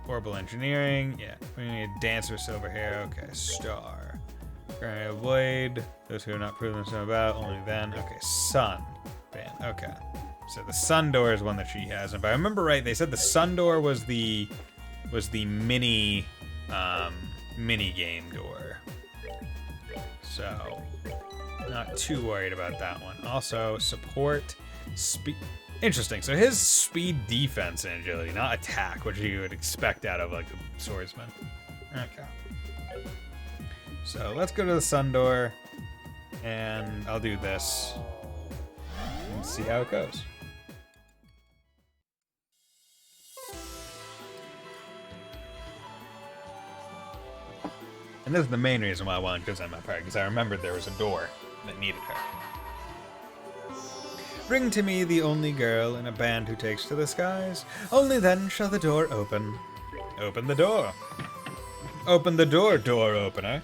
Orbital Engineering. Yeah, we need Dancer, Silver Hair. Okay, Star. Granite Blade. Those who have not proven themselves about, only then. Okay, Sun. Band. Okay. So the Sun door is one that she has. And if I remember right, they said the Sun door was the mini game door. So not too worried about that one. Also, support, speed. Interesting. So his speed, defense, and agility, not attack, which you would expect out of like a swordsman. Okay. So let's go to the Sun door, and I'll do this and see how it goes. And this is the main reason why I wanted to design my party, because I remembered there was a door that needed her. Bring to me the only girl in a band who takes to the skies. Only then shall the door open. Open the door. Open the door, door opener.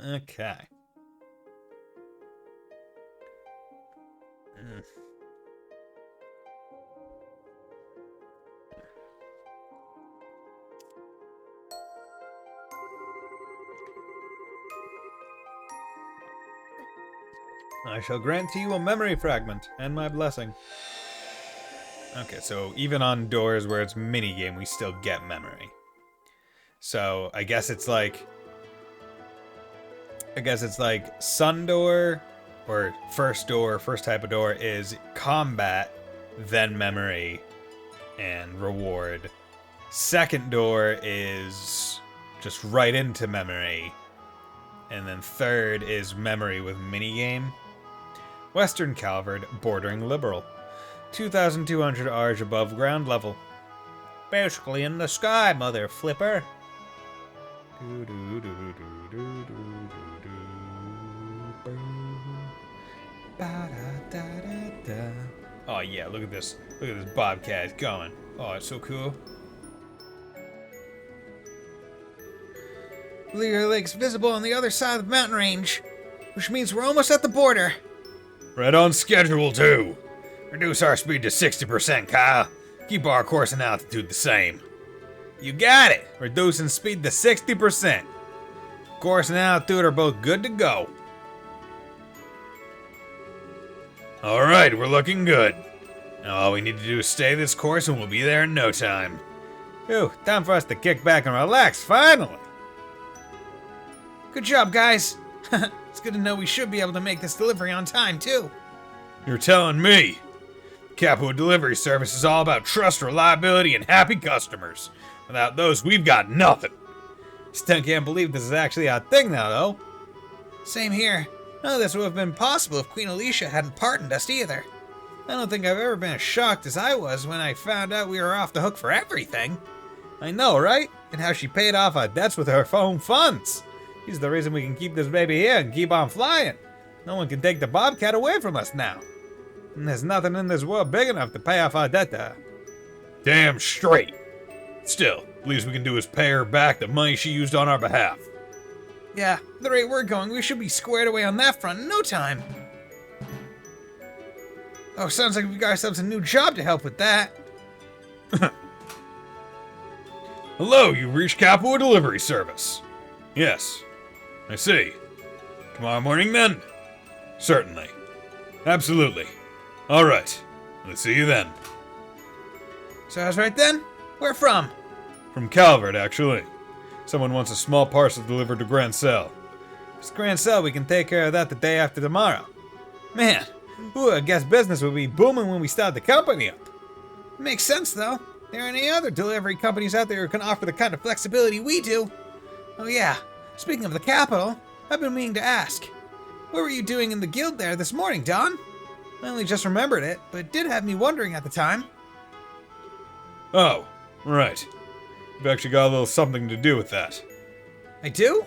Okay. I shall grant to you a memory fragment and my blessing. Okay, so even on doors where it's minigame, we still get memory. So I guess it's like Sun door or first type of door is combat, then memory and reward. Second door is just right into memory. And then third is memory with minigame. Western Calvard, bordering liberal. 2,200 Arj above ground level. Basically in the sky, mother flipper. Oh yeah, look at this. Look at this bobcat going. Oh, it's so cool.
Clear Lake's visible on the other side of the mountain range, which means we're almost at the border.
Right on schedule, too. Reduce our speed to 60%, Kyle. Keep our course and altitude the same. You got it! Reducing speed to 60%. Course and altitude are both good to go. Alright, we're looking good. Now all we need to do is stay this course and we'll be there in no time. Phew, time for us to kick back and relax, finally!
Good job, guys. It's good to know we should be able to make this delivery on time, too.
You're telling me. Capo Delivery Service is all about trust, reliability, and happy customers. Without those, we've got nothing. Still can't believe this is actually a thing now, though.
Same here. None of this would have been possible if Queen Alicia hadn't pardoned us either. I don't think I've ever been as shocked as I was when I found out we were off the hook for everything.
I know, right? And how she paid off our debts with her own funds. She's the reason we can keep this baby here and keep on flying. No one can take the Bobcat away from us now. And there's nothing in this world big enough to pay off our debt to her. Damn straight. Still, the least we can do is pay her back the money she used on our behalf.
Yeah, the rate we're going, we should be squared away on that front in no time. Oh, sounds like we got ourselves a new job to help with that.
Hello, you've reached Capo Delivery Service. Yes, I see. Tomorrow morning, then? Certainly. Absolutely. All right. Let's see you then.
So I was right then? Where from?
From Calvert, actually. Someone wants a small parcel delivered to Grand Cell.
If it's Grand Cell, we can take care of that the day after tomorrow. Man, I guess business will be booming when we start the company up.
Makes sense, though. There aren't any other delivery companies out there who can offer the kind of flexibility we do. Oh yeah, speaking of the capital, I've been meaning to ask. What were you doing in the guild there this morning, Don? I only just remembered it, but it did have me wondering at the time.
Oh, right. You've actually got a little something to do with that.
I do?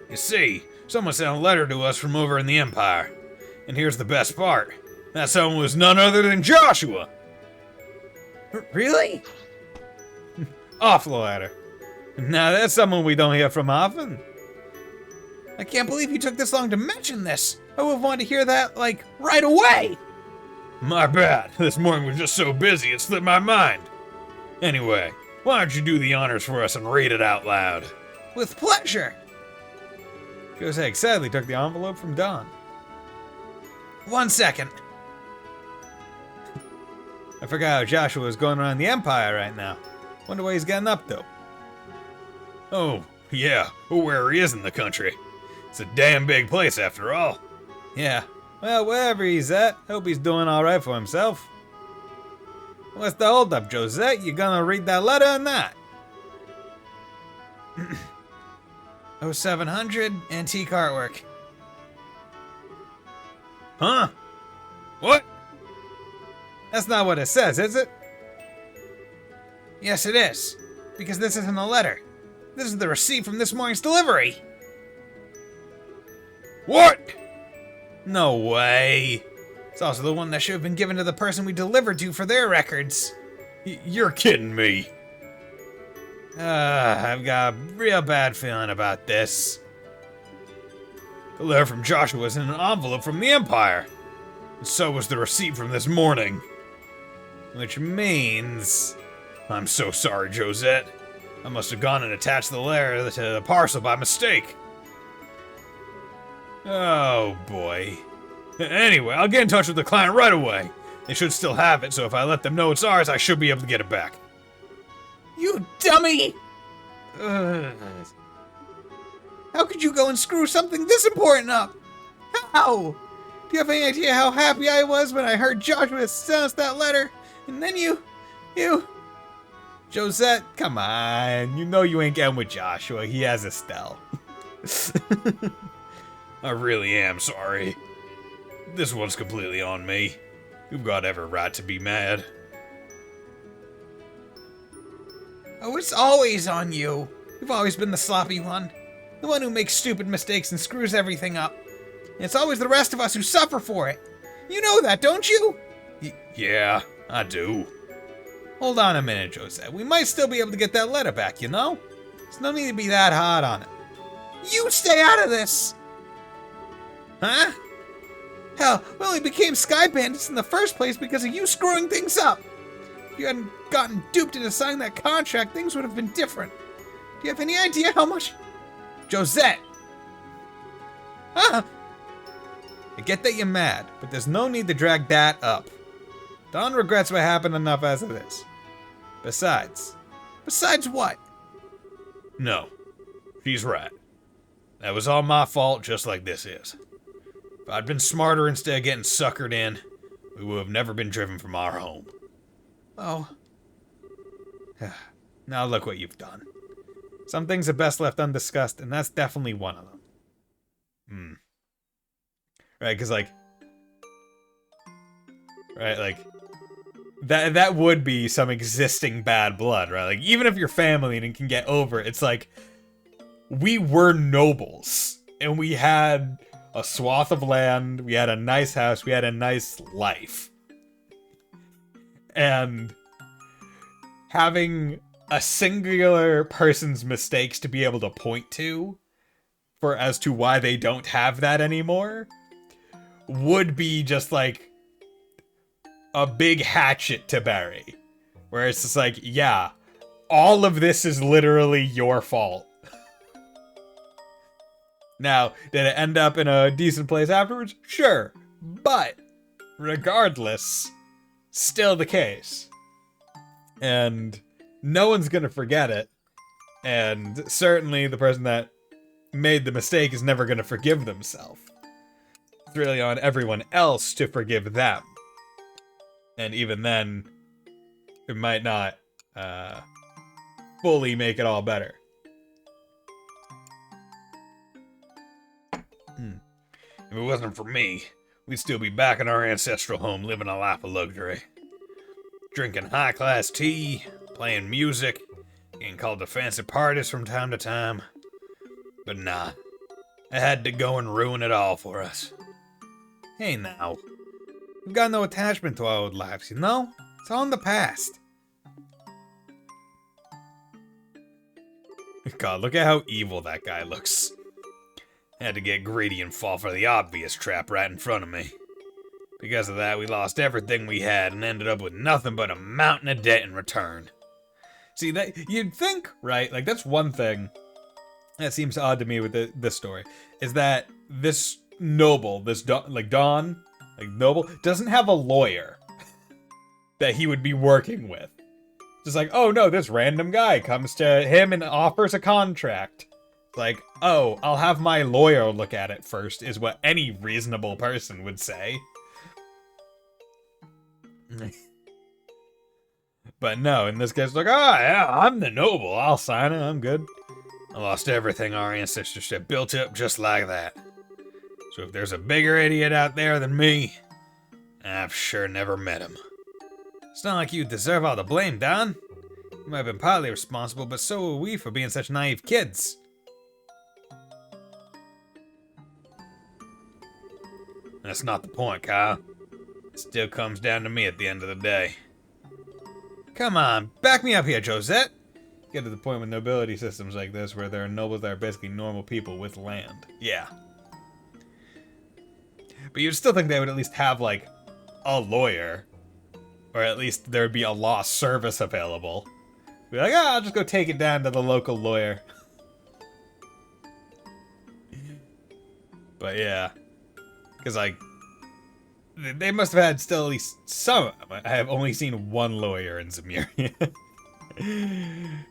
You see, someone sent a letter to us from over in the Empire. And here's the best part. That someone was none other than Joshua!
Really?
Off the ladder. Now that's someone we don't hear from often.
I can't believe you took this long to mention this. I would have wanted to hear that, like, right away.
My bad. This morning was just so busy it slipped my mind. Anyway, why don't you do the honors for us and read it out loud?
With pleasure.
Jose excitedly took the envelope from Don.
1 second.
I forgot how Joshua was going around the Empire right now. Wonder what he's getting up to.
Oh, yeah, or where he is in the country. It's a damn big place after all.
Yeah, well, wherever he's at, hope he's doing alright for himself. What's the holdup, Josette? You gonna read that letter or not?
0700 antique artwork.
Huh? What?
That's not what it says, is it?
Yes, it is. Because this isn't a letter. This is the receipt from this morning's delivery.
What?
No way.
It's also the one that should have been given to the person we delivered to for their records.
You're kidding me.
I've got a real bad feeling about this.
The letter from Joshua was in an envelope from the Empire. And so was the receipt from this morning.
Which means...
I'm so sorry, Josette. I must have gone and attached the letter to the parcel by mistake.
Oh boy.
Anyway, I'll get in touch with the client right away. They should still have it, so if I let them know it's ours, I should be able to get it back.
You dummy! How could you go and screw something this important up? How? Do you have any idea how happy I was when I heard Joshua sent us that letter? And then you...
Josette, come on. You know you ain't getting with Joshua. He has Estelle.
I really am sorry. This one's completely on me. You've got every right to be mad.
Oh, it's always on you. You've always been the sloppy one. The one who makes stupid mistakes and screws everything up. And it's always the rest of us who suffer for it. You know that, don't you?
Yeah, I do.
Hold on a minute, Josette. We might still be able to get that letter back, you know? There's no need to be that hard on it.
You stay out of this! Huh? Hell, we only became Sky Bandits in the first place because of you screwing things up. If you hadn't gotten duped into signing that contract, things would have been different. Do you have any idea how much... Josette! Huh?
I get that you're mad, but there's no need to drag that up. Don regrets what happened enough as it is. Besides
what?
No, she's right. That was all my fault, just like this is. If I'd been smarter instead of getting suckered in, we would have never been driven from our home.
Oh.
Now look what you've done. Some things are best left undiscussed, and that's definitely one of them. Right, because like... Right, like... That would be some existing bad blood, right? Like, even if you're family and can get over it, it's like... We were nobles, and we had a swath of land, we had a nice house, we had a nice life. And having a singular person's mistakes to be able to point to for as to why they don't have that anymore would be just like a big hatchet to bury. Where it's just like, yeah, all of this is literally your fault. Now, did it end up in a decent place afterwards? Sure. But, regardless, still the case.
And no one's gonna forget it. And certainly the person that made the mistake is never gonna forgive themselves. It's really on everyone else to forgive them. And even then, it might not fully make it all better. If it wasn't for me, we'd still be back in our ancestral home living a life of luxury. Drinking high-class tea, playing music, getting called to fancy parties from time to time. But nah, I had to go and ruin it all for us. Hey now, we've got no attachment to our old lives, you know? It's all in the past. God, look at how evil that guy looks. Had to get greedy and fall for the obvious trap right in front of me. Because of that, we lost everything we had and ended up with nothing but a mountain of debt in return. See, that you'd think, right? Like, that's one thing that seems odd to me with this story, is that this noble, Don, noble, doesn't have a lawyer that he would be working with. Just like, oh no, this random guy comes to him and offers a contract. Like, oh, I'll have my lawyer look at it first, is what any reasonable person would say. But no, in this case, like, oh yeah, I'm the noble, I'll sign it, I'm good. I lost everything our ancestors had built up just like that. So if there's a bigger idiot out there than me, I've sure never met him. It's not like you deserve all the blame, Don. You might have been partly responsible, but so were we for being such naive kids. That's not the point, Kyle. It still comes down to me at the end of the day. Come on, back me up here, Josette. Get to the point with nobility systems like this where there are nobles that are basically normal people with land. Yeah. But you'd still think they would at least have, like, a lawyer. Or at least there would be a law service available. Be like, I'll just go take it down to the local lawyer. But yeah. Because, like, they must have had still at least some. I have only seen one lawyer in Zemuria.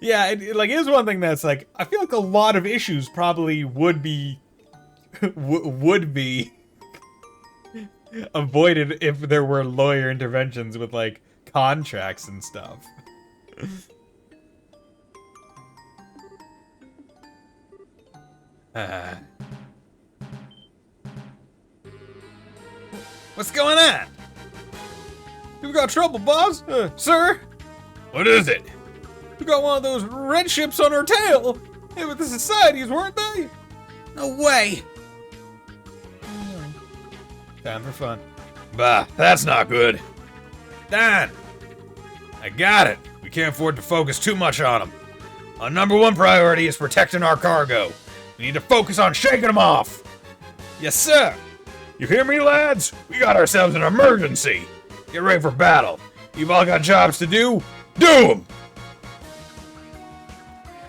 Yeah, it is one thing that's like, I feel like a lot of issues probably would be avoided if there were lawyer interventions with, like, contracts and stuff. What's going on? You've got trouble, boss? Sir? What is it? We got one of those red ships on our tail. They were the societies, weren't they? No way. Time for fun. Bah, that's not good. Don, I got it. We can't afford to focus too much on them. Our number one priority is protecting our cargo. We need to focus on shaking them off. Yes, sir. You hear me, lads? We got ourselves an emergency. Get ready for battle. You've all got jobs to do. Do them!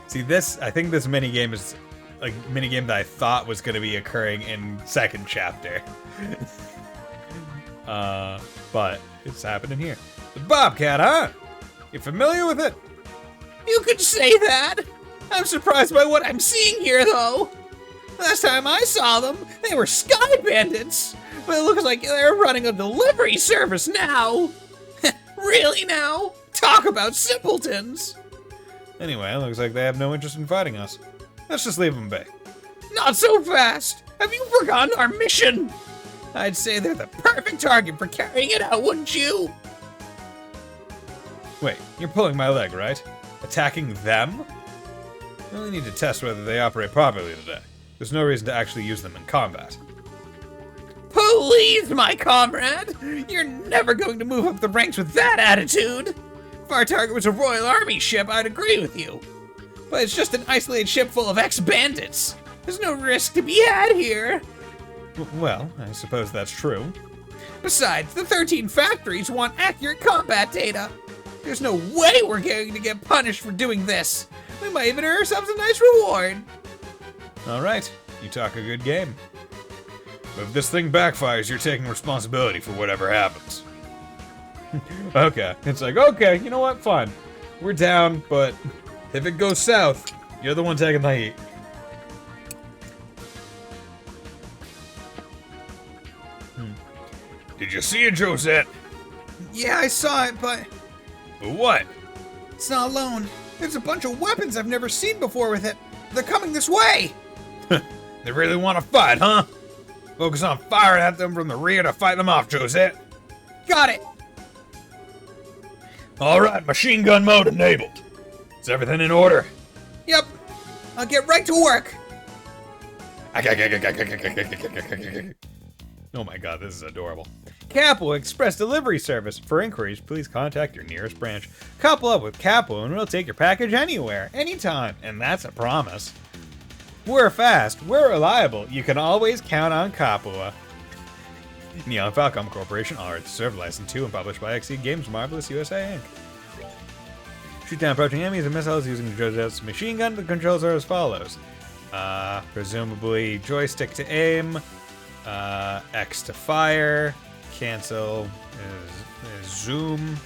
See, I think this minigame is a minigame that I thought was going to be occurring in second chapter. But it's happening here. The Bobcat, huh? You familiar with it?
You could say that. I'm surprised by what I'm seeing here, though. Last time I saw them, they were sky bandits. But it looks like they're running a delivery service now. Really now? Talk about simpletons.
Anyway, it looks like they have no interest in fighting us. Let's just leave them be.
Not so fast. Have you forgotten our mission? I'd say they're the perfect target for carrying it out, wouldn't you?
Wait, you're pulling my leg, right? Attacking them? We only need to test whether they operate properly today. There's no reason to actually use them in combat.
Please, my comrade! You're never going to move up the ranks with that attitude! If our target was a Royal Army ship, I'd agree with you. But it's just an isolated ship full of ex-bandits. There's no risk to be had here.
Well, I suppose that's true.
Besides, the 13 factories want accurate combat data. There's no way we're going to get punished for doing this. We might even earn ourselves a nice reward.
Alright, you talk a good game. But if this thing backfires, you're taking responsibility for whatever happens. Okay, it's like, okay, you know what, fine. We're down, but if it goes south, you're the one taking the heat. Did you see it, Josette?
Yeah, I saw it, but
What?
it's not alone. There's a bunch of weapons I've never seen before with it. They're coming this way.
They really want to fight, huh? Focus on firing at them from the rear to fight them off, Josette.
Got it.
All right, machine gun mode enabled. Is everything in order?
Yep. I'll get right to work.
Oh my god, this is adorable. Capo Express Delivery Service. For inquiries, please contact your nearest branch. Couple up with Capo and we'll take your package anywhere, anytime, and that's a promise. We're fast, we're reliable, you can always count on Capua. Neon Falcom Corporation, all rights reserved, licensed to and published by XE Games Marvelous USA Inc. Shoot down approaching enemies and missiles using Josette's machine gun. The controls are as follows. Presumably joystick to aim, X to fire, cancel, zoom,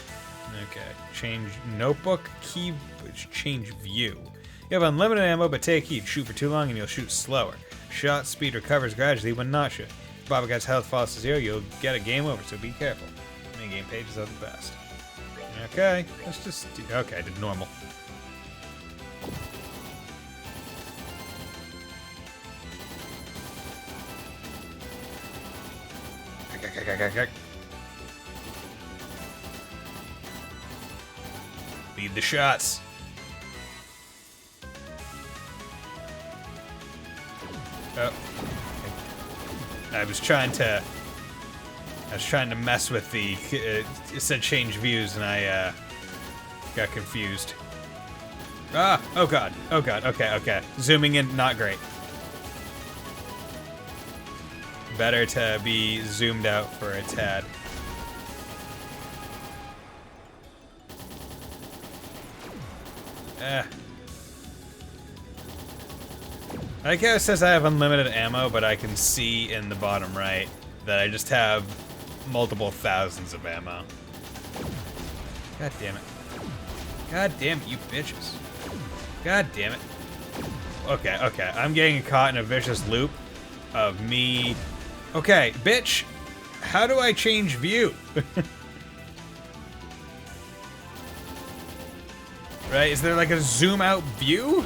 okay, change notebook, key, change view. You have unlimited ammo, but take heed. Shoot for too long and you'll shoot slower. Shot speed recovers gradually when not shooting. If Baba Guy's health falls to 0, you'll get a game over, so be careful. Mini-game pages are the best. Okay, let's just do, okay, I did normal. Lead the shots. Oh. I was trying to mess with the it said change views and I got confused. Ah, oh god. Oh god. Okay. Zooming in, not great. Better to be zoomed out for a tad. I like how it says I have unlimited ammo, but I can see in the bottom right that I just have multiple thousands of ammo. God damn it. God damn it, you bitches. God damn it. Okay, I'm getting caught in a vicious loop of me. Okay, bitch, how do I change view? Right, is there like a zoom out view?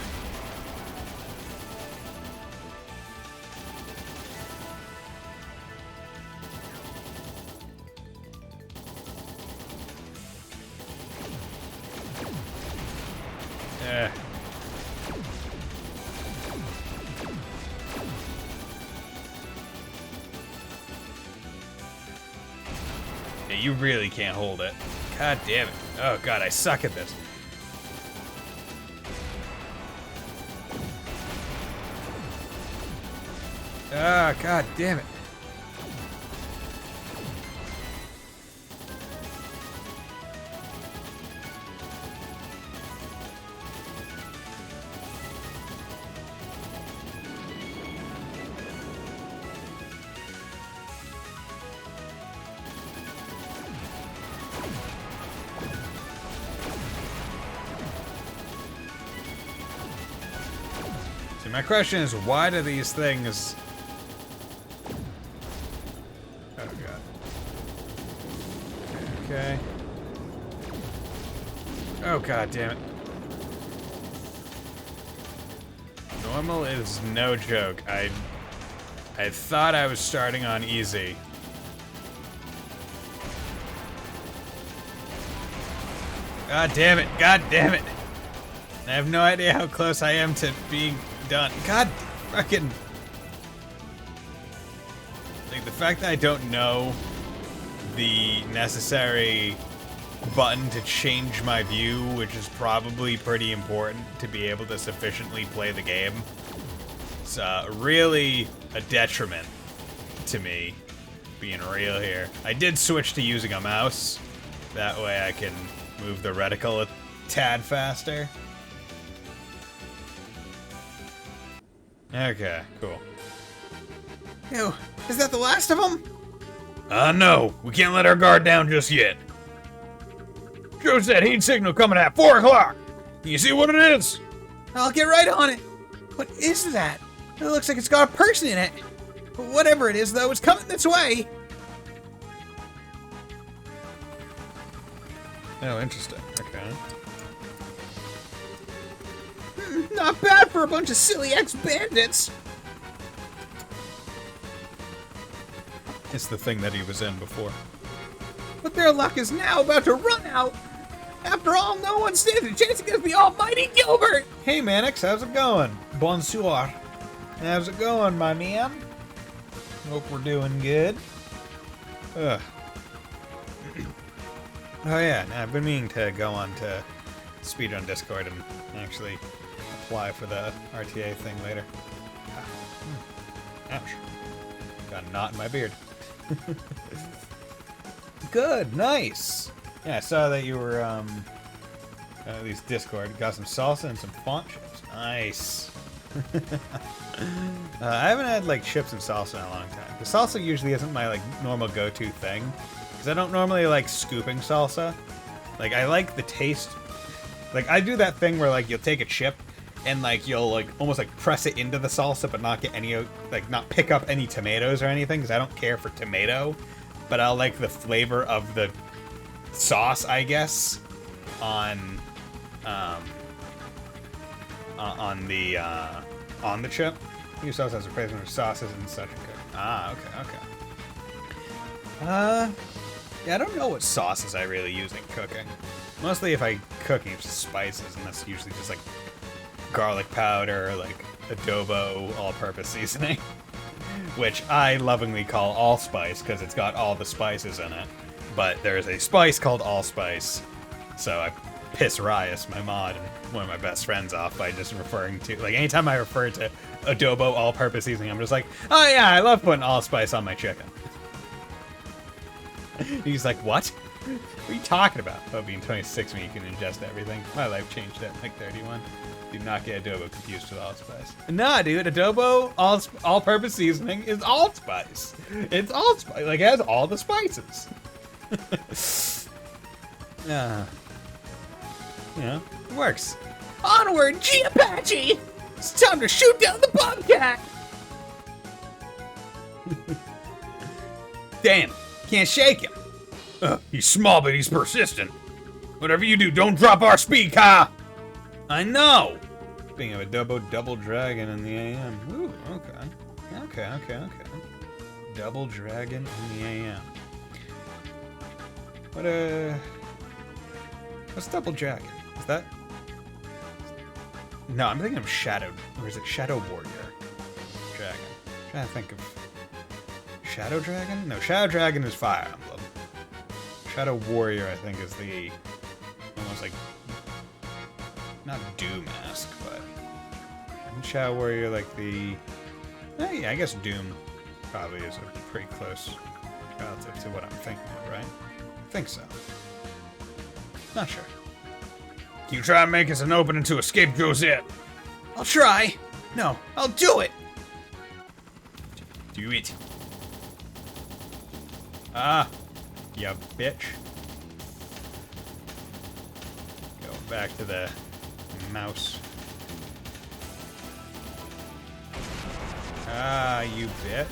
Yeah, you really can't hold it. God damn it. Oh god, I suck at this. Ah, god damn it. See, my question is, why do these things... Oh god. Okay. Oh god damn it. Normal is no joke. I thought I was starting on easy. God damn it. God damn it. I have no idea how close I am to being done. God fucking... Like, the fact that I don't know the necessary button to change my view, which is probably pretty important to be able to sufficiently play the game, it's really a detriment to me, being real here. I did switch to using a mouse. That way I can move the reticle a tad faster. Okay, cool.
Ew, is that the last of them?
No, we can't let our guard down just yet.
Josette, heat signal coming at 4 o'clock. Can you see what it is?
I'll get right on it. What is that? It looks like it's got a person in it. Whatever it is, though, it's coming this way.
Oh, interesting. Okay.
Not bad for a bunch of silly ex-bandits.
It's the thing that he was in before.
But their luck is now about to run out. After all, no one stands a chance against the almighty Gilbert.
Hey, Mannix, how's it going?
Bonsoir.
How's it going, my man? Hope we're doing good. Ugh. Oh yeah, I've been meaning to go on to Speedrun Discord and actually apply for the RTA thing later. Ouch. Got a knot in my beard. Good, nice. Yeah, I saw that you were, at least Discord. Got some salsa and some font chips. Nice. I haven't had, like, chips and salsa in a long time. The salsa usually isn't my, like, normal go-to thing. Because I don't normally like scooping salsa. Like, I like the taste. Like, I do that thing where, like, you'll take a chip and, like, you'll, like, almost, like, press it into the salsa but not get any, like, not pick up any tomatoes or anything because I don't care for tomato. But I'll like the flavor of the sauce, I guess, on the chip. Your sauce has replacement for sauces and such. Ah, okay. Yeah, I don't know what sauces I really use in cooking. Mostly if I cook, it's just spices, and that's usually just like garlic powder, like adobo, all-purpose seasoning, which I lovingly call allspice because it's got all the spices in it. But there's a spice called allspice, so I piss Rias, my mod, and one of my best friends off by just referring to, like, anytime I refer to adobo all-purpose seasoning, I'm just like, oh yeah, I love putting allspice on my chicken. He's like, what? What are you talking about? Oh, being 26 when you can ingest everything. My life changed at like 31. Do not get adobo confused with allspice. Nah, dude, adobo all-purpose seasoning is allspice. It's allspice. Like, it has all the spices. Yeah, it works.
Onward, G-Apache! It's time to shoot down the bobcat!
Damn, can't shake him. He's small, but he's persistent. Whatever you do, don't drop our speed, Kyle.
I know. Speaking of adobo, double dragon in the AM. Ooh, okay. Double dragon in the AM. What's double dragon? Is that? No, I'm thinking of Shadow, or is it Shadow Warrior Dragon? I'm trying to think of Shadow Dragon? No, Shadow Dragon is Fire Emblem. Shadow Warrior, I think, is the almost like not Doom mask, but isn't Shadow Warrior like the? Yeah, I guess Doom probably is a pretty close relative to what I'm thinking of, right? I think so. Not sure.
Can you try and make us an opening to escape Josette?
I'll try. No, I'll do it.
Do it. Ah, you bitch. Go back to the mouse. Ah, you bitch.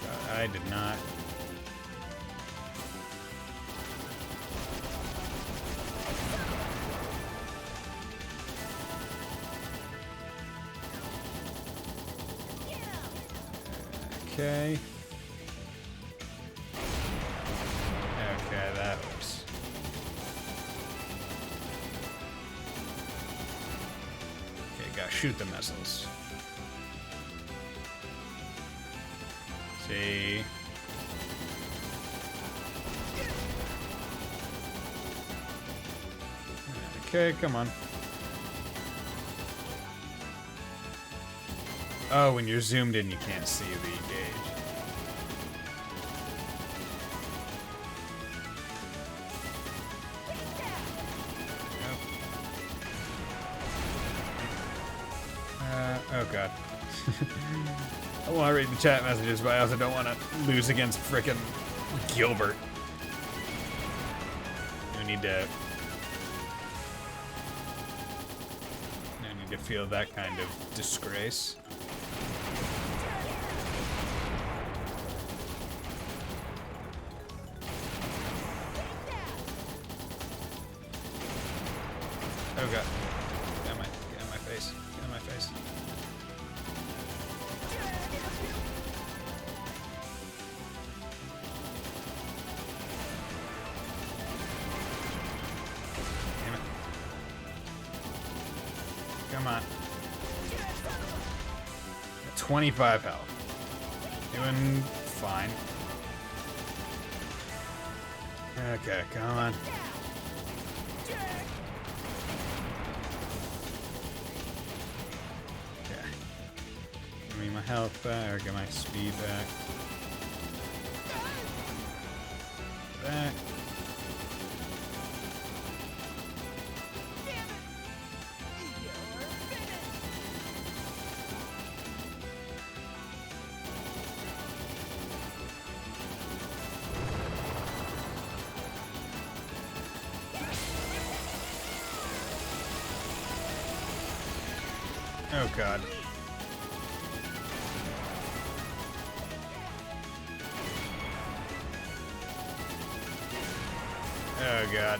God, I did not. Okay. Okay, that works. Okay, gotta shoot the missiles. See. Okay, come on. Oh, when you're zoomed in, you can't see the gauge. Yep. god. I want to read the chat messages, but I also don't want to lose against frickin' Gilbert. I need to feel that kind of disgrace. Oh god. Get in my face. Get in my face. Damn it. Come on. 25 health. Doing fine. Okay, come on. Okay. Give me my health back, or get my speed back. Back. Oh god. Oh god.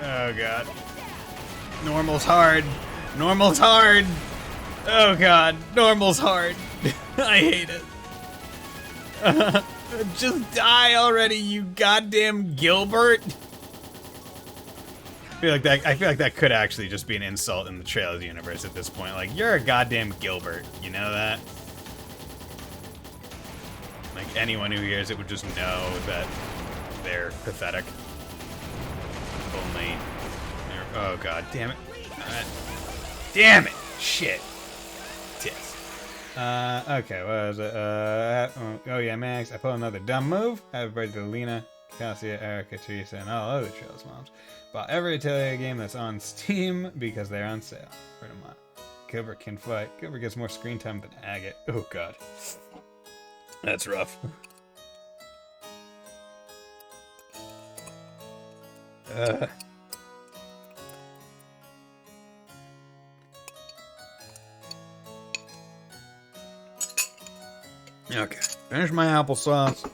Oh god. Normal's hard. Normal's hard. Oh god. Normal's hard. I hate it. Just die already, you goddamn Gilbert. I feel like that could actually just be an insult in the Trails universe at this point. Like, you're a goddamn Gilbert, you know that? Like, anyone who hears it would just know that they're pathetic. Only they're, oh god, damn it. Damn it! Shit. Tits. Okay, what was it? Oh yeah, Max, I pulled another dumb move. Happy birthday to Lena, Cassia, Erica, Teresa, and all other Trails moms. Bought every Atelier game that's on Steam because they're on sale. Pretty much. Gilbert can fight. Gilbert gets more screen time than Agate. Oh god. That's rough. Okay. Finished my applesauce.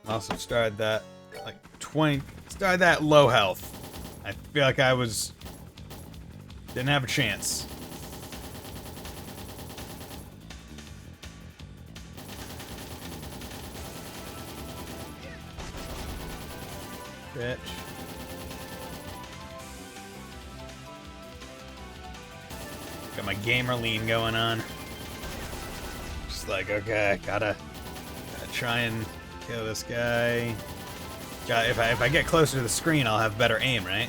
Also started that like 20. Started that low health. I feel like I didn't have a chance. Bitch. Got my gamer lean going on. Just like, okay, gotta try and kill this guy. If I get closer to the screen, I'll have better aim, right?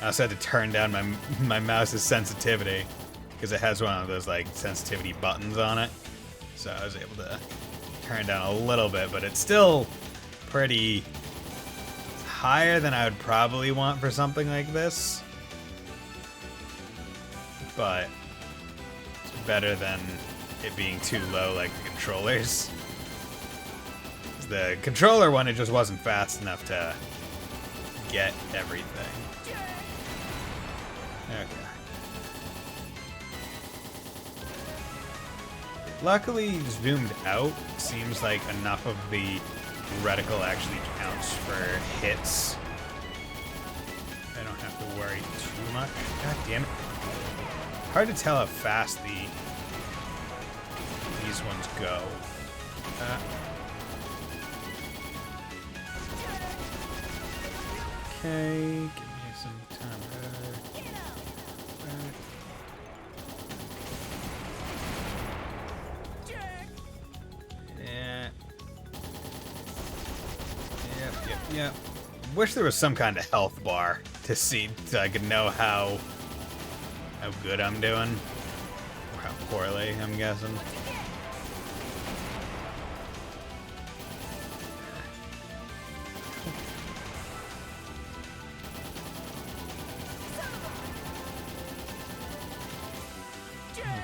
I also had to turn down my mouse's sensitivity because it has one of those like sensitivity buttons on it. So I was able to turn down a little bit, but it's still pretty higher than I would probably want for something like this. But it's better than it being too low like the controllers. The controller one, it just wasn't fast enough to get everything. Okay. Luckily, zoomed out seems like enough of the reticle actually counts for hits. I don't have to worry too much. God damn it. Hard to tell how fast these ones go. Okay, give me some time. Yeah. Yep. Wish there was some kind of health bar to see, so I could know how good I'm doing, or how poorly I'm guessing.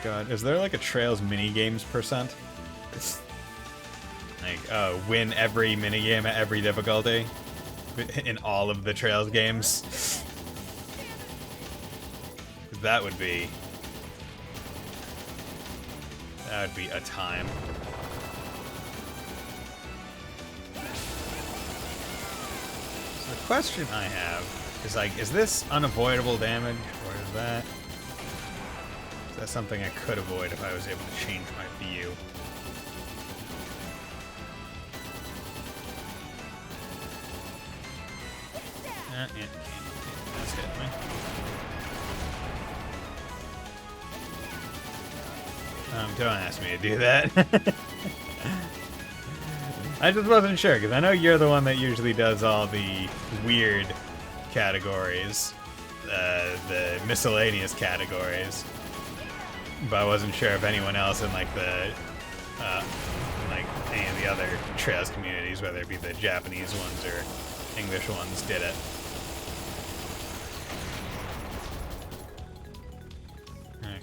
God, is there like a Trails minigames percent? Like, win every minigame at every difficulty in all of the Trails games? That would be a time. So the question I have is like, is this unavoidable damage, or is that something I could avoid if I was able to change my view? Yeah, that's hit me. Don't ask me to do that. I just wasn't sure, because I know you're the one that usually does all the weird categories, the miscellaneous categories. But I wasn't sure if anyone else in like the like any of the other Trails communities, whether it be the Japanese ones or English ones, did it.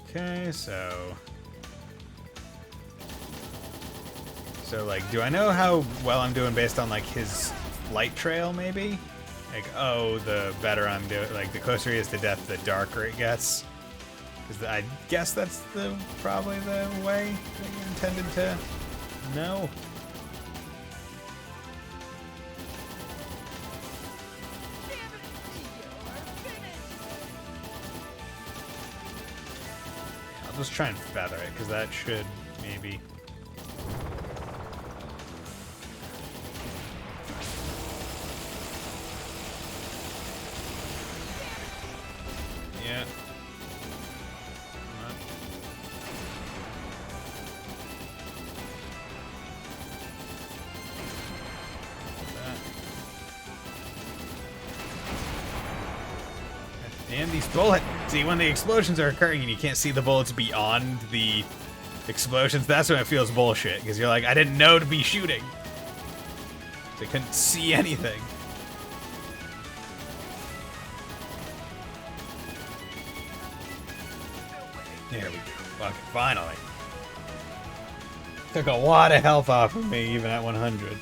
Okay, so like, do I know how well I'm doing based on like his light trail, maybe? Like, oh, the better I'm doing, like the closer he is to death, the darker it gets. I guess that's probably the way that you intended to know. I'll just try and feather it, because that should maybe... Yeah. And these bullets. See, when the explosions are occurring and you can't see the bullets beyond the explosions, that's when it feels bullshit. Because you're like, I didn't know to be shooting. So I couldn't see anything. There we go. Fuck, finally. Took a lot of health off of me, even at 100.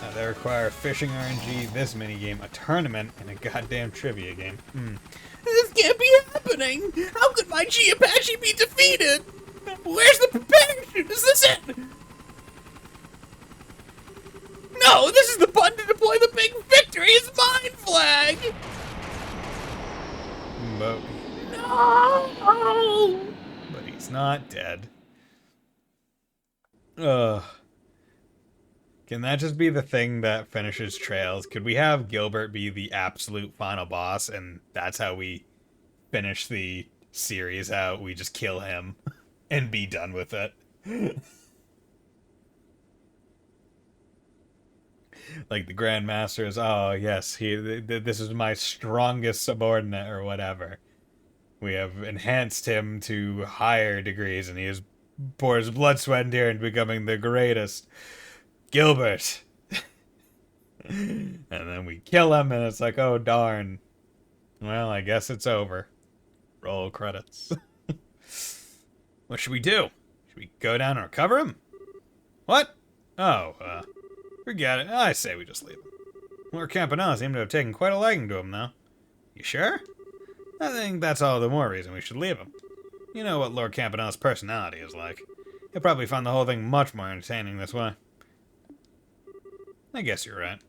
Now, they require fishing RNG, this minigame, a tournament, and a goddamn trivia game.
This can't be happening! How could my Chi-Apache be defeated? Where's the preparation? Is this it? No, this is the button to deploy the big victory is mine flag!
But,
No!
but he's not dead. Ugh. Can that just be the thing that finishes Trails? Could we have Gilbert be the absolute final boss, and that's how we finish the series out? We just kill him and be done with it. Like the Grandmaster is, oh yes, this is my strongest subordinate or whatever. We have enhanced him to higher degrees, and he has pours blood, sweat, and tears into becoming the greatest. Gilbert. And then we kill him, and it's like, oh darn. Well, I guess it's over. Roll credits. What should we do? Should we go down and recover him? What? Oh, forget it. I say we just leave him. Lord Campanella seemed to have taken quite a liking to him, though. You sure? I think that's all the more reason we should leave him. You know what Lord Campanella's personality is like. He'll probably find the whole thing much more entertaining this way. I guess you're right.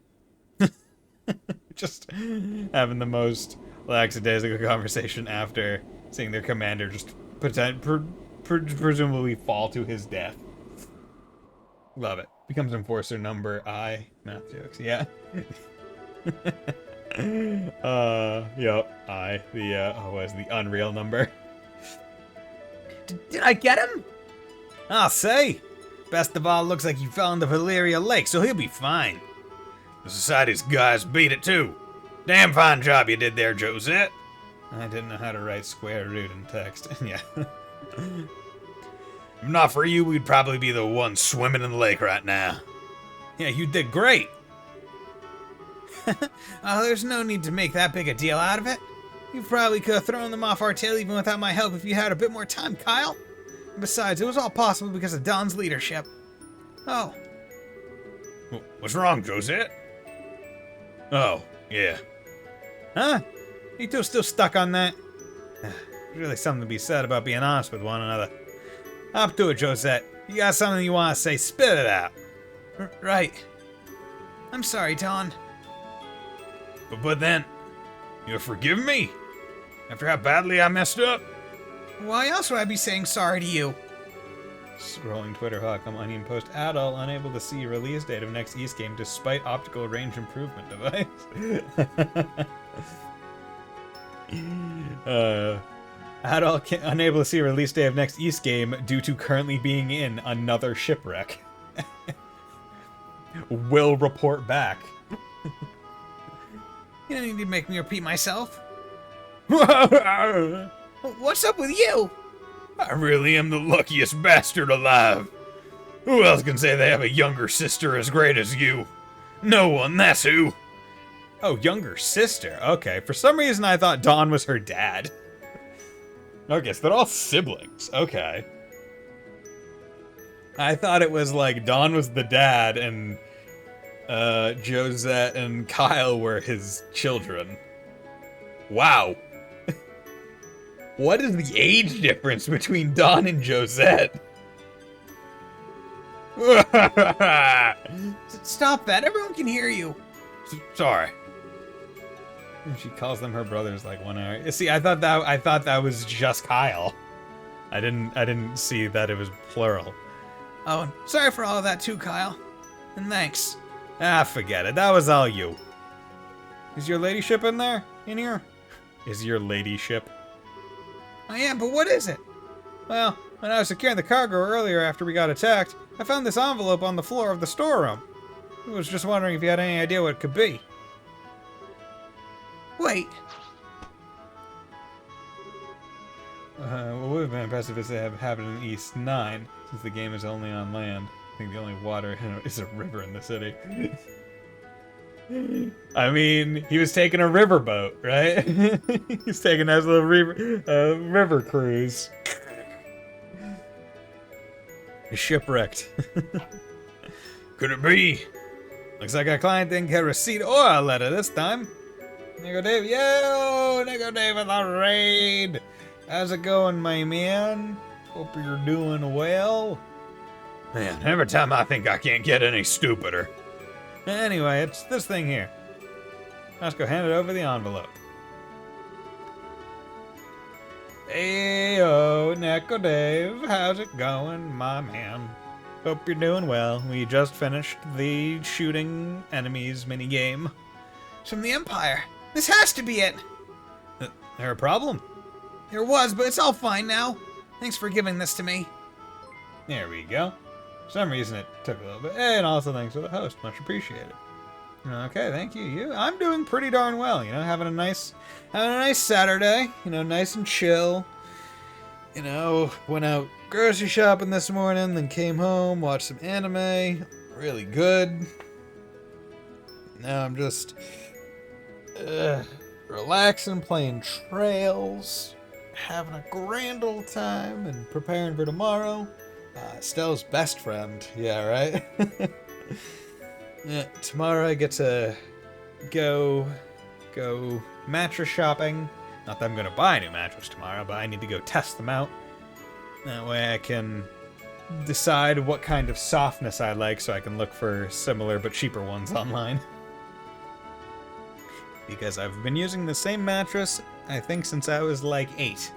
Just having the most lackadaisical conversation after seeing their commander just presumably fall to his death. Love it. Becomes enforcer number I. Math jokes, yeah. Yep, I. The unreal number. Did I get him? I'll say. Best of all, looks like he fell into Valeria Lake, so he'll be fine. The Society's guys beat it too. Damn fine job you did there, Josette. I didn't know how to write square root in text. Yeah. If not for you, we'd probably be the ones swimming in the lake right now. Yeah, you did great. Oh, there's no need to make that big a deal out of it. You probably could have thrown them off our tail even without my help if you had a bit more time, Kyle.
Besides, it was all possible because of Don's leadership. Oh,
What's wrong, Josette? Oh, yeah.
huh? You two still stuck on that? There's really something to be said about being honest with one another. Up to it, Josette. You got something you want to say, spit it out. Right. I'm sorry, Don.
But then, you'll forgive me? After how badly I messed up?
Why else would I be saying sorry to you?
Scrolling Twitter, Hawk, Onion post, adult unable to see release date of next East game despite optical range improvement device. Adult unable to see release day of next East game due to currently being in another shipwreck. Will report back.
You don't need to make me repeat myself.
I
What's up with you?
really am the luckiest bastard alive. Who else can say they have a younger sister as great as you? No one, that's who. Oh, younger sister. Okay, for some reason I thought Dawn was her dad. Okay, so they're all siblings. Okay. I thought it was like Dawn was the dad and Josette and Kyle were his children. Wow. What is the age difference between Dawn and Josette?
Stop that. Everyone can hear you.
Sorry. She calls them her brothers like 1 hour. See, I thought that was just Kyle. I didn't see that it was plural.
Oh, sorry for all of that too, Kyle. And thanks.
Ah, forget it. That was all you. Is your ladyship in there? In here? Is your ladyship?
I am, but what is it?
Well, when I was securing the cargo earlier after we got attacked, I found this envelope on the floor of the storeroom. I was just wondering if you had any idea what it could be.
Wait.
What would have been impressive is they have happened in East 9, since the game is only on land. I think the only water is a river in the city. I mean, he was taking a riverboat, right? He's taking a nice little river cruise. He's shipwrecked. Could it be? Looks like our client didn't get a receipt or a letter this time. Nico Dave, yo! Nico Dave with the raid! How's it going, my man? Hope you're doing well. Man, every time I think I can't get any stupider. Anyway, it's this thing here. Let's go hand it over the envelope. Heyo, Nico Dave, how's it going, my man? Hope you're doing well. We just finished the shooting enemies minigame.
It's from the Empire. This has to be it.
There a problem?
There was, but it's all fine now. Thanks for giving this to me.
There we go. For some reason it took a little bit. And also thanks for the host. Much appreciated. Okay, thank you. I'm doing pretty darn well, having a nice Saturday, nice and chill. Went out grocery shopping this morning, then came home, watched some anime. Really good. Now I'm just relaxing, playing Trails, having a grand old time, and preparing for tomorrow. Stella's best friend. Yeah, right? Yeah, tomorrow I get to go mattress shopping. Not that I'm going to buy a new mattress tomorrow, but I need to go test them out. That way I can decide what kind of softness I like so I can look for similar but cheaper ones online. Because I've been using the same mattress, I think, since I was like 8.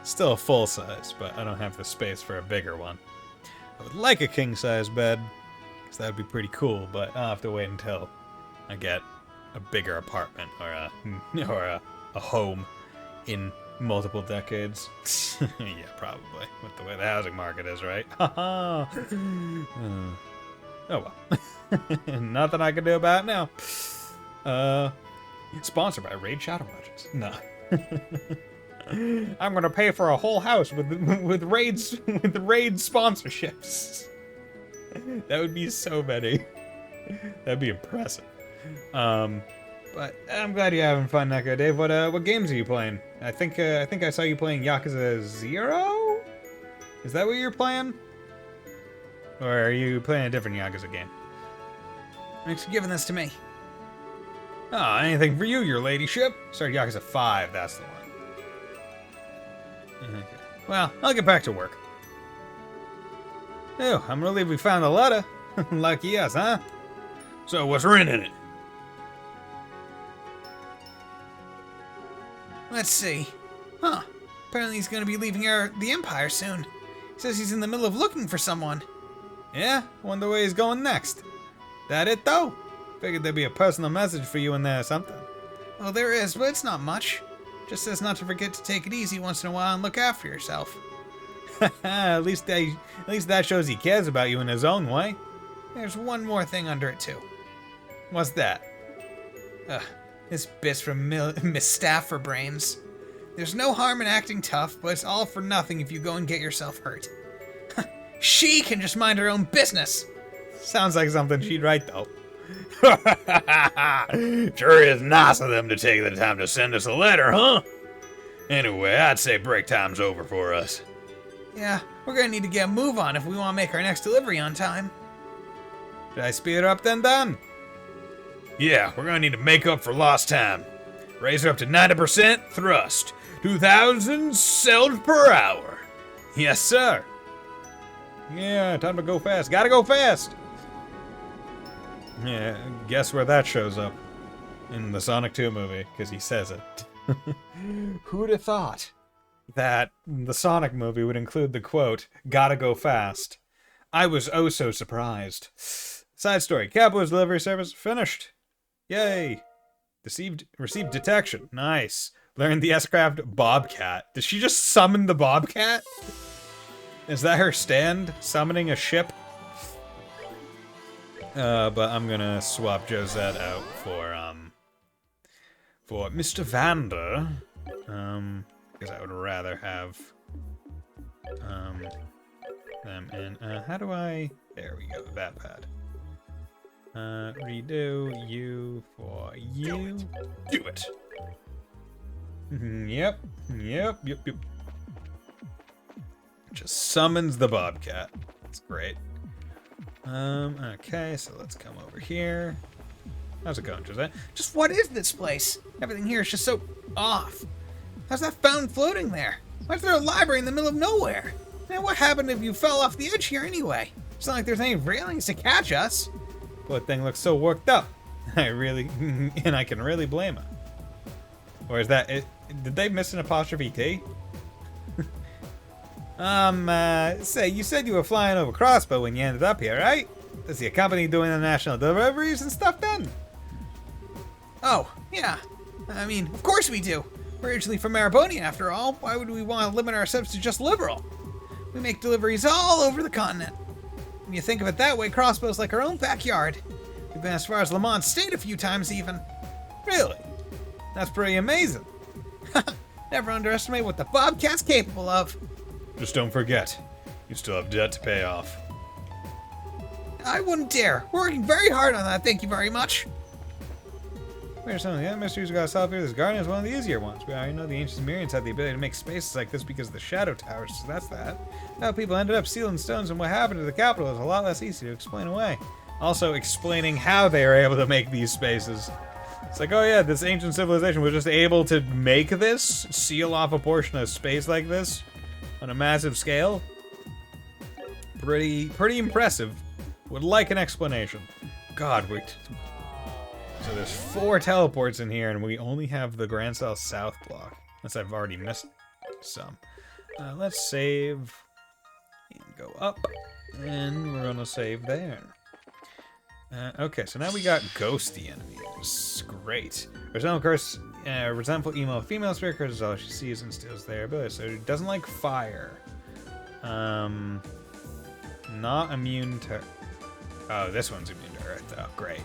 Still a full size, but I don't have the space for a bigger one. I would like a king size bed, because that would be pretty cool, but I'll have to wait until I get a bigger apartment or a home in multiple decades. Yeah, probably, with the way the housing market is, right? Oh well. Nothing I can do about it now. Sponsored by Raid Shadow Legends. No. I'm gonna pay for a whole house with raids sponsorships. That would be so many. That'd be impressive. But I'm glad you're having fun, Neko Dave. What games are you playing? I think I saw you playing Yakuza 0? Is that what you're playing? Or are you playing a different Yakuza game?
Thanks for giving this to me.
Oh, anything for you, your ladyship? Sorry, Yakuza 5, that's the one. Okay. Well, I'll get back to work. Oh, I'm relieved we found the letter. Lucky us, huh? So what's written in it?
Let's see. Huh. Apparently he's gonna be leaving the Empire soon. He says he's in the middle of looking for someone.
Yeah? Wonder where he's going next. That it, though? Figured there'd be a personal message for you in there or something.
Well, there is, but it's not much. Just says not to forget to take it easy once in a while and look after yourself.
at least that shows he cares about you in his own way.
There's one more thing under it, too.
What's that?
This bitch from Miss Stafferbrains. There's no harm in acting tough, but it's all for nothing if you go and get yourself hurt. She can just mind her own business.
Sounds like something she'd write, though.
Sure is nice of them to take the time to send us a letter, huh? Anyway, I'd say break time's over for us.
Yeah, we're gonna need to get a move on if we want to make our next delivery on time.
Should I speed her up then, Don?
Yeah, we're gonna need to make up for lost time. Raise her up to 90% thrust. 2,000 cells per hour.
Yes, sir. Yeah, time to go fast. Gotta go fast. Yeah, guess where that shows up? In the Sonic 2 movie, because he says it. Who'd have thought that the Sonic movie would include the quote, "Gotta go fast"? I was oh so surprised. Side story, Capo's delivery service finished. Yay. Received detection. Nice. Learned the S-Craft Bobcat. Did she just summon the Bobcat? Is that her stand? Summoning a ship? But I'm gonna swap Josette out for Mr. Vander. Because I would rather have, them in, how do I, there we go, that pad. Redo you for you.
Do it.
Yep. Just summons the Bobcat. That's great. Okay, so let's come over here. How's it going, Josette?
Just what is this place? Everything here is just so off. How's that fountain floating there? Why is there a library in the middle of nowhere? Man, what happened if you fell off the edge here anyway? It's not like there's any railings to catch us.
Poor thing looks so worked up. And I can really blame her. Or is that it? Did they miss an apostrophe T? Say, you said you were flying over Crossbow when you ended up here, right? Is the company doing the national deliveries and stuff then?
Oh, yeah. I mean, of course we do. We're originally from Maraboni, after all. Why would we want to limit ourselves to just Liberal? We make deliveries all over the continent. When you think of it that way, Crossbow's like our own backyard. We've been as far as Lamont State a few times even.
Really? That's pretty amazing.
Never underestimate what the Bobcat's capable of.
Just don't forget, you still have debt to pay off.
I wouldn't dare. We're working very hard on that, thank you very much.
Where's some of the other mysteries we gotta solve here? This garden is one of the easier ones. We already know the ancient Sumerians had the ability to make spaces like this because of the shadow towers, so that's that. How people ended up sealing stones and what happened to the capital is a lot less easy to explain away. Also, explaining how they were able to make these spaces. It's like, oh yeah, this ancient civilization was just able to make this, seal off a portion of space like this, on a massive scale. Pretty impressive. Would like an explanation. God, wait. So there's 4 teleports in here, and we only have the Grand South South block. Unless I've already missed some. Let's save and go up, and we're gonna save there. Okay, so now we got ghosty enemies. Great. Resentful emo female spirit curses all she sees and steals their ability. So it doesn't like fire. Not immune to. Oh, this one's immune to earth though. Great.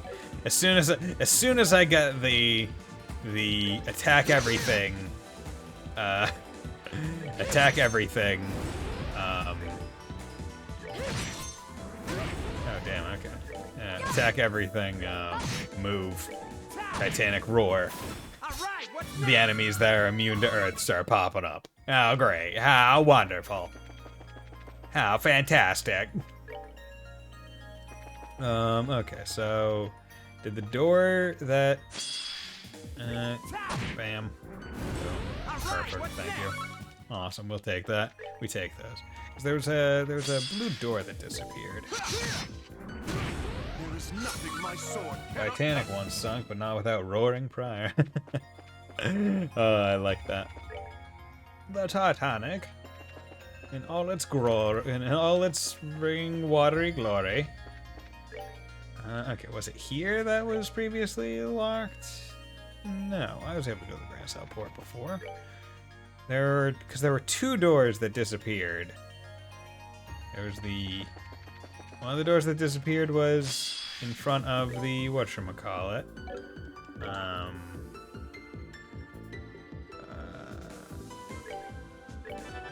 As soon as I get the attack everything. Attack everything. Oh damn. Okay. Attack everything. Move. Titanic roar. the enemies that are immune to Earth start popping up. How great. How wonderful. How fantastic. Okay, so did the door that bam. Perfect, thank you. Awesome, we'll take that. We take those. There was a blue door that disappeared.
There is nothing my sword cannot
Titanic once sunk, but not without roaring prior. I like that. The Titanic, in all its ring watery glory. Okay, was it here that was previously locked? No, I was able to go to the Grand Cell Port before. Because there were two doors that disappeared. There was one of the doors that disappeared was in front of the whatchamacallit.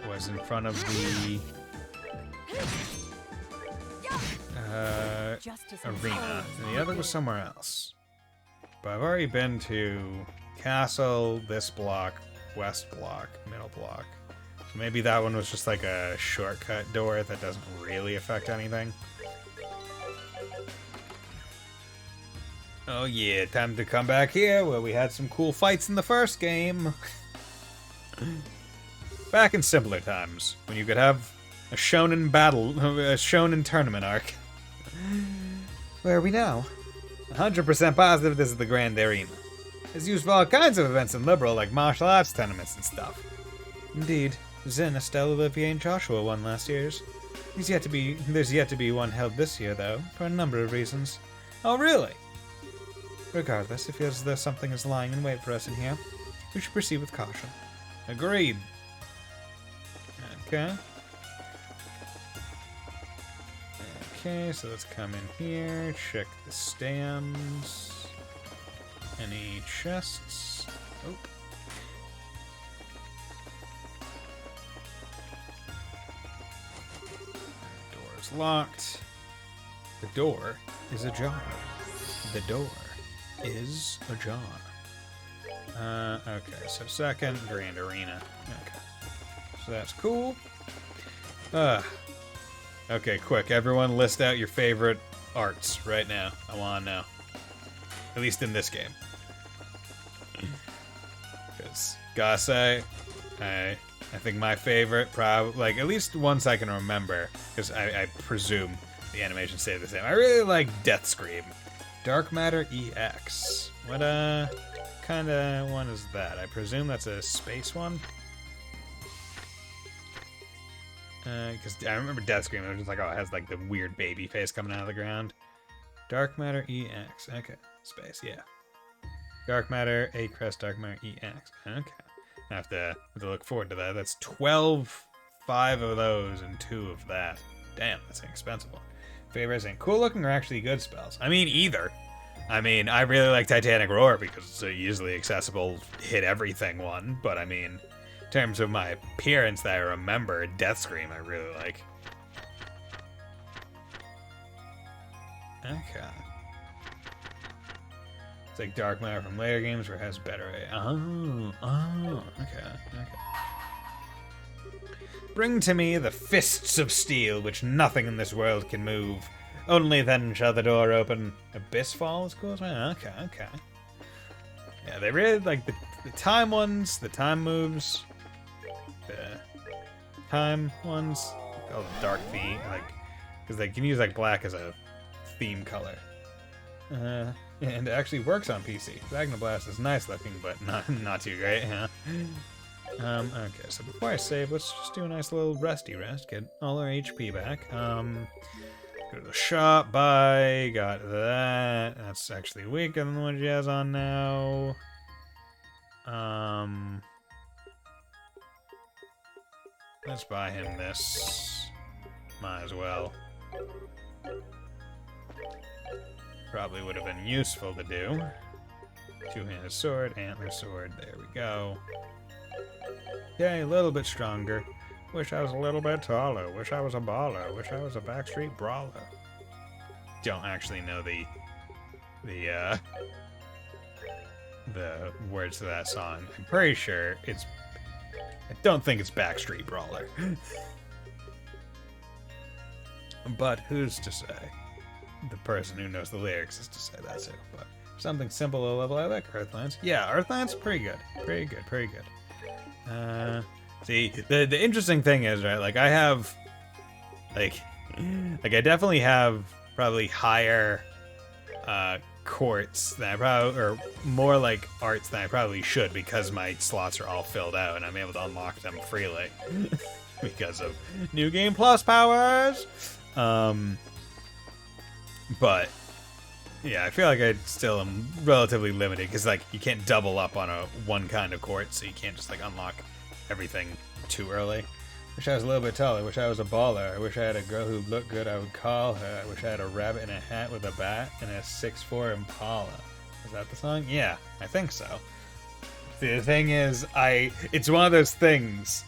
Was in front of the
Justice
arena, and the other was somewhere else. But I've already been to castle, this block, west block, middle block. So maybe that one was just like a shortcut door that doesn't really affect anything. Oh yeah, time to come back here where we had some cool fights in the first game. Back in simpler times, when you could have a shonen tournament arc. Where are we now? 100% positive this is the Grand Arena. It's used for all kinds of events in Liberal, like martial arts tournaments and stuff. Indeed. Zin, Estelle, Olivier, and Joshua won last year's. There's yet to be one held this year, though, for a number of reasons. Oh, really? Regardless, it feels as though something is lying in wait for us in here. We should proceed with caution. Agreed. Okay. Okay, so let's come in here, check the stands. Any chests? Oh. Door is locked. The door is ajar. The door is ajar. Okay, so second, Grand Arena. Okay. So that's cool. Okay, quick. Everyone list out your favorite arts right now. I want to know. At least in this game. Because, gotta say, I think my favorite, probably, like, at least ones I can remember, because I presume the animations stay the same. I really like Death Scream. Dark Matter EX. What, kind of one is that? I presume that's a space one? Because I remember Death Scream, it was just like, oh, it has like the weird baby face coming out of the ground. Dark Matter EX. Okay. Space, yeah. Dark Matter, A-Crest, Dark Matter EX. Okay. I have to look forward to that. That's 5 of those and 2 of that. Damn, that's an expensive one. Favorites and cool looking or actually good spells? I mean, either. I mean, I really like Titanic Roar because it's a easily accessible hit everything one, but I mean, in terms of my appearance that I remember, Death Scream I really like. Okay. It's like Dark Matter from later games where it has better okay. Bring to me the fists of steel, which nothing in this world can move. Only then shall the door open. Abyss Fall is cool as well? Okay. Yeah, they really like the time ones, the time moves, the time ones, all the dark theme, like, because they can use like black as a theme color. And it actually works on PC. Blast is nice looking, but not too great, huh? Okay, so before I save, let's just do a nice little resty rest, get all our HP back. Go to the shop, buy, got that. That's actually weaker than what she has on now. Let's buy him this. Might as well. Probably would have been useful to do. Two-handed sword, antler sword, there we go. Okay, a little bit stronger. Wish I was a little bit taller. Wish I was a baller. Wish I was a backstreet brawler. Don't actually know the the words to that song. I'm pretty sure it's. I don't think it's Backstreet Brawler. But who's to say? The person who knows the lyrics is to say that too. But something simple, low level. I like Earthlands. Yeah, Earthlands pretty good. Pretty good. Pretty good. See, the interesting thing is, right? Like I have, like I definitely have probably higher courts than I probably, or more like arts than I probably should, because my slots are all filled out and I'm able to unlock them freely because of New Game Plus powers. But yeah, I feel like I still am relatively limited because like you can't double up on a one kind of court, so you can't just like unlock everything too early. Wish I was a little bit taller. Wish I was a baller. I wish I had a girl who looked good. I would call her. I wish I had a rabbit in a hat with a bat and a 6'4" Impala. Is that the song? Yeah, I think so. See, the thing is, it's one of those things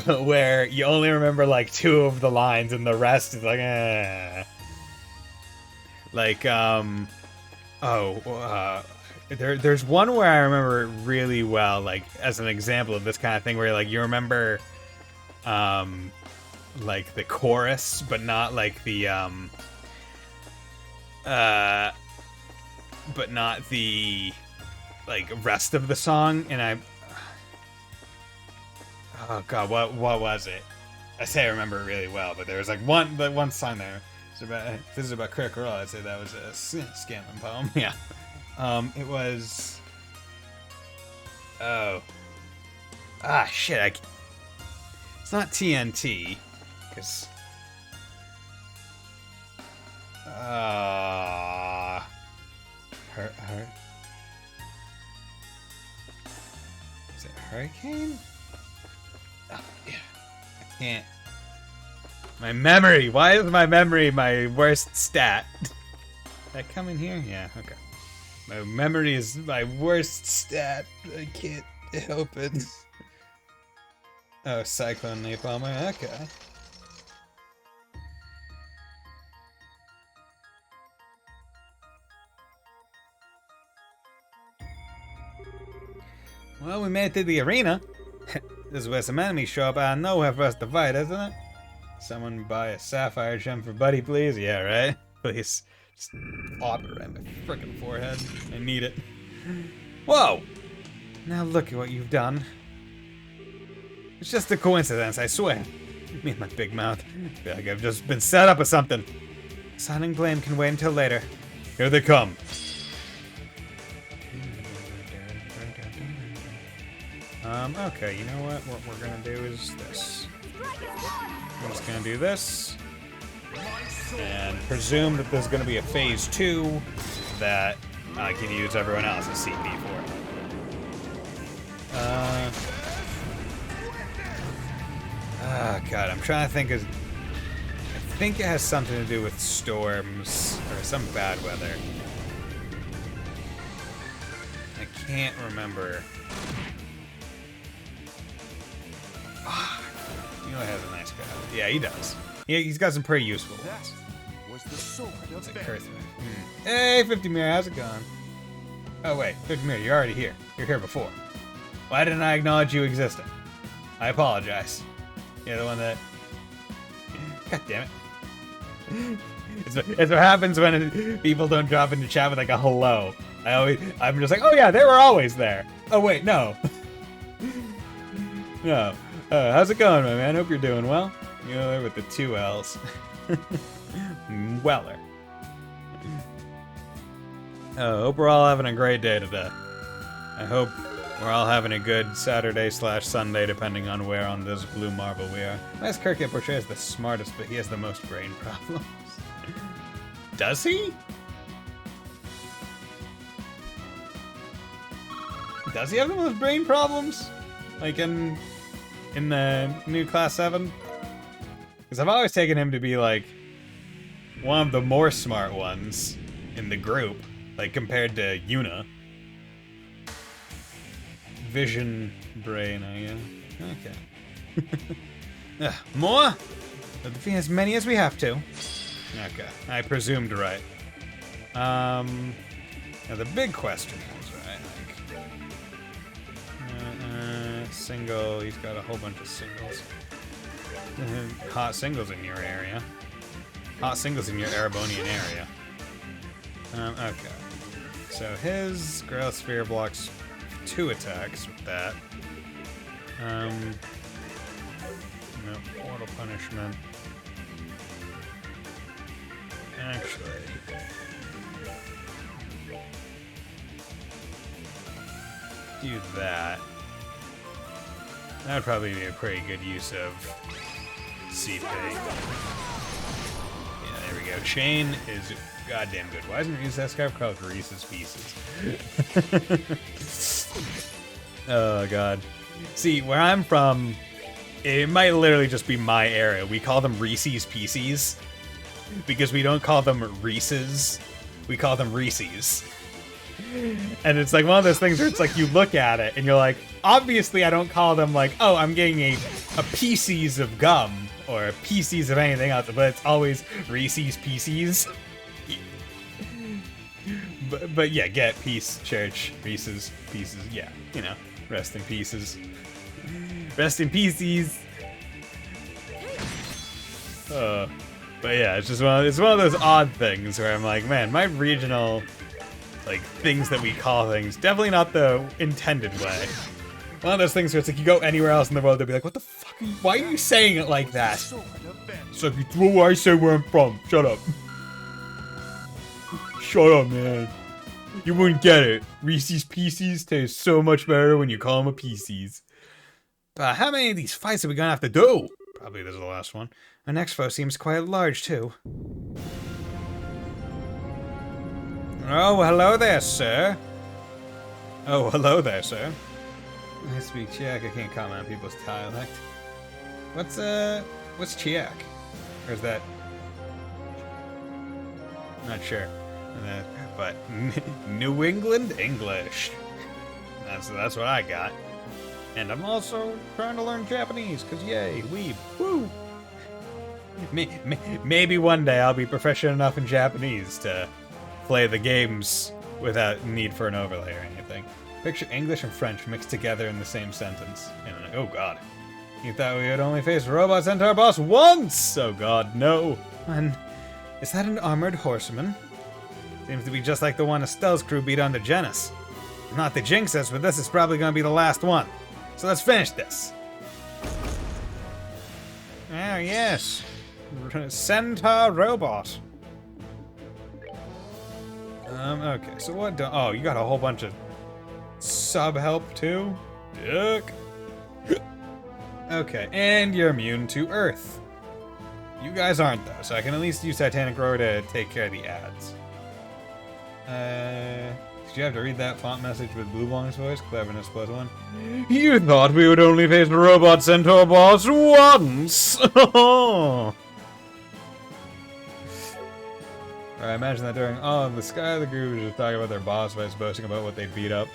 where you only remember like 2 of the lines and the rest is like, eh. Like, there's one where I remember it really well, like, as an example of this kind of thing, where, like, you remember, like, the chorus, but not, like, the, but not the, like, rest of the song, and oh, God, what was it? I say I remember it really well, but there was, like, one song there. If this is about Critical Role, I'd say that was a scamming poem. Yeah. It was. Oh. Ah, shit. It's not TNT. Because. Is it Hurricane? Oh, yeah. I can't. My memory. Why is my memory my worst stat? Did that come in here? Yeah, okay. My memory is my worst stat. I can't help it. Oh, Cyclone Napalmer. Okay. Well, we made it to the arena. This is where some enemies show up. I know where for us to fight, isn't it? Someone buy a sapphire gem for Buddy, please? Yeah, right? Please. Just pop it right in my frickin' forehead. I need it. Whoa! Now look at what you've done. It's just a coincidence, I swear. Me and my big mouth. I feel like I've just been set up or something. Signing blame can wait until later. Here they come. Okay, you know what? What we're gonna do is this. I'm just gonna do this. And presume that there's gonna be a phase 2 that I can use everyone else's CP for. God, I'm trying to think of. I think it has something to do with storms or some bad weather. I can't remember. He has a nice guy. Yeah, he does. He's got some pretty useful ones.
That was the sword of
Bandar. Hey, 50 Mirror, how's it going? Oh wait, 50 Mirror, you're already here. You're here before. Why didn't I acknowledge you existing? I apologize. You're the one that. God damn it. It's what happens when people don't drop into chat with like a hello. I'm just like, oh yeah, they were always there. Oh wait, no. No. How's it going, my man? Hope you're doing well. You know, there with the 2 L's. Weller. Hope we're all having a great day today. I hope we're all having a good Saturday/Sunday, depending on where on this blue marble we are. Last Kirkit portrays the smartest, but he has the most brain problems. Does he? Does he have the most brain problems? Like in the new Class 7? Because I've always taken him to be, like, one of the more smart ones in the group, like, compared to Yuna. Vision brain, I guess. Okay. More? We'll defeat as many as we have to. Okay, I presumed right. Now the big question is, right, like, single. He's got a whole bunch of singles. Hot singles in your area. Hot singles in your Erebonian area. Okay. So his Grail Sphere blocks 2 attacks with that. No, Portal Punishment. Actually. Do that. That would probably be a pretty good use of CP. Yeah, there we go. Chain is goddamn good. Why isn't Reese's that scarf called Reese's Pieces? Oh god. See, where I'm from, it might literally just be my area. We call them Reese's Pieces because we don't call them Reese's. We call them Reese's. And it's like one of those things where it's like you look at it and you're like, obviously I don't call them like, oh, I'm getting a pieces of gum or pieces of anything else, but it's always Reese's Pieces. But yeah, get peace, church, Reese's Pieces, yeah, you know, rest in pieces. Rest in pieces. But yeah, it's just one of those odd things where I'm like, man, my regional like things that we call things, definitely not the intended way. One of those things where it's like you go anywhere else in the world, they'll be like, what the fuck are you, why are you saying it like that? It's like, it's what I say where I'm from. Shut up. Shut up, man. You wouldn't get it. Reese's Pieces taste so much better when you call them a Pieces. But how many of these fights are we gonna have to do? Probably this is the last one. Our next foe seems quite large, too. Oh, hello there, sir. Oh, hello there, sir. I speak Czech. I can't comment on people's dialect. What's Czech? Or is that... Not sure. But New England English. That's what I got. And I'm also trying to learn Japanese, because yay, weeb, woo! Maybe one day I'll be proficient enough in Japanese to play the games without need for an overlay or anything. Picture English and French mixed together in the same sentence. And like, oh god. You thought we would only face Robot Centaur boss once! Oh god, no. And is that an armored horseman? Seems to be just like the one Estelle's crew beat on the Genis. Not to jinx us, but this is probably going to be the last one. So let's finish this. Oh, yes. Centaur robot. Okay, so what do- oh, you got a whole bunch of sub-help, too? Dick. Okay, and you're immune to Earth. You guys aren't, though, so I can at least use Titanic Roar to take care of the ads. Did you have to read that font message with Blue Bong's voice? Cleverness +1. You thought we would only face the Robot Centaur boss once! I imagine that during the Sky, the group was just talking about their boss fights, boasting about what they beat up.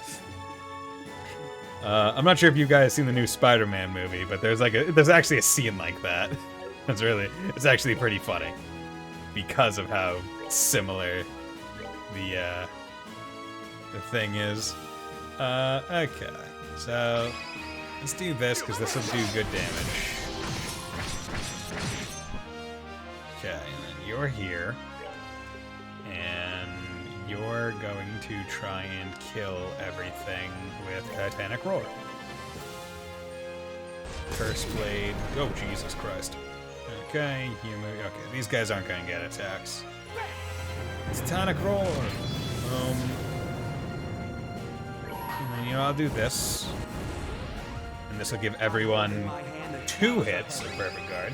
I'm not sure if you guys seen the new Spider-Man movie, but there's actually a scene like that. It's actually pretty funny because of how similar the thing is. Okay, so let's do this because this will do good damage. Okay, and then you're here. And you're going to try and kill everything with Titanic Roar. Curse Blade. Oh, Jesus Christ. Okay, okay, these guys aren't going to get attacks. Titanic Roar! And then, I'll do this. And this will give everyone 2 hits of Perfect Guard.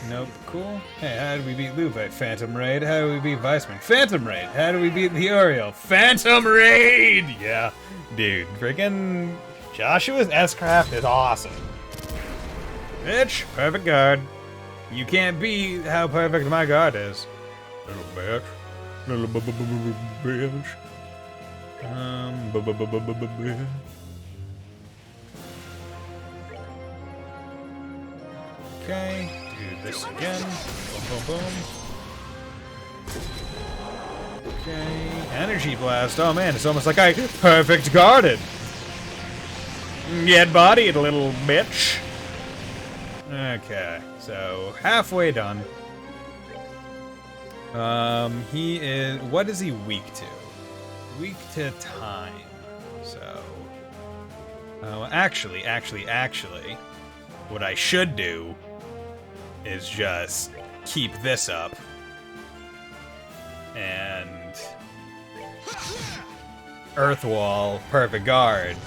Nope, cool. Hey, how did we beat Luve? Phantom Raid. How did we beat Weissman? Phantom Raid. How did we beat the Oriole? Phantom Raid! Yeah, dude, freaking Joshua's S-Craft is awesome. Bitch, Perfect Guard. You can't beat how perfect my guard is. Little bitch. Little bitch. Okay, do this again. Boom, boom, boom. Okay, Energy Blast. Oh man, it's almost like I perfect guarded. Get bodied, little bitch. Okay, so halfway done. He is. What is he weak to? Weak to time. So. Oh, actually, what I should do is just keep this up and Earth Wall, perfect guard,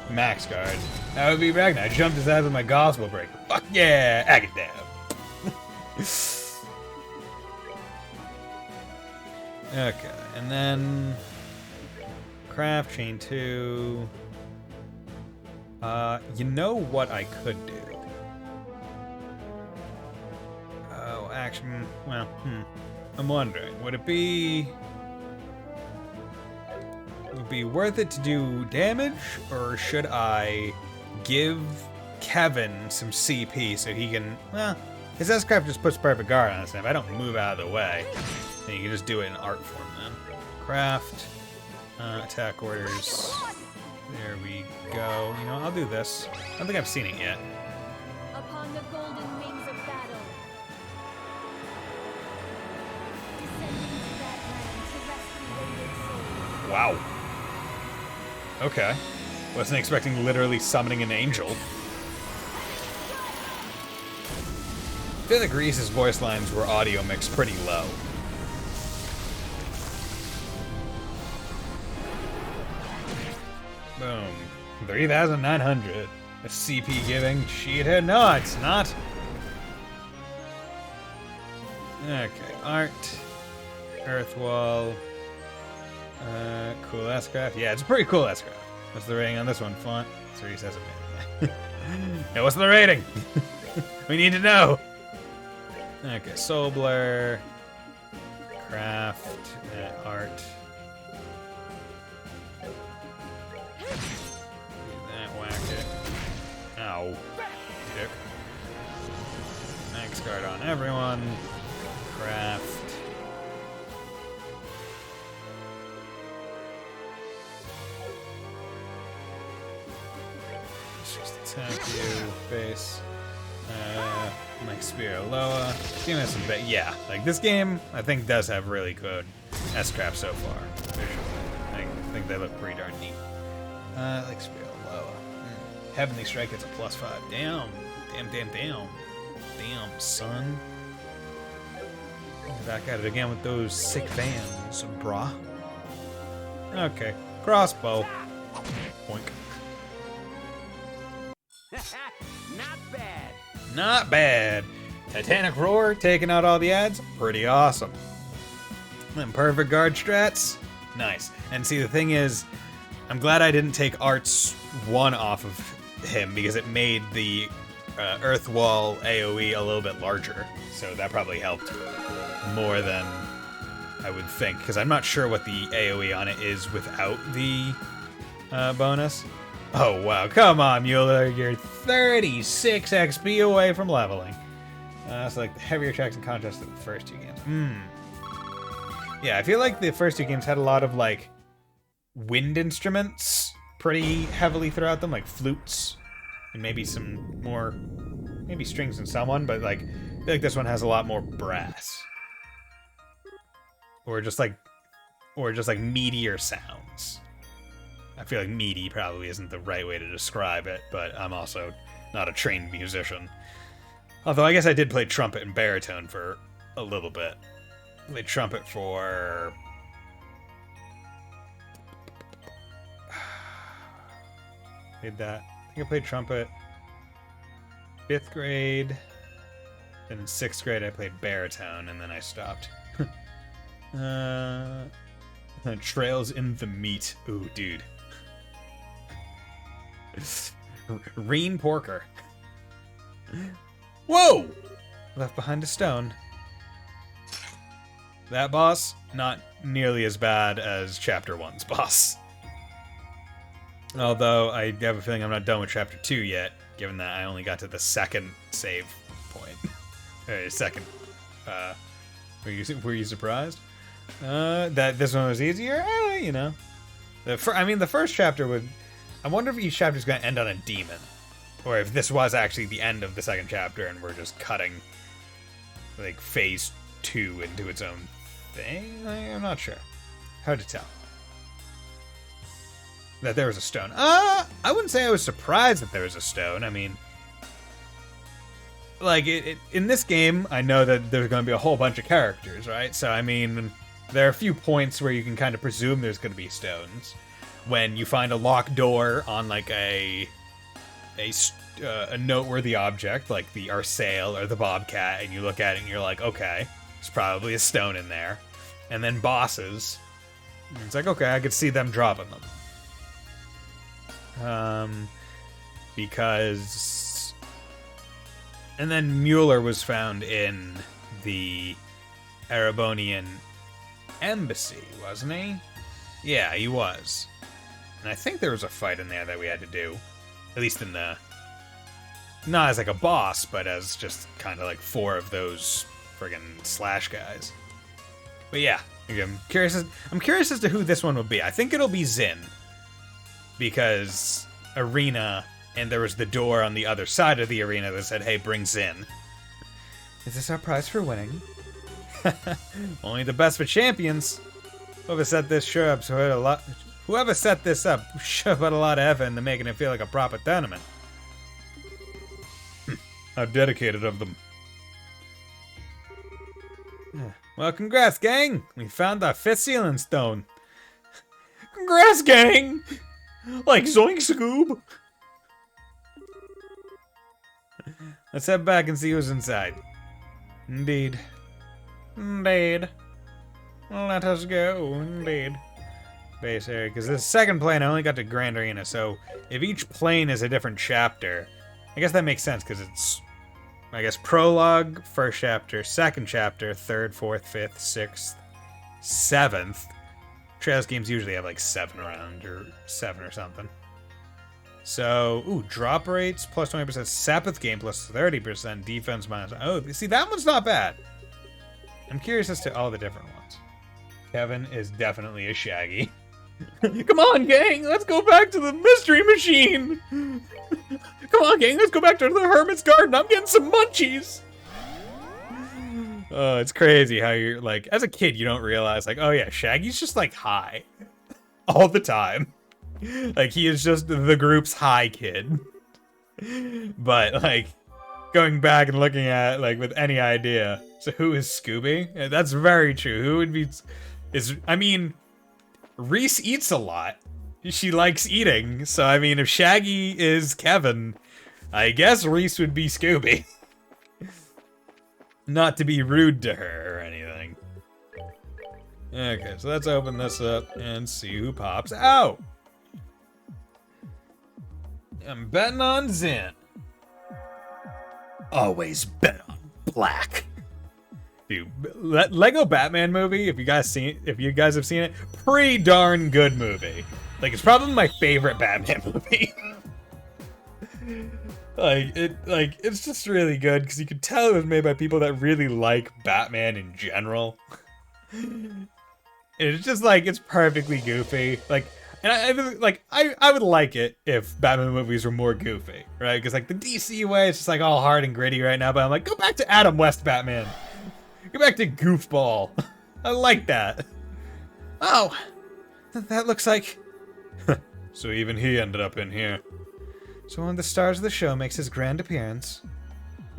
max guard. That would be back now. I jumped his ass with my gospel break. Fuck yeah, Agadab. Okay, and then craft chain 2. You know what I could do? Oh, action. Well, I'm wondering, would it be worth it to do damage, or should I give Kevin some CP so he can? Well, his S-Craft just puts perfect guard on us, and if I don't move out of the way, then you can just do it in art form. Then craft, attack orders. There we go. You know, I'll do this. I don't think I've seen it yet.
Upon the golden wings of battle. Descending to that land to rescue wounded souls.
Wow. Okay. Wasn't expecting literally summoning an angel. I feel like Reese's voice lines were audio mixed pretty low. Boom. 3,900. A CP giving cheater? No, it's not. Okay, art. Earthwall. Cool S-Craft. Yeah, it's a pretty cool S-Craft. What's the rating on this one? Font? 37. Yeah, what's the rating? We need to know. Okay, Soul Blur. Craft. Art. Whack it. Ow. Dick. Max guard on everyone. Craft. Just attack you. Base. Mike Spear Loa. Game has some yeah, like this game I think does have really good S-Craft so far. I think they look pretty darn neat. Like Spear Loa. Heavenly Strike gets a +5. Damn, son. Back at it again with those sick fans, brah. Okay, crossbow. Boink.
Not bad.
Not bad. Titanic Roar taking out all the ads. Pretty awesome. Then perfect guard strats. Nice. And see, the thing is, I'm glad I didn't take Art's 1 off of him because it made the Earth Wall AoE a little bit larger. So that probably helped more than I would think. Because I'm not sure what the AoE on it is without the bonus. Oh, wow. Come on, Mueller. You're 36 XP away from leveling. It's like the heavier tracks in contrast to the first 2 games. Yeah, I feel like the first 2 games had a lot of, like, wind instruments pretty heavily throughout them, like flutes, and maybe some more, maybe strings and someone, but, like, I feel like this one has a lot more brass. Or just like meatier sounds. I feel like meaty probably isn't the right way to describe it, but I'm also not a trained musician. Although I guess I did play trumpet and baritone for a little bit. I played trumpet for... played that. I think I played trumpet 5th grade. Then in 6th grade I played baritone, and then I stopped. Trails in the Meat. Ooh, dude. Reen Porker. Whoa! Left behind a stone. That boss, not nearly as bad as Chapter 1's boss. Although, I have a feeling I'm not done with Chapter 2 yet, given that I only got to the 2nd save point. Or 2nd. Were you surprised? That this one was easier? You know. The first chapter I wonder if each chapter is going to end on a demon. Or if this was actually the end of the second chapter and we're just cutting, like, phase 2 into its own thing? I'm not sure. Hard to tell. That there was a stone. I wouldn't say I was surprised that there was a stone. I mean, like, in this game, I know that there's going to be a whole bunch of characters, right? So, I mean, there are a few points where you can kind of presume there's going to be stones. When you find a locked door on, like, a noteworthy object, like the Arsail or the Bobcat, and you look at it and you're like, okay, there's probably a stone in there. And then bosses, and it's like, okay, I could see them dropping them. Because... And then Mueller was found in the Erebonian embassy, wasn't he? Yeah, he was. And I think there was a fight in there that we had to do. At least in the... Not as like a boss, but as just kind of like 4 of those friggin' slash guys. But yeah, I'm curious as to who this one will be. I think it'll be Zin. Because arena, and there was the door on the other side of the arena that said, hey, bring Zin.
Is this our prize for winning?
Only the best for champions. Whoever set this sure up so a lot. Whoever set this up sure put a lot of effort into making it feel like a proper tournament. How dedicated of them. Well, congrats, gang! We found our 5th sealing stone. Congrats, gang! Like Zoink Scoob! Let's head back and see who's inside. Indeed. Indeed. Let us go, indeed. Base area, because this second plane I only got to Grand Arena, so if each plane is a different chapter, I guess that makes sense, because it's, I guess, prologue, first chapter, second chapter, third, fourth, fifth, sixth, 7th. Trails games usually have like 7 around, or 7 or something. So, ooh, drop rates plus 20%, Sapith game plus 30%, defense minus... Oh, see, that one's not bad. I'm curious as to all the different ones. Kevin is definitely a Shaggy. Come on, gang, let's go back to the mystery machine. Come on, gang, let's go back to the Hermit's Garden. I'm getting some munchies. Oh, it's crazy how you're, like, as a kid, you don't realize, like, oh yeah, Shaggy's just, like, high. All the time. Like, he is just the group's high kid. But, like, going back and looking at, like, with any idea. So who is Scooby? Yeah, that's very true. Who would be... I mean, Reese eats a lot. She likes eating. So, I mean, if Shaggy is Kevin, I guess Reese would be Scooby. Not to be rude to her or anything. Okay, so let's open this up and see who pops out. I'm betting on Zin. Always bet on black. Dude, Lego Batman movie, if you guys have seen it, pretty darn good movie. Like, it's probably my favorite Batman movie. It's just really good because you can tell it was made by people that really like Batman in general. It's just like, it's perfectly goofy. Like, and I would like it if Batman movies were more goofy, right? Because like the DC way, it's just like all hard and gritty right now. But I'm like, go back to Adam West Batman. Go back to Goofball. I like that. Oh, that looks like. So even he ended up in here.
So one of the stars of the show makes his grand appearance.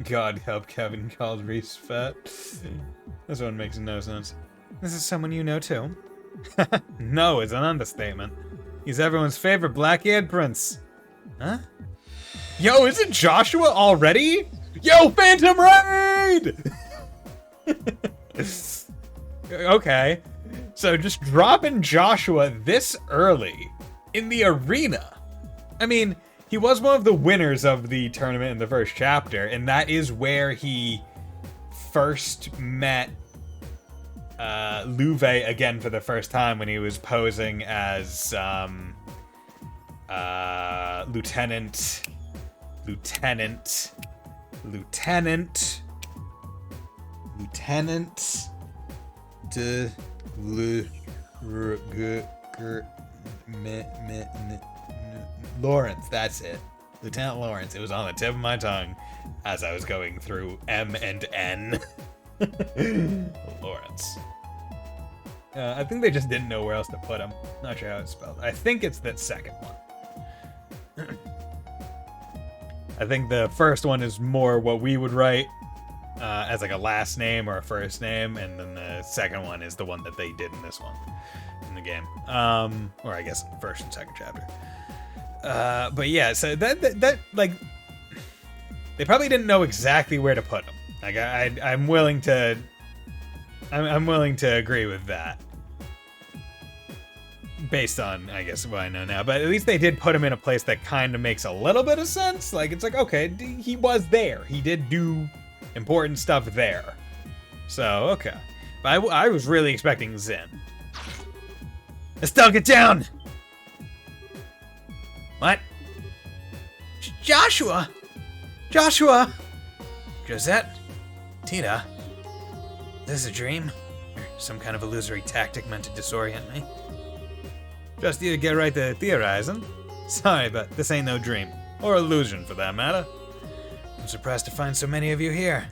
God help Kevin called Reese fat. This one makes no sense.
This is someone you know too.
No, it's an understatement. He's everyone's favorite black-haired prince. Huh? Yo, is it Joshua already? Yo, Phantom Raid! Okay. So just dropping Joshua this early in the arena. I mean, he was one of the winners of the tournament in the first chapter, and that is where he first met Louve again for the first time when he was posing as Lieutenant de Lawrence, that's it. Lieutenant Lawrence. It was on the tip of my tongue as I was going through M and N. Lawrence. I think they just didn't know where else to put him. Not sure how it's spelled. I think it's that second one. I think the first one is more what we would write as like a last name or a first name, and then the second one is the one that they did in this one in the game. Or I guess first and second chapter. But yeah, so that like they probably didn't know exactly where to put him. Like I'm willing to agree with that. Based on, I guess, what I know now. But at least they did put him in a place that kind of makes a little bit of sense. Like, it's like, okay, he was there. He did do important stuff there. So, okay. But I was really expecting Zen. Estelle, get down! What? Joshua! Joshua! Josette? Tina? Is this a dream? Or some kind of illusory tactic meant to disorient me? Just you to get right to theorizing. Sorry, but this ain't no dream. Or illusion, for that matter. I'm surprised to find so many of you here.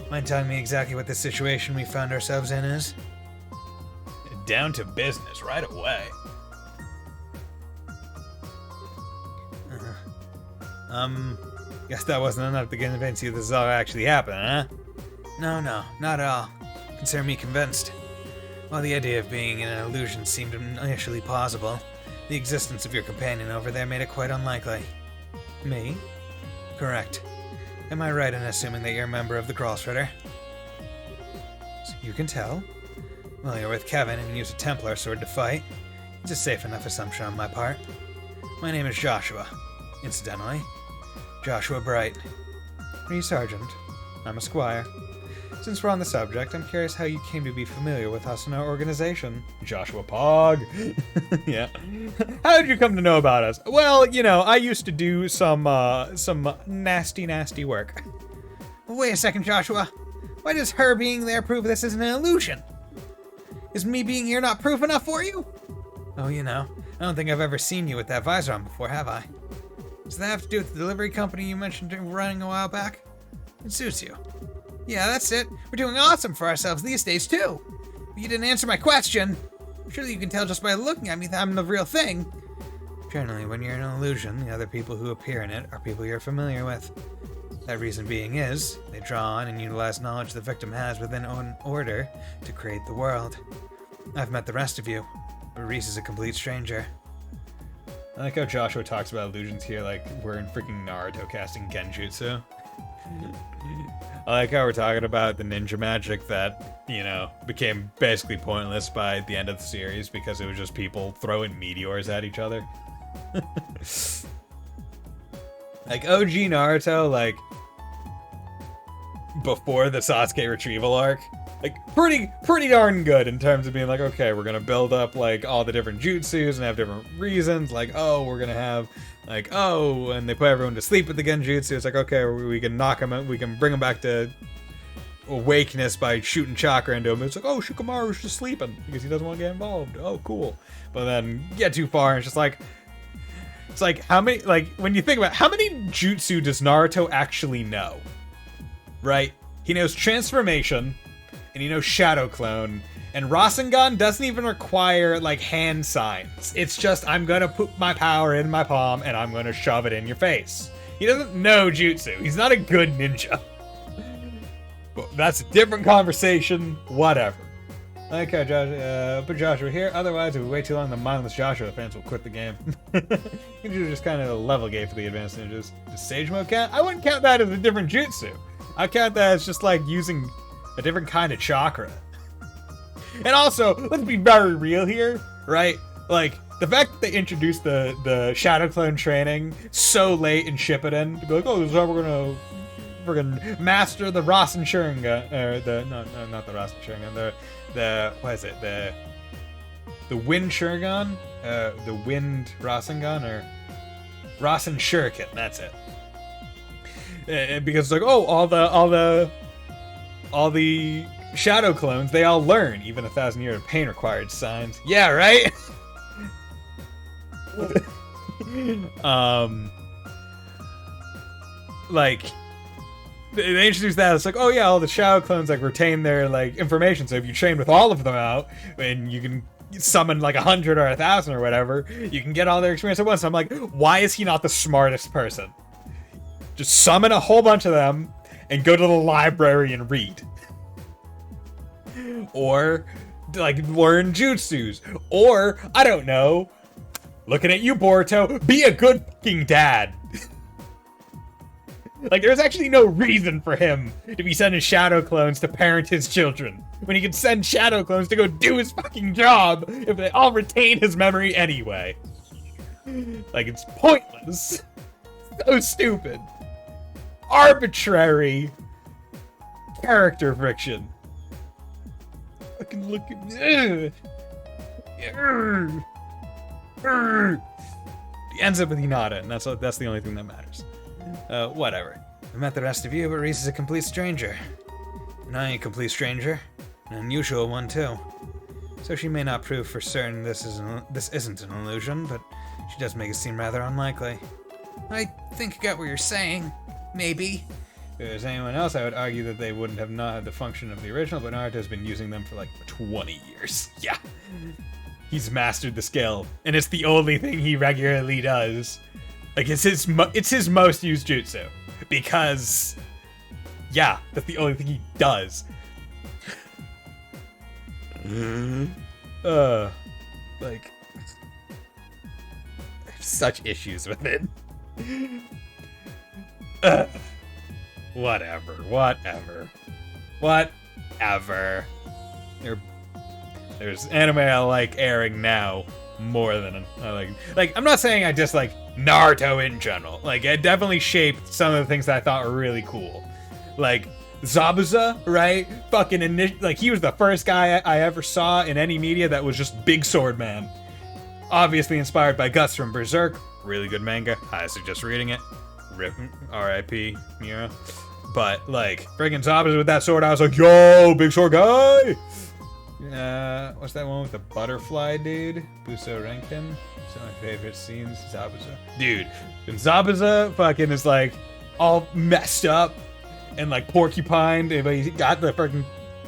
Mind telling me exactly what the situation we found ourselves in is? Down to business right away. Guess that wasn't enough to convince you this is all actually happening, huh? No, not at all. Consider me convinced. While the idea of being in an illusion seemed initially plausible, the existence of your companion over there made it quite unlikely. Me? Correct. Am I right in assuming that you're a member of the Crossritter? So you can tell. Well, you're with Kevin and use a Templar sword to fight. It's a safe enough assumption on my part. My name is Joshua. Incidentally, Joshua Bright. Are you Sergeant? I'm a Squire. Since we're on the subject, I'm curious how you came to be familiar with us and our organization. Joshua Pog. Yeah. How did you come to know about us? Well, you know, I used to do some nasty work. Wait a second, Joshua. Why does her being there prove this isn't an illusion? Is me being here not proof enough for you? Oh, you know, I don't think I've ever seen you with that visor on before, have I? Does that have to do with the delivery company you mentioned running a while back? It suits you. Yeah, that's it. We're doing awesome for ourselves these days, too. But you didn't answer my question. Surely you can tell just by looking at me that I'm the real thing. Generally, when you're in an illusion, the other people who appear in it are people you're familiar with. That reason being is, they draw on and utilize knowledge the victim has within an order to create the world. I've met the rest of you, but Reese is a complete stranger. I like how Joshua talks about illusions here like we're in freaking Naruto casting Genjutsu. I like how we're talking about the ninja magic that, you know, became basically pointless by the end of the series because it was just people throwing meteors at each other. Like, OG Naruto, like, before the Sasuke retrieval arc, like, pretty darn good in terms of being like, okay, we're gonna build up, like, all the different jutsus and have different reasons, like, oh, we're gonna have, like, oh, and they put everyone to sleep with the genjutsu. It's like, okay, we can knock them out, we can bring them back to awakeness by shooting chakra into him. It's like, oh, Shikamaru's just sleeping because he doesn't want to get involved. Oh, cool. But then get too far and it's just like, it's like, how many, like, when you think about it, how many jutsu does Naruto actually know? Right? He knows transformation, and he knows shadow clone, and Rasengan doesn't even require, like, hand signs. It's just, I'm gonna put my power in my palm, and I'm gonna shove it in your face. He doesn't know jutsu. He's not a good ninja. But that's a different conversation. Whatever. Okay, Josh, put Joshua here. Otherwise, if we wait too long, the mindless Joshua fans will quit the game. You just kind of a level game for the advanced ninjas. Does Sage Mode count? I wouldn't count that as a different jutsu. I count that as just like using a different kind of chakra. And also, let's be very real here, right? Like, the fact that they introduced the Shadow Clone training so late in Shippuden, to be like, oh, this is how we're gonna friggin' master the Rasen Sharingan, or not the Rasen Sharingan, the what is it, the Wind Sharingan, the Wind Rasengan, or Rasen Shuriken, that's it. Because it's like, oh, all the Shadow Clones, they all learn. Even 1,000 years of pain required signs. Yeah, right? Like, they introduced that. It's like, oh yeah, all the shadow clones like retain their like information. So if you train with all of them out, and you can summon like 100 or 1,000 or whatever, you can get all their experience at once. I'm like, why is he not the smartest person? Just summon a whole bunch of them and go to the library and read. Or like learn jutsus. Or I don't know. Looking at you, Boruto, be a good fucking dad. Like, there's actually no reason for him to be sending shadow clones to parent his children, when he can send shadow clones to go do his fucking job if they all retain his memory anyway. Like, it's pointless. So stupid. Arbitrary character friction. Fucking look at... He ends up with Hinata, and that's the only thing that matters. Whatever. I met the rest of you, but Reese is a complete stranger. And I ain't a complete stranger. An unusual one, too. So she may not prove for certain this isn't an illusion, but she does make it seem rather unlikely. I think I got what you're saying. Maybe. If there's anyone else, I would argue that they wouldn't have not had the function of the original, but Naruto's been using them for like 20 years. Yeah. He's mastered the skill, and it's the only thing he regularly does. Like, it's his most used jutsu. Because, yeah, that's the only thing he does. Like, I have such issues with it. Whatever. There's anime I like airing now more than I like. Like, I'm not saying I dislike Naruto in general. Like, it definitely shaped some of the things that I thought were really cool. Like, Zabuza, right? Like, he was the first guy I ever saw in any media that was just Big Sword Man. Obviously inspired by Guts from Berserk. Really good manga. I suggest reading it. R.I.P. Mira. But, like, friggin' Zabuza with that sword, I was like, yo, big sword guy! What's that one with the butterfly dude? Buso Renkin? Some of my favorite scenes, Zabuza. Dude, when Zabuza fucking is like all messed up and like porcupined, but he got the fucking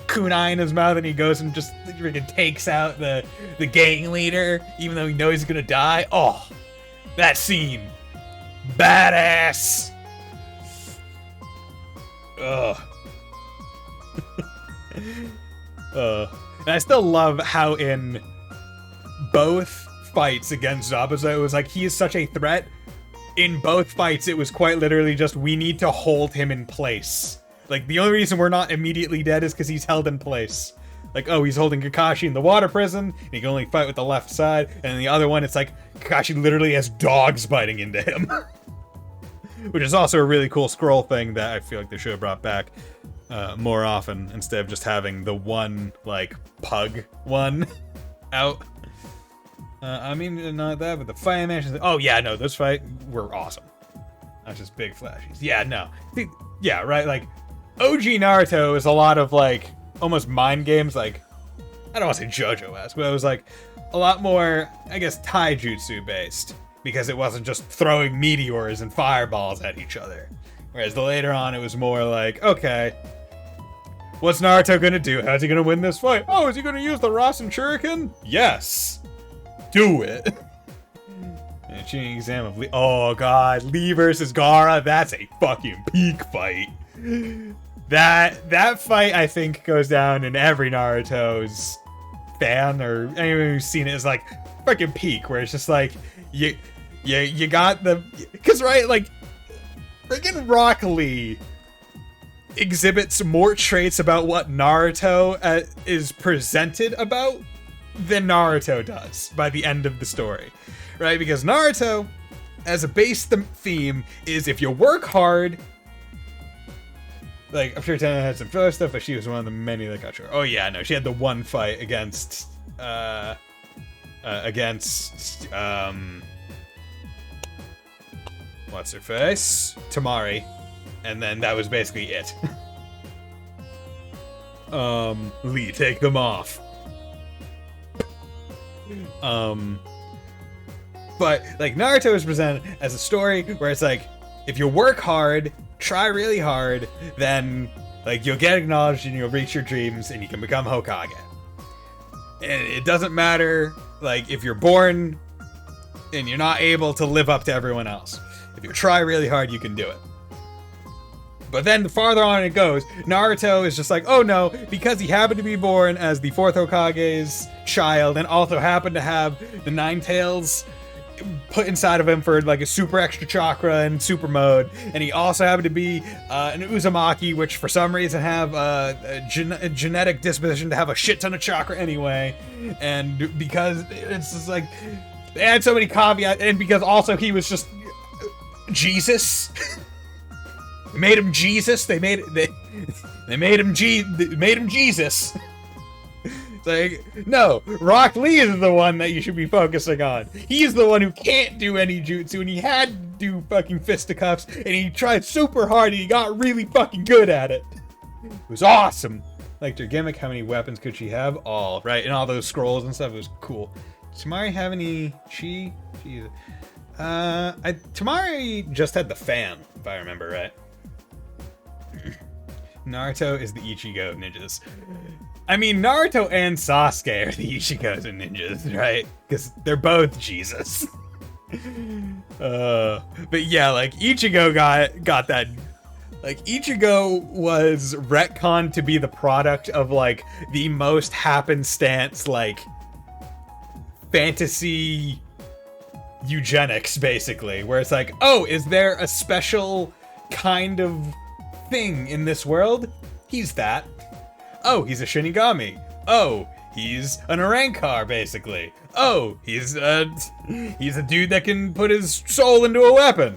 kunai in his mouth and he goes and just freaking takes out the gang leader, even though he knows he's gonna die. Oh, that scene. Badass. Ugh. And I still love how in both fights against Zabuza, it was like, he is such a threat. In both fights, it was quite literally just, we need to hold him in place. Like, the only reason we're not immediately dead is because he's held in place. Like, oh, he's holding Kakashi in the water prison, and he can only fight with the left side, and the other one, it's like, Kakashi literally has dogs biting into him. Which is also a really cool scroll thing that I feel like they should have brought back more often, instead of just having the one, like, pug one out. I mean, not that, but the fight animations. Oh, yeah, no, those fights were awesome. Not just big flashes. Yeah, no. Yeah, right, like, OG Naruto is a lot of, like, almost mind games, like, I don't want to say JoJo-esque, but it was, like, a lot more, I guess, taijutsu based, because it wasn't just throwing meteors and fireballs at each other. Whereas later on, it was more like, okay, what's Naruto gonna do? How's he gonna win this fight? Oh, is he gonna use the Rasen Shuriken? Yes! Do it! And a cheating exam of oh god, Lee versus Gaara, that's a fucking peak fight. That fight, I think, goes down in every Naruto's fan, or anyone who's seen it, is like fucking peak, where it's just like, you got the, cause right, like, freaking Rock Lee exhibits more traits about what Naruto is presented about than Naruto does by the end of the story, right? Because Naruto, as a base theme, is if you work hard, like, I'm sure Tana had some filler stuff, but she was one of the many that got her. Oh yeah, no, she had the one fight against what's her face? Tamari. And then that was basically it. Lee, take them off. But like Naruto is presented as a story where it's like, if you work hard, try really hard, then like you'll get acknowledged and you'll reach your dreams and you can become Hokage. And it doesn't matter like if you're born and you're not able to live up to everyone else. If you try really hard, you can do it. But then the farther on it goes, Naruto is just like, oh no, because he happened to be born as the 4th Hokage's child and also happened to have the 9 tails put inside of him for like a super extra chakra and super mode, and he also happened to be an Uzumaki, which for some reason have a genetic disposition to have a shit ton of chakra anyway, and because it's just like they had so many caveats, and because also he was just Jesus. They made him Jesus. They made him Jesus. It's like, no, Rock Lee is the one that you should be focusing on. He's the one who can't do any jutsu, and he had to do fucking fisticuffs, and he tried super hard, and he got really fucking good at it. It was awesome. Liked her gimmick. How many weapons could she have? All, right? And all those scrolls and stuff. It was cool. Does Tamari have any chi? Jeez. Tamari just had the fan, if I remember right. Naruto is the Ichigo ninjas. I mean, Naruto and Sasuke are the Ichigos and ninjas, right? Because they're both Jesus. But yeah, like Ichigo got that. Like Ichigo was retconned to be the product of like the most happenstance like fantasy eugenics, basically, where it's like, oh, is there a special kind of thing in this world? He's that. Oh, he's a Shinigami. Oh, he's an Arankar, basically. Oh, he's a dude that can put his soul into a weapon.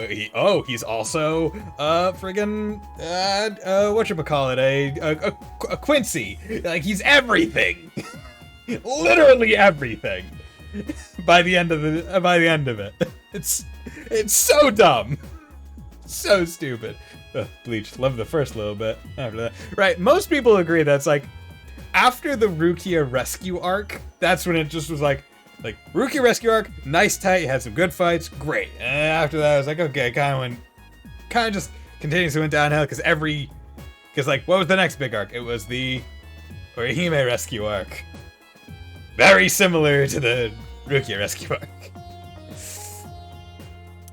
He's also friggin' whatchamacallit, a Quincy. Like, he's everything. Literally everything. By the end of it. It's so dumb. So stupid. Bleach, love the first little bit. After that, right? Most people agree that's like after the Rukia rescue arc. That's when it just was like Rukia rescue arc, nice, tight. Had some good fights, great. And after that, I was like, okay, kind of just continuously went downhill because like what was the next big arc? It was the Orihime rescue arc. Very similar to the Rukia rescue arc.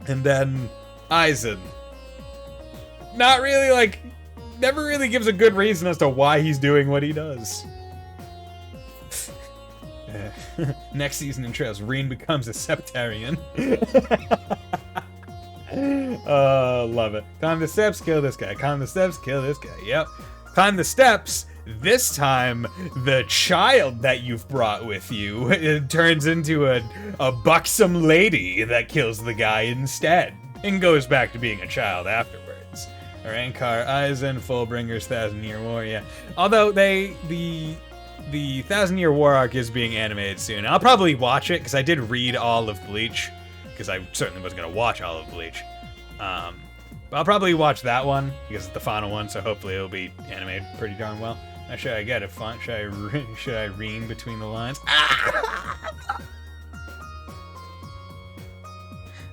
And then Aizen. Not really, like, never really gives a good reason as to why he's doing what he does. Next season in Trails, Reen becomes a Septarian. Love it. Climb the steps, kill this guy. Climb the steps, kill this guy. Yep. Climb the steps. This time, the child that you've brought with you it turns into a buxom lady that kills the guy instead and goes back to being a child afterwards. Arankar, Aizen, Fullbringers, 1,000-Year War, yeah. Although the 1,000-Year War arc is being animated soon. I'll probably watch it, because I did read all of Bleach, because I certainly wasn't going to watch all of Bleach. But I'll probably watch that one, because it's the final one, so hopefully it'll be animated pretty darn well. Now, should I get a font? Should I ream between the lines? Ah!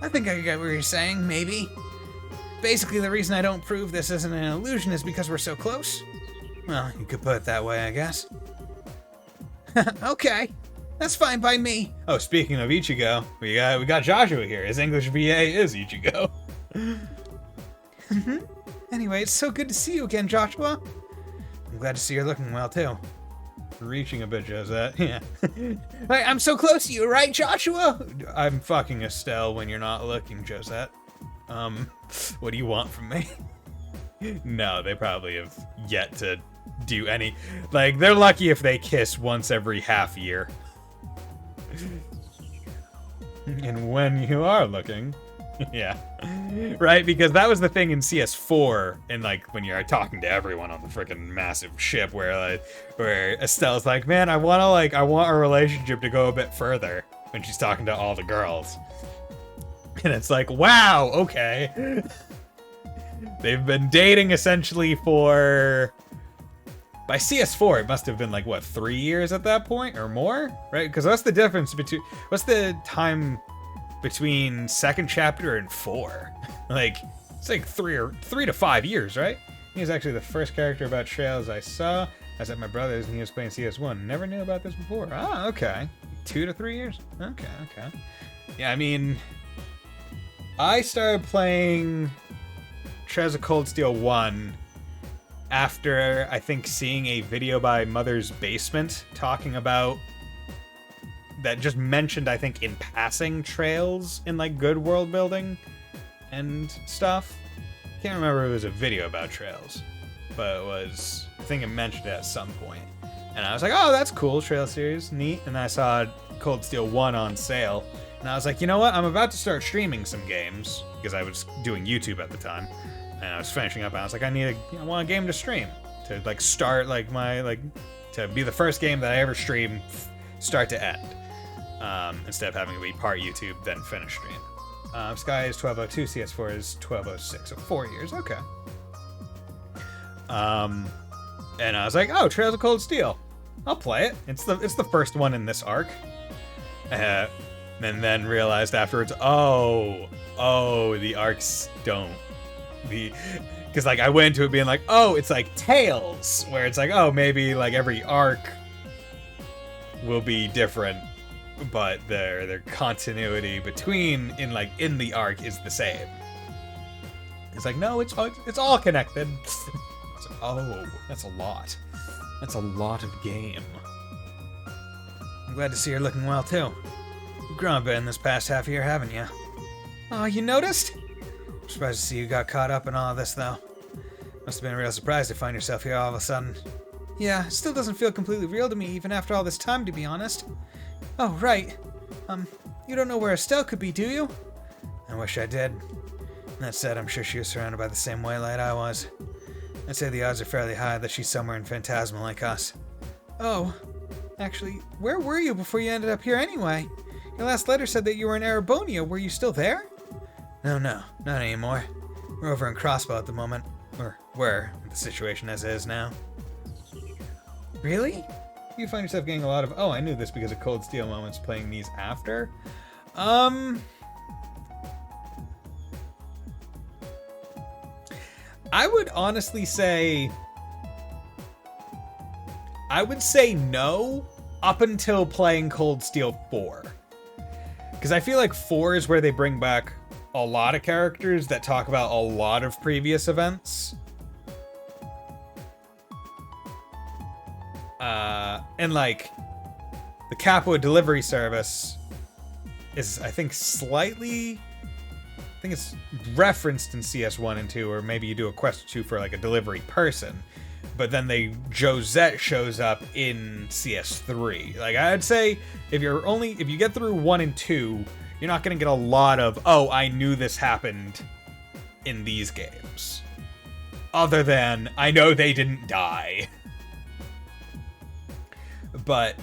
I think I get what you're saying, maybe. Basically, the reason I don't prove this isn't an illusion is because we're so close. Well, you could put it that way, I guess. Okay, that's fine by me. Oh, speaking of Ichigo, we got Joshua here. His English VA is Ichigo. Anyway, it's so good to see you again, Joshua. I'm glad to see you're looking well, too. Reaching a bit, Josette. Yeah. I'm so close to you, right, Joshua? I'm fucking Estelle when you're not looking, Josette. What do you want from me? No, they probably have yet to do any... Like, they're lucky if they kiss once every half year. And when you are looking... Yeah. Right, because that was the thing in CS4, and like when you're talking to everyone on the freaking massive ship where Estelle's like, man, I want our relationship to go a bit further when she's talking to all the girls. And it's like, wow, okay. They've been dating essentially for... By CS4, it must have been like, what, 3 years at that point or more? Right? Because what's the difference between... What's the time between second chapter and 4. Like, it's like 3 to 5 years, right? He was actually the first character about Trails I saw. I was at my brother's and he was playing CS1. Never knew about this before. Ah, okay. 2 to 3 years? Okay. Yeah, I mean, I started playing Trails of Cold Steel 1 after, I think, seeing a video by Mother's Basement talking about that just mentioned, I think, in passing Trails in, like, good world building and stuff. Can't remember if it was a video about Trails, but it was, I think it mentioned it at some point. And I was like, oh, that's cool, Trail series, neat. And I saw Cold Steel 1 on sale. And I was like, you know what? I'm about to start streaming some games, because I was doing YouTube at the time. And I was finishing up, and I was like, I want a game to stream. To, like, start, like, to be the first game that I ever stream, start to end. Instead of having to be part YouTube, then finish stream. Sky is 1202, CS4 is 1206, so 4 years, okay. And I was like, oh, Trails of Cold Steel. I'll play it. It's the first one in this arc. And then realized afterwards, oh, the arcs don't. Because, like, I went into it being like, oh, it's like Tales, where it's like, oh, maybe, like, every arc will be different, but their continuity between in the arc is the same. It's like, no, it's all connected. So, oh, that's a lot. That's a lot of game. I'm glad to see you're looking well too. You've grown a bit in this past half year, haven't you? Oh, you noticed? I'm surprised to see you got caught up in all of this, though. Must have been a real surprise to find yourself here all of a sudden. Yeah, it still doesn't feel completely real to me, even after all this time, to be honest. Oh, right. You don't know where Estelle could be, do you? I wish I did. That said, I'm sure she was surrounded by the same white light I was. I'd say the odds are fairly high that she's somewhere in Phantasma like us. Oh, actually, where were you before you ended up here anyway? Your last letter said that you were in Arabonia. Were you still there? No, not anymore. We're over in Crossbow at the moment. Or were, with the situation as it is now. Really? You find yourself getting a lot of, oh, I knew this because of Cold Steel moments playing these after? I would honestly say, I would say no up until playing Cold Steel 4. Because I feel like 4 is where they bring back a lot of characters that talk about a lot of previous events. And like, the Capua delivery service is, I think, slightly, I think it's referenced in CS1 and 2, or maybe you do a quest or two for like a delivery person. But then Josette shows up in CS3. Like, I'd say if you get through 1 and 2, you're not going to get a lot of, oh, I knew this happened in these games. Other than, I know they didn't die. But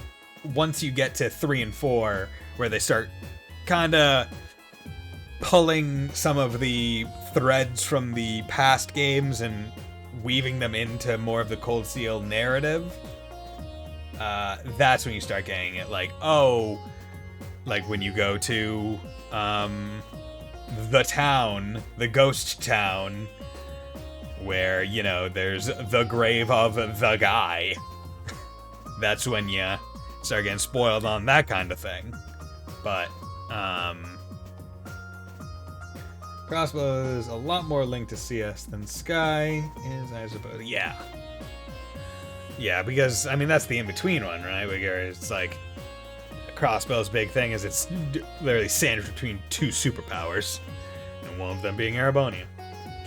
once you get to 3 and 4, where they start kind of pulling some of the threads from the past games and weaving them into more of the Cold Steel narrative, that's when you start getting it. Like, oh, like when you go to the town, the ghost town, where, you know, there's the grave of the guy. That's when you start getting spoiled on that kind of thing. But Crossbow is a lot more linked to CS than Sky is, I suppose. Yeah, because, I mean, that's the in-between one, right? Where it's like, Crossbow's big thing is it's literally sandwiched between two superpowers, and one of them being Arabonia.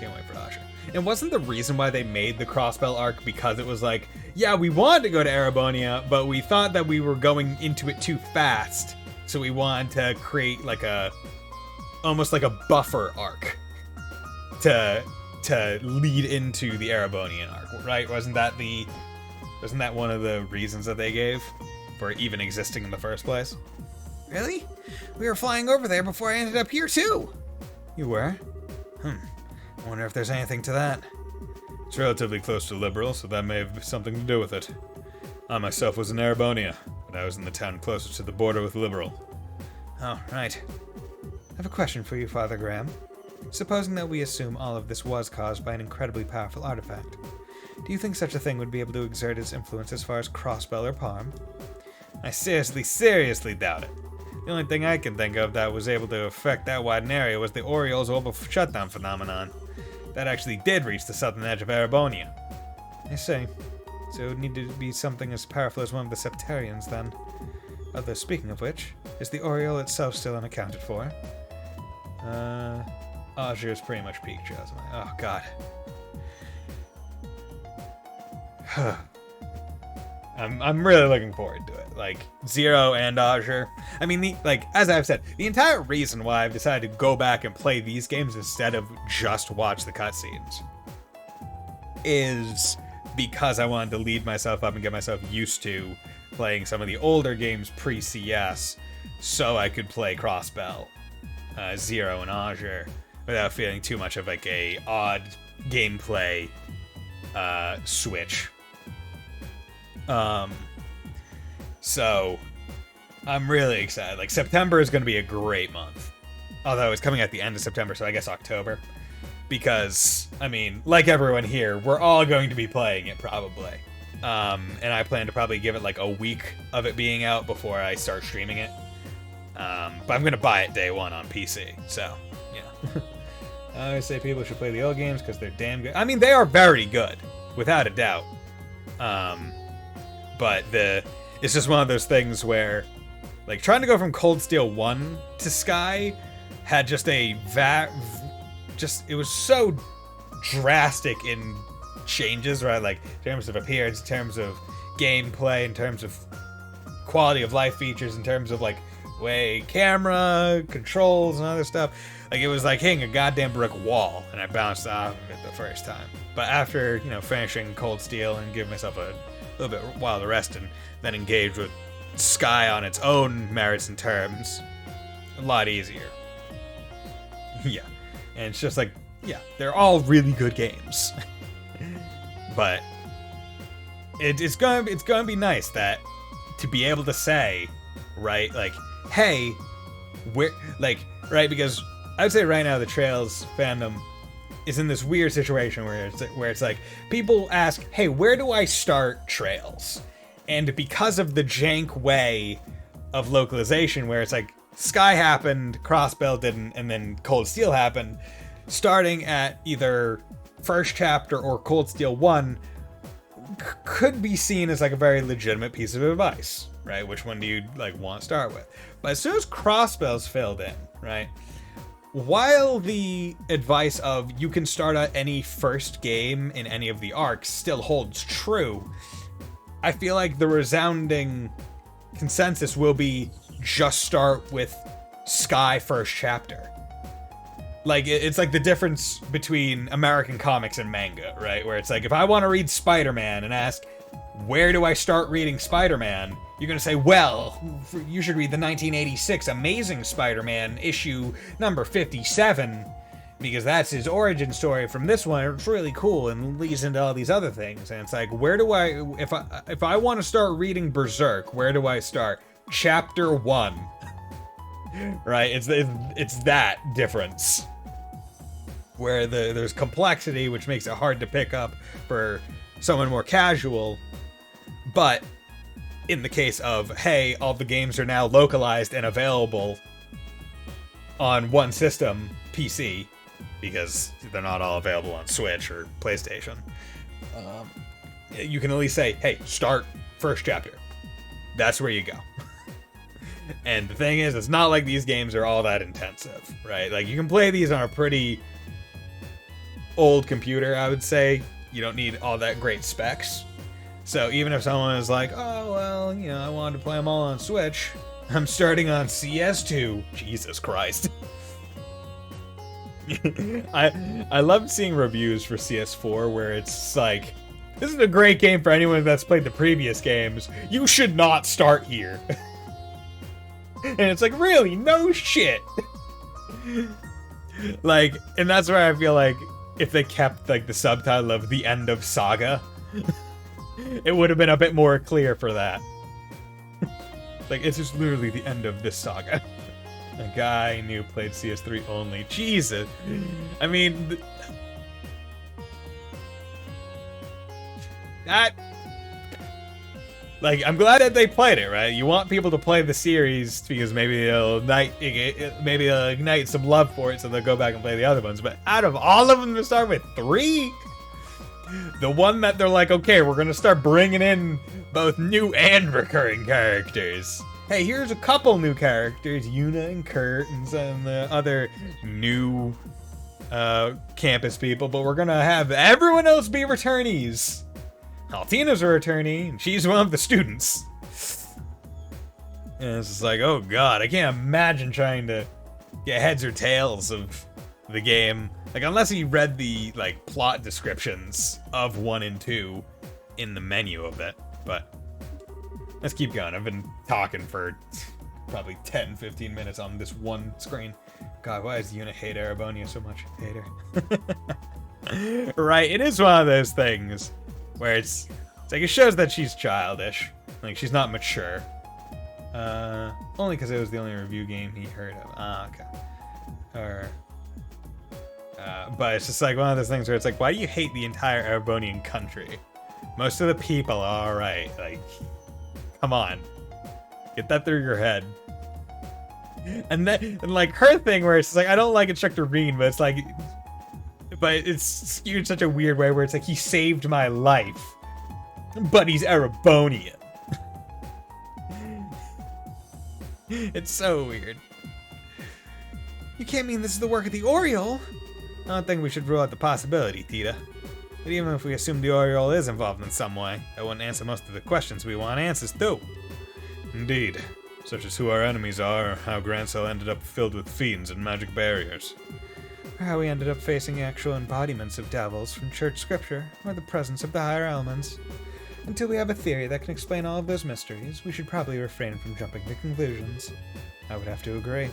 Can't wait for Asher. And wasn't the reason why they made the Crossbow arc because it was like, yeah, we wanted to go to Arabonia, but we thought that we were going into it too fast, so we wanted to create like almost like a buffer arc to lead into the Arabonian arc, right? Wasn't that one of the reasons that they gave for even existing in the first place? Really? We were flying over there before I ended up here too. You were? I wonder if there's anything to that. It's relatively close to Liberal, so that may have something to do with it. I myself was in Arabonia, but I was in the town closest to the border with Liberal. Oh, right.
have a question for you, Father Graham. Supposing that we assume all of this was caused by an incredibly powerful artifact, do you think such a thing would be able to exert its influence as far as Crossbell or Palm?
I seriously doubt it. The only thing I can think of that was able to affect that wide an area was the Oriole's orbital shutdown phenomenon. That actually did reach the southern edge of Erebonian.
I see. So it would need to be something as powerful as one of the Septarians, then. Although, speaking of which, is the Oriole itself still unaccounted for?
Azure's pretty much peak Jasmine. Oh, God. I'm really looking forward to it. Like, Zero and Azure. I mean, as I've said, the entire reason why I've decided to go back and play these games instead of just watch the cutscenes is because I wanted to lead myself up and get myself used to playing some of the older games pre-CS so I could play Crossbell, Zero, and Azure without feeling too much of like a odd gameplay switch. So I'm really excited. Like, September is going to be a great month. Although it's coming at the end of September, so I guess October. Because, I mean, like everyone here, we're all going to be playing it probably. And I plan to probably give it like a week of it being out before I start streaming it. But I'm going to buy it day one on PC, so, yeah. I always say people should play the old games because they're damn good. I mean, they are very good, without a doubt. But it's just one of those things where, like, trying to go from Cold Steel 1 to Sky had just it was so drastic in changes, right? Like, in terms of appearance, in terms of gameplay, in terms of quality of life features, in terms of, like, way camera, controls, and other stuff. Like, it was like hitting a goddamn brick wall, and I bounced off of it the first time. But after, finishing Cold Steel and giving myself a little bit while to rest and then engage with Sky on its own merits and terms, a lot easier. Yeah. And it's just like, yeah, they're all really good games. But it's gonna be nice that to be able to say, right, like, hey, we're like, right, because I would say right now the Trails fandom is in this weird situation where it's like people ask, hey, where do I start Trails? And because of the jank way of localization where it's like Sky happened, Crossbell didn't, and then Cold Steel happened, starting at either first chapter or Cold Steel 1 could be seen as like a very legitimate piece of advice, right? Which one do you like want to start with? But as soon as Crossbell's filled in, right? While the advice of you can start at any first game in any of the arcs still holds true, I feel like the resounding consensus will be just start with Sky first chapter. Like, it's like the difference between American comics and manga, right? Where it's like, if I want to read Spider-Man and ask, where do I start reading Spider-Man? You're going to say, well, you should read the 1986 Amazing Spider-Man issue number 57, because that's his origin story from this one. It's really cool and leads into all these other things. And it's like, where do I, if I want to start reading Berserk, where do I start? Chapter 1. Right? It's that difference. Where there's complexity, which makes it hard to pick up for someone more casual. But in the case of, hey, all the games are now localized and available on one system, PC, because they're not all available on Switch or PlayStation, you can at least say, hey, start first chapter. That's where you go. And the thing is, it's not like these games are all that intensive, right? Like, you can play these on a pretty old computer, I would say. You don't need all that great specs. So even if someone is like, oh, well, I wanted to play them all on Switch, I'm starting on CS2. Jesus Christ. I loved seeing reviews for CS4 where it's like, this is a great game for anyone that's played the previous games. You should not start here. And it's like, really? No shit. Like, and that's where I feel like if they kept like the subtitle of The End of Saga, it would have been a bit more clear for that. Like, it's just literally the end of this saga. A guy I knew played CS3 only. Jesus. I mean, that. Like, I'm glad that they played it, right? You want people to play the series because maybe it'll ignite some love for it, so they'll go back and play the other ones. But out of all of them to start with, 3, the one that they're like, okay, we're gonna start bringing in both new and recurring characters. Hey, here's a couple new characters, Yuna and Kurt and some other new campus people, but we're gonna have everyone else be returnees. Altina's a returnee, and she's one of the students. And it's just like, oh god, I can't imagine trying to get heads or tails of the game. Like, unless you read the, like, plot descriptions of 1 and 2 in the menu of it. But let's keep going. I've been talking for probably 10, 15 minutes on this one screen. God, why does Yuna hate Arabonia so much? Hate her. Right, it is one of those things where it's like it shows that she's childish. Like, she's not mature. Only because it was the only review game he heard of. Ah, okay. But it's just like one of those things where it's like, why do you hate the entire Arabonian country? Most of the people are alright. Like, come on. Get that through your head. And then, and like, her thing where it's like, I don't like Instructor Bean, but it's like, but it's skewed in such a weird way where it's like, he saved my life, but he's Arabonian. It's so weird. You can't mean this is the work of the Oriole? I don't think we should rule out the possibility, Tita. But even if we assume the Oriole is involved in some way, that wouldn't answer most of the questions we want answers to. Indeed. Such as who our enemies are, or how Grand Cell ended up filled with fiends and magic barriers. Or how we ended up facing actual embodiments of devils from church scripture, or the presence of the higher elements. Until we have a theory that can explain all of those mysteries, we should probably refrain from jumping to conclusions. I would have to agree.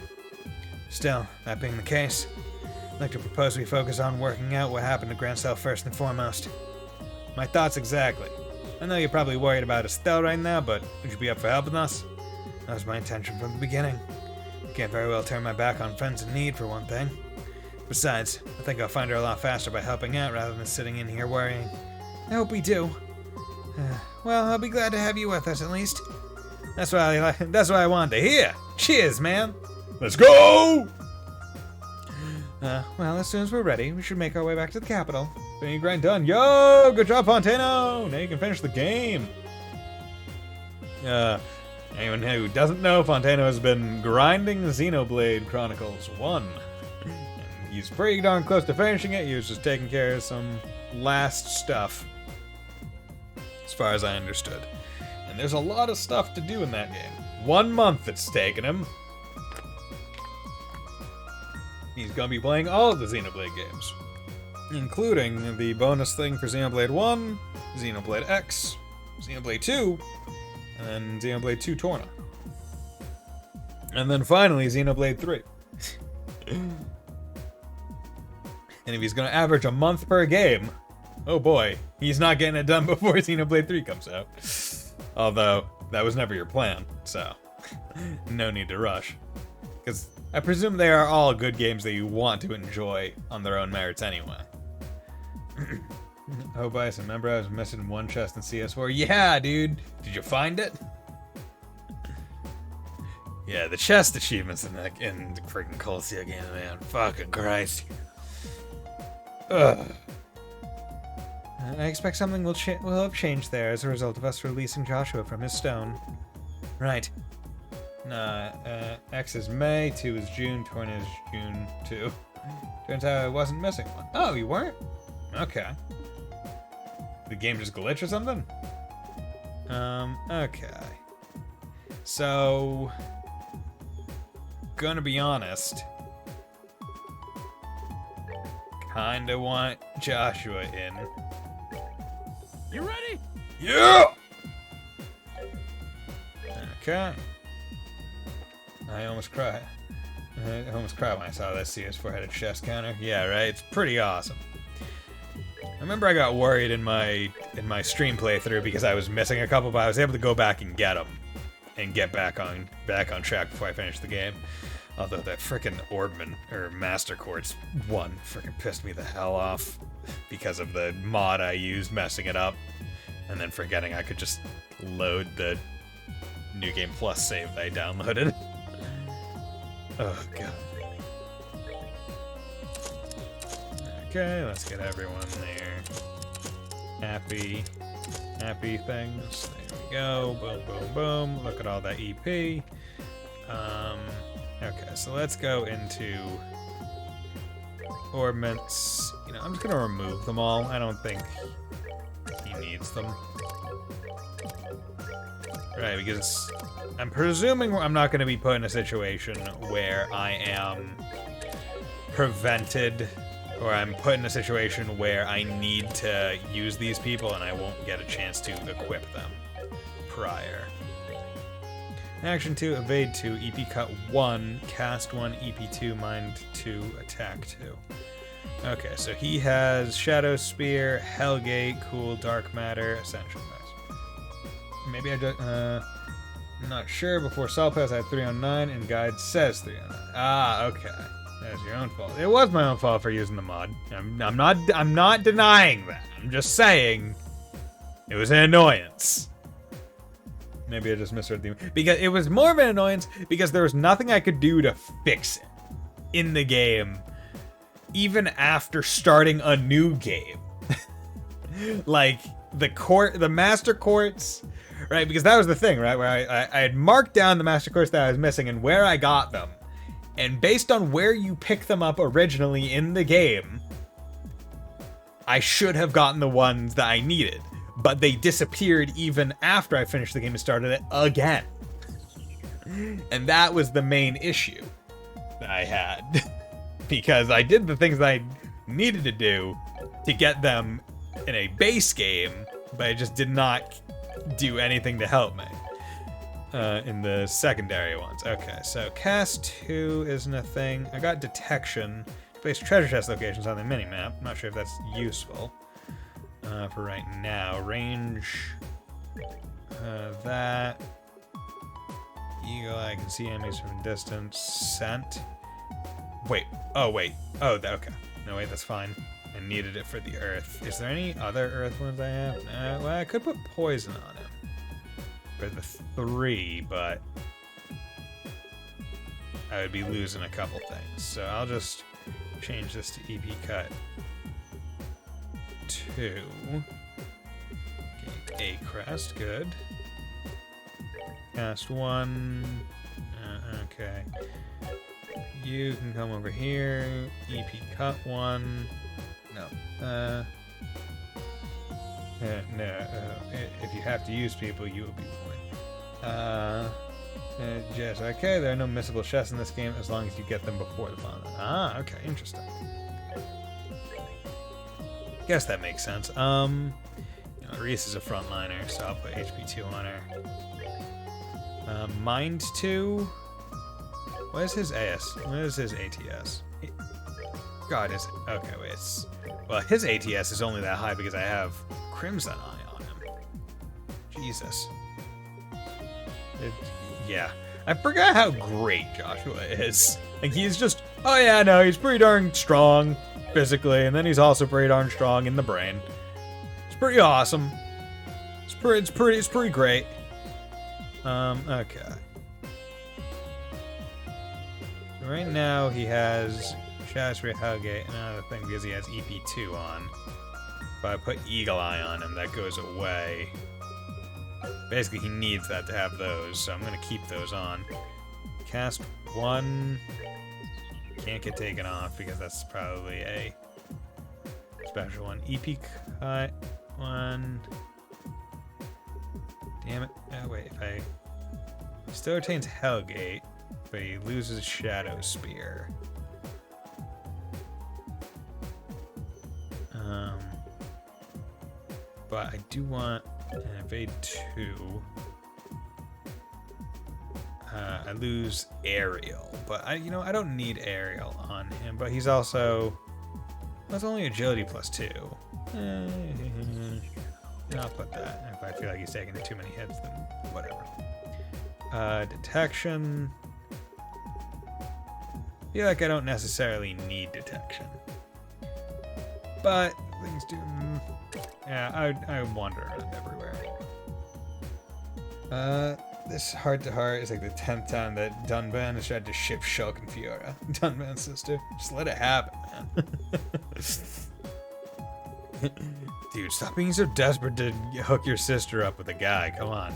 Still, that being the case, I'd like to propose we focus on working out what happened to Grand Cell first and foremost. My thoughts exactly. I know you're probably worried about Estelle right now, but would you be up for helping us? That was my intention from the beginning. Can't very well turn my back on friends in need, for one thing. Besides, I think I'll find her a lot faster by helping out rather than sitting in here worrying. I hope we do. Well, I'll be glad to have you with us, at least. That's what I wanted to hear. Cheers, man. Let's go! Well, as soon as we're ready, we should make our way back to the capital. Being grind done. Yo, good job, Fontano! Now you can finish the game. Anyone who doesn't know, Fontano has been grinding Xenoblade Chronicles 1. And he's pretty darn close to finishing it. He was just taking care of some last stuff, as far as I understood. And there's a lot of stuff to do in that game. 1 month it's taken him. He's gonna be playing all of the Xenoblade games, including the bonus thing for Xenoblade 1, Xenoblade X, Xenoblade 2, and Xenoblade 2 Torna. And then finally, Xenoblade 3. And if he's gonna average a month per game, oh boy, he's not getting it done before Xenoblade 3 comes out. Although, that was never your plan, so no need to rush. Because I presume they are all good games that you want to enjoy on their own merits anyway. Oh, Bison, remember I was missing one chest in CS4? Yeah, dude! Did you find it? Yeah, the chest achievements in the freaking Colossia game, man. Fucking Christ. Ugh. I expect something will have changed there as a result of us releasing Joshua from his stone. Right. X is May, 2 is June, Torn is June 2. Turns out I wasn't missing one. Oh, you weren't? Okay. The game just glitched or something? Okay. So, gonna be honest. Kinda want Joshua in.
You ready?
Yeah! Okay. I almost cried. I almost cried when I saw that CS4-headed chest counter. Yeah, right? It's pretty awesome. I remember I got worried in my stream playthrough because I was missing a couple, but I was able to go back and get them and get back on track before I finished the game. Although that frickin' Orbman, or Master Quartz one frickin' pissed me the hell off because of the mod I used messing it up. And then forgetting I could just load the New Game Plus save that I downloaded. Oh, God. Okay, let's get everyone there. Happy things. There we go. Boom, boom, boom. Look at all that EP. Okay, so let's go into ornaments. You know, I'm just gonna remove them all. I don't think he needs them. Right, because I'm presuming I'm not gonna be put in a situation where I am prevented, or I'm put in a situation where I need to use these people and I won't get a chance to equip them prior. Action 2, evade 2, EP cut 1, cast 1, EP 2, mind 2, attack 2. Okay, so he has Shadow Spear, Hellgate, Cool, Dark Matter, Essential Mass. Maybe I don't, I'm not sure. Before Saul Pass I had 309 and Guide says 309. Ah, okay. That's your own fault. It was my own fault for using the mod. I'm not denying that. I'm just saying it was an annoyance. Maybe I just misread the... Because it was more of an annoyance because there was nothing I could do to fix it in the game, even after starting a new game. Like, the Master Quartz, right? Because that was the thing, right? Where I had marked down the Master Quartz that I was missing and where I got them. And based on where you pick them up originally in the game, I should have gotten the ones that I needed. But they disappeared even after I finished the game and started it again. And that was the main issue that I had. Because I did the things that I needed to do to get them in a base game, but I just did not do anything to help me in the secondary ones. Okay, so cast 2 isn't a thing. I got detection. Place treasure chest locations on the minimap. I'm not sure if that's useful. For right now, range, that, eagle eye, can see enemies from a distance, scent, okay, no wait, that's fine, I needed it for the earth. Is there any other earth ones I have? Well, I could put poison on him for the 3, but I would be losing a couple things, so I'll just change this to EP cut 2. Gain a crest, good. Cast 1. Okay. You can come over here. EP cut 1. No. No. If you have to use people, you will be one. Yes, okay, there are no missable chests in this game as long as you get them before the final. Ah, okay, interesting. Guess that makes sense. You know, Reese is a frontliner, so I'll put HP 2 on her. Mind 2. What is his AS? What is his ATS? God, is it? Okay, wait. Well, his ATS is only that high because I have Crimson Eye on him. Jesus. Yeah. I forgot how great Joshua is. Like, he's just, oh yeah, no, he's pretty darn strong physically, and then he's also pretty darn strong in the brain. It's pretty awesome. It's pretty great. Okay. So right now he has Shadow Spear, Hellgate, and another thing because he has EP2 on. But I put Eagle Eye on him, that goes away. Basically, he needs that to have those, so I'm gonna keep those on. Cast 1. Can't get taken off because that's probably a special one. EP cut 1. Damn it. Oh, wait. He still retains Hellgate, but he loses Shadow Spear. But I do want an evade 2. I lose Aerial, but I don't need Aerial on him. But he's also, that's only agility plus 2. I'll put that. If I feel like he's taking too many hits, then whatever. Detection. feel like I don't necessarily need detection. But things do... yeah, I wander around everywhere. This heart-to-heart is like the 10th time that Dunban has tried to ship Shulk and Fiora. Dunban's sister. Just let it happen, man. Dude, stop being so desperate to hook your sister up with a guy. Come on.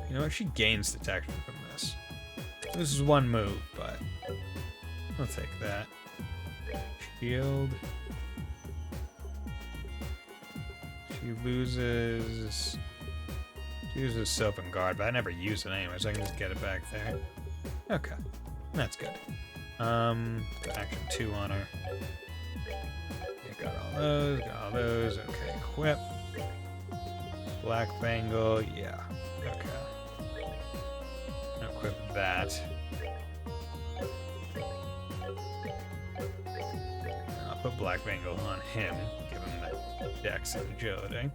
You know what? She gains detection from this. This is one move, but I'll take that. Shield. She loses Soap and Guard, but I never use it anyway, so I can just get it back there. Okay. That's good. Action 2 on her. Yeah, got all those. Okay, equip. Black Bangle, yeah. Okay. Equip that. I'll put Black Bangle on him, give him the Dex and Agility.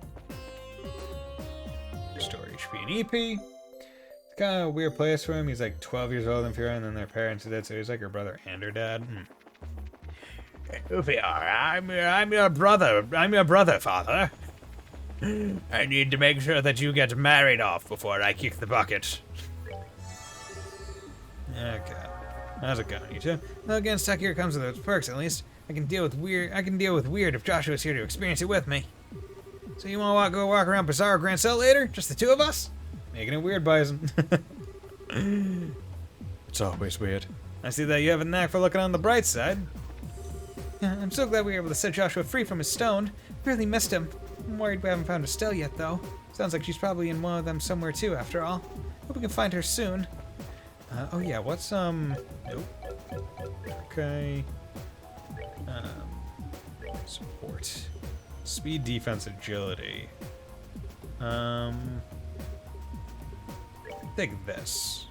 Restore HP and EP. It's kind of a weird place for him. He's like 12 years old in Fiora, and then their parents are dead, so he's like her brother and her dad. Fiora, I'm your brother. I'm your brother, father. I need to make sure that you get married off before I kick the bucket. Okay. How's it going, you two? Well, again, Stuck here comes with its perks, at least. I can deal with weird if Joshua's here to experience it with me. So you want to go walk around Bizarro Grand Cell later? Just the two of us? Making it weird, Bison. It's always weird. I see that you have a knack for looking on the bright side. I'm so glad we were able to set Joshua free from his stone. Really missed him. I'm worried we haven't found Estelle yet, though. Sounds like she's probably in one of them somewhere, too, after all. Hope we can find her soon. Oh yeah, what's, nope. Okay. Support. Speed, defense, agility. Take this.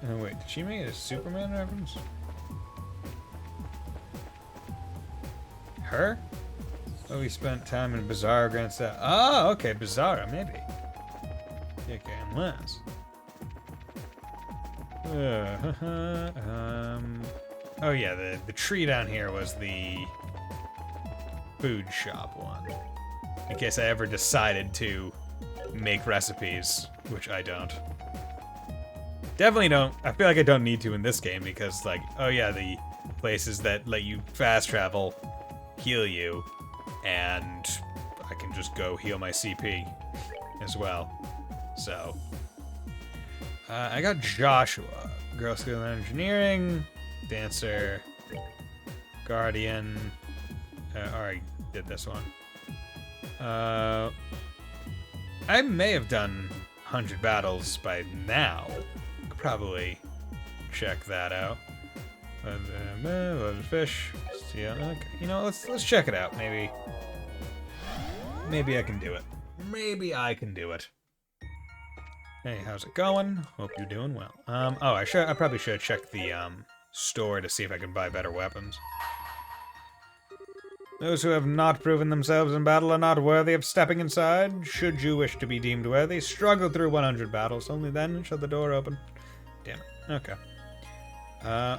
Oh wait, did she make it a Superman reference? Her? Oh, we spent time in Bizarro Grand Cell. Oh, okay, Bizarro, maybe. Okay, unless. Oh yeah, the tree down here was the food shop one. In case I ever decided to make recipes, which I don't. Definitely don't. I feel like I don't need to in this game because, like, oh yeah, the places that let you fast travel heal you, and I can just go heal my CP as well. So, I got Joshua, Girl School in Engineering, Dancer, Guardian. Already did this one. I may have done 100 battles by now. Could probably check that out. Loaded fish. Steel. Okay. You know, let's check it out. Maybe I can do it. Maybe I can do it. Hey, how's it going? Hope you're doing well. Oh, I probably should have checked the store to see if I can buy better weapons. Those who have not proven themselves in battle are not worthy of stepping inside. Should you wish to be deemed worthy, struggle through 100 battles. Only then shall the door open. Damn it. Okay.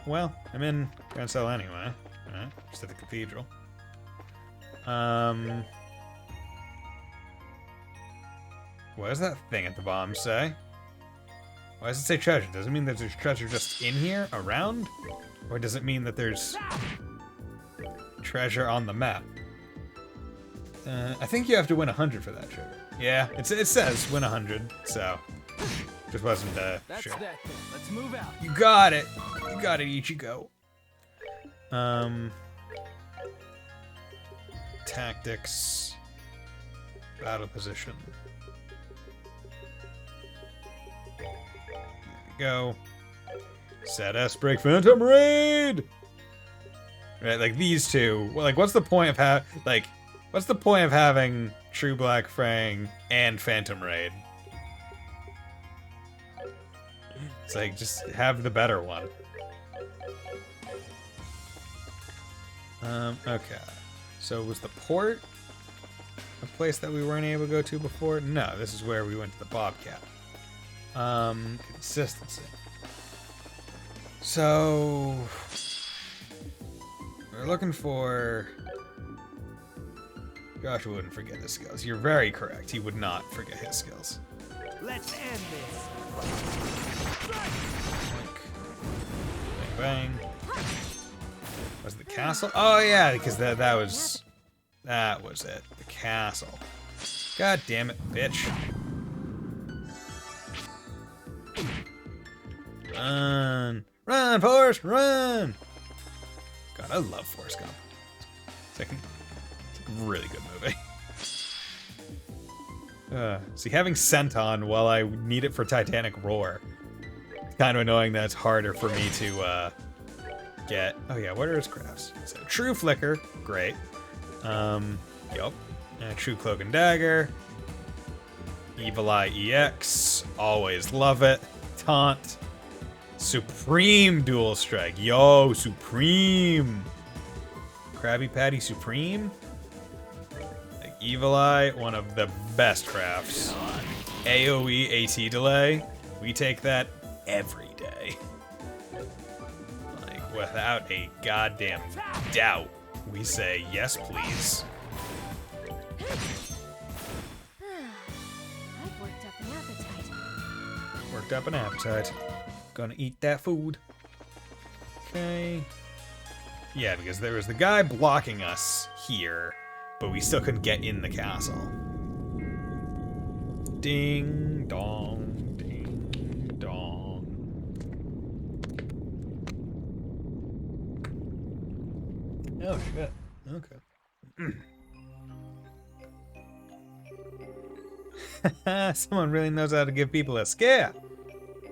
Well, I'm in Grand Cell anyway. Alright, just at the cathedral. What does that thing at the bottom say? Why does it say treasure? Does it mean that there's treasure just in here, around? Or does it mean that there's treasure on the map? I think you have to win 100 for that treasure. Yeah, it says win 100, so just wasn't sure.
That thing. Let's move out.
You got it. You got it, Ichigo. Tactics. Battle position. Go. Set S break Phantom Raid. Right, like these two. Well, like, what's the point of having True Black Frang and Phantom Raid? It's like, just have the better one. Okay. So was the port a place that we weren't able to go to before? No, this is where we went to the Bobcat. Consistency. So we're looking for... Josh wouldn't forget his skills. You're very correct. He would not forget his skills.
Let's end this.
Bang, bang. Was the castle? Oh yeah, because that was it. The castle. God damn it, bitch. Run, run, Forrest, run! God, I love Forrest Gump. It's like a really good movie. See, having Scent on while I need it for Titanic Roar. It's kind of annoying that it's harder for me to get. Oh yeah, what are his crafts? So True Flicker, great. Yup. True Cloak and Dagger. Evil Eye EX, always love it. Taunt. Supreme Dual Strike, yo, Supreme. Krabby Patty Supreme. Like Evil Eye, one of the best crafts. AoE AT delay, we take that every day. Like, without a goddamn doubt, we say yes, please.
I've worked up an appetite.
Worked up an appetite. Gonna eat that food. Okay. Yeah, because there was the guy blocking us here, but we still couldn't get in the castle. Ding dong, ding dong. Oh shit. Okay. Someone really knows how to give people a scare.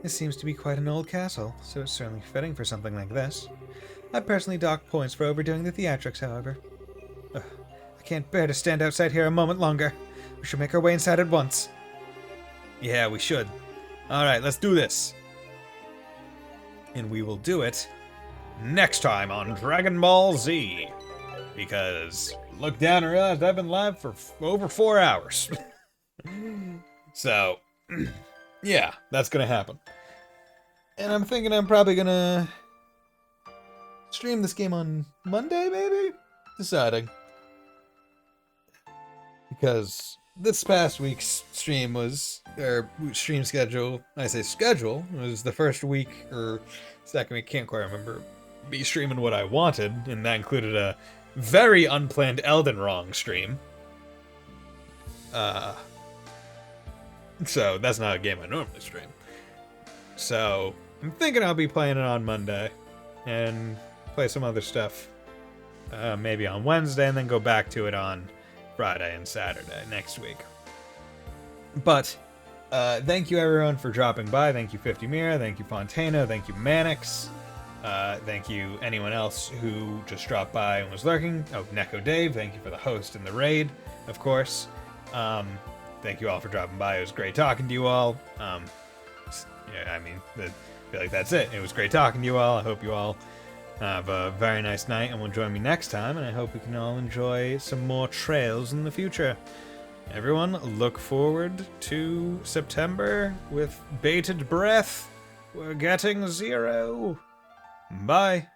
This seems to be quite an old castle, so it's certainly fitting for something like this. I personally dock points for overdoing the theatrics, however. Ugh, I can't bear to stand outside here a moment longer. We should make our way inside at once. Yeah, we should. Alright, let's do this. And we will do it next time on Dragon Ball Z. Because, look down and realized I've been live for over 4 hours. So, yeah, that's gonna happen. And I'm thinking I'm probably gonna stream this game on Monday, maybe? Deciding. Because this past week's stream was, or stream schedule, I say schedule, it was the first week, or second week, can't quite remember, me streaming what I wanted, and that included a very unplanned Elden Ring stream. So that's not a game I normally stream. So I'm thinking I'll be playing it on Monday and play some other stuff maybe on Wednesday and then go back to it on Friday and Saturday next week. But thank you everyone for dropping by. Thank you 50 Mira, thank you Fontana, thank you Manix, thank you anyone else who just dropped by and was lurking. Oh, Neko Dave, thank you for the host and the raid, of course. Thank you all for dropping by. It was great talking to you all. Yeah, I mean, I feel like that's it. It was great talking to you all. I hope you all have a very nice night and will join me next time. And I hope we can all enjoy some more trails in the future. Everyone, look forward to September with bated breath. We're getting 0. Bye.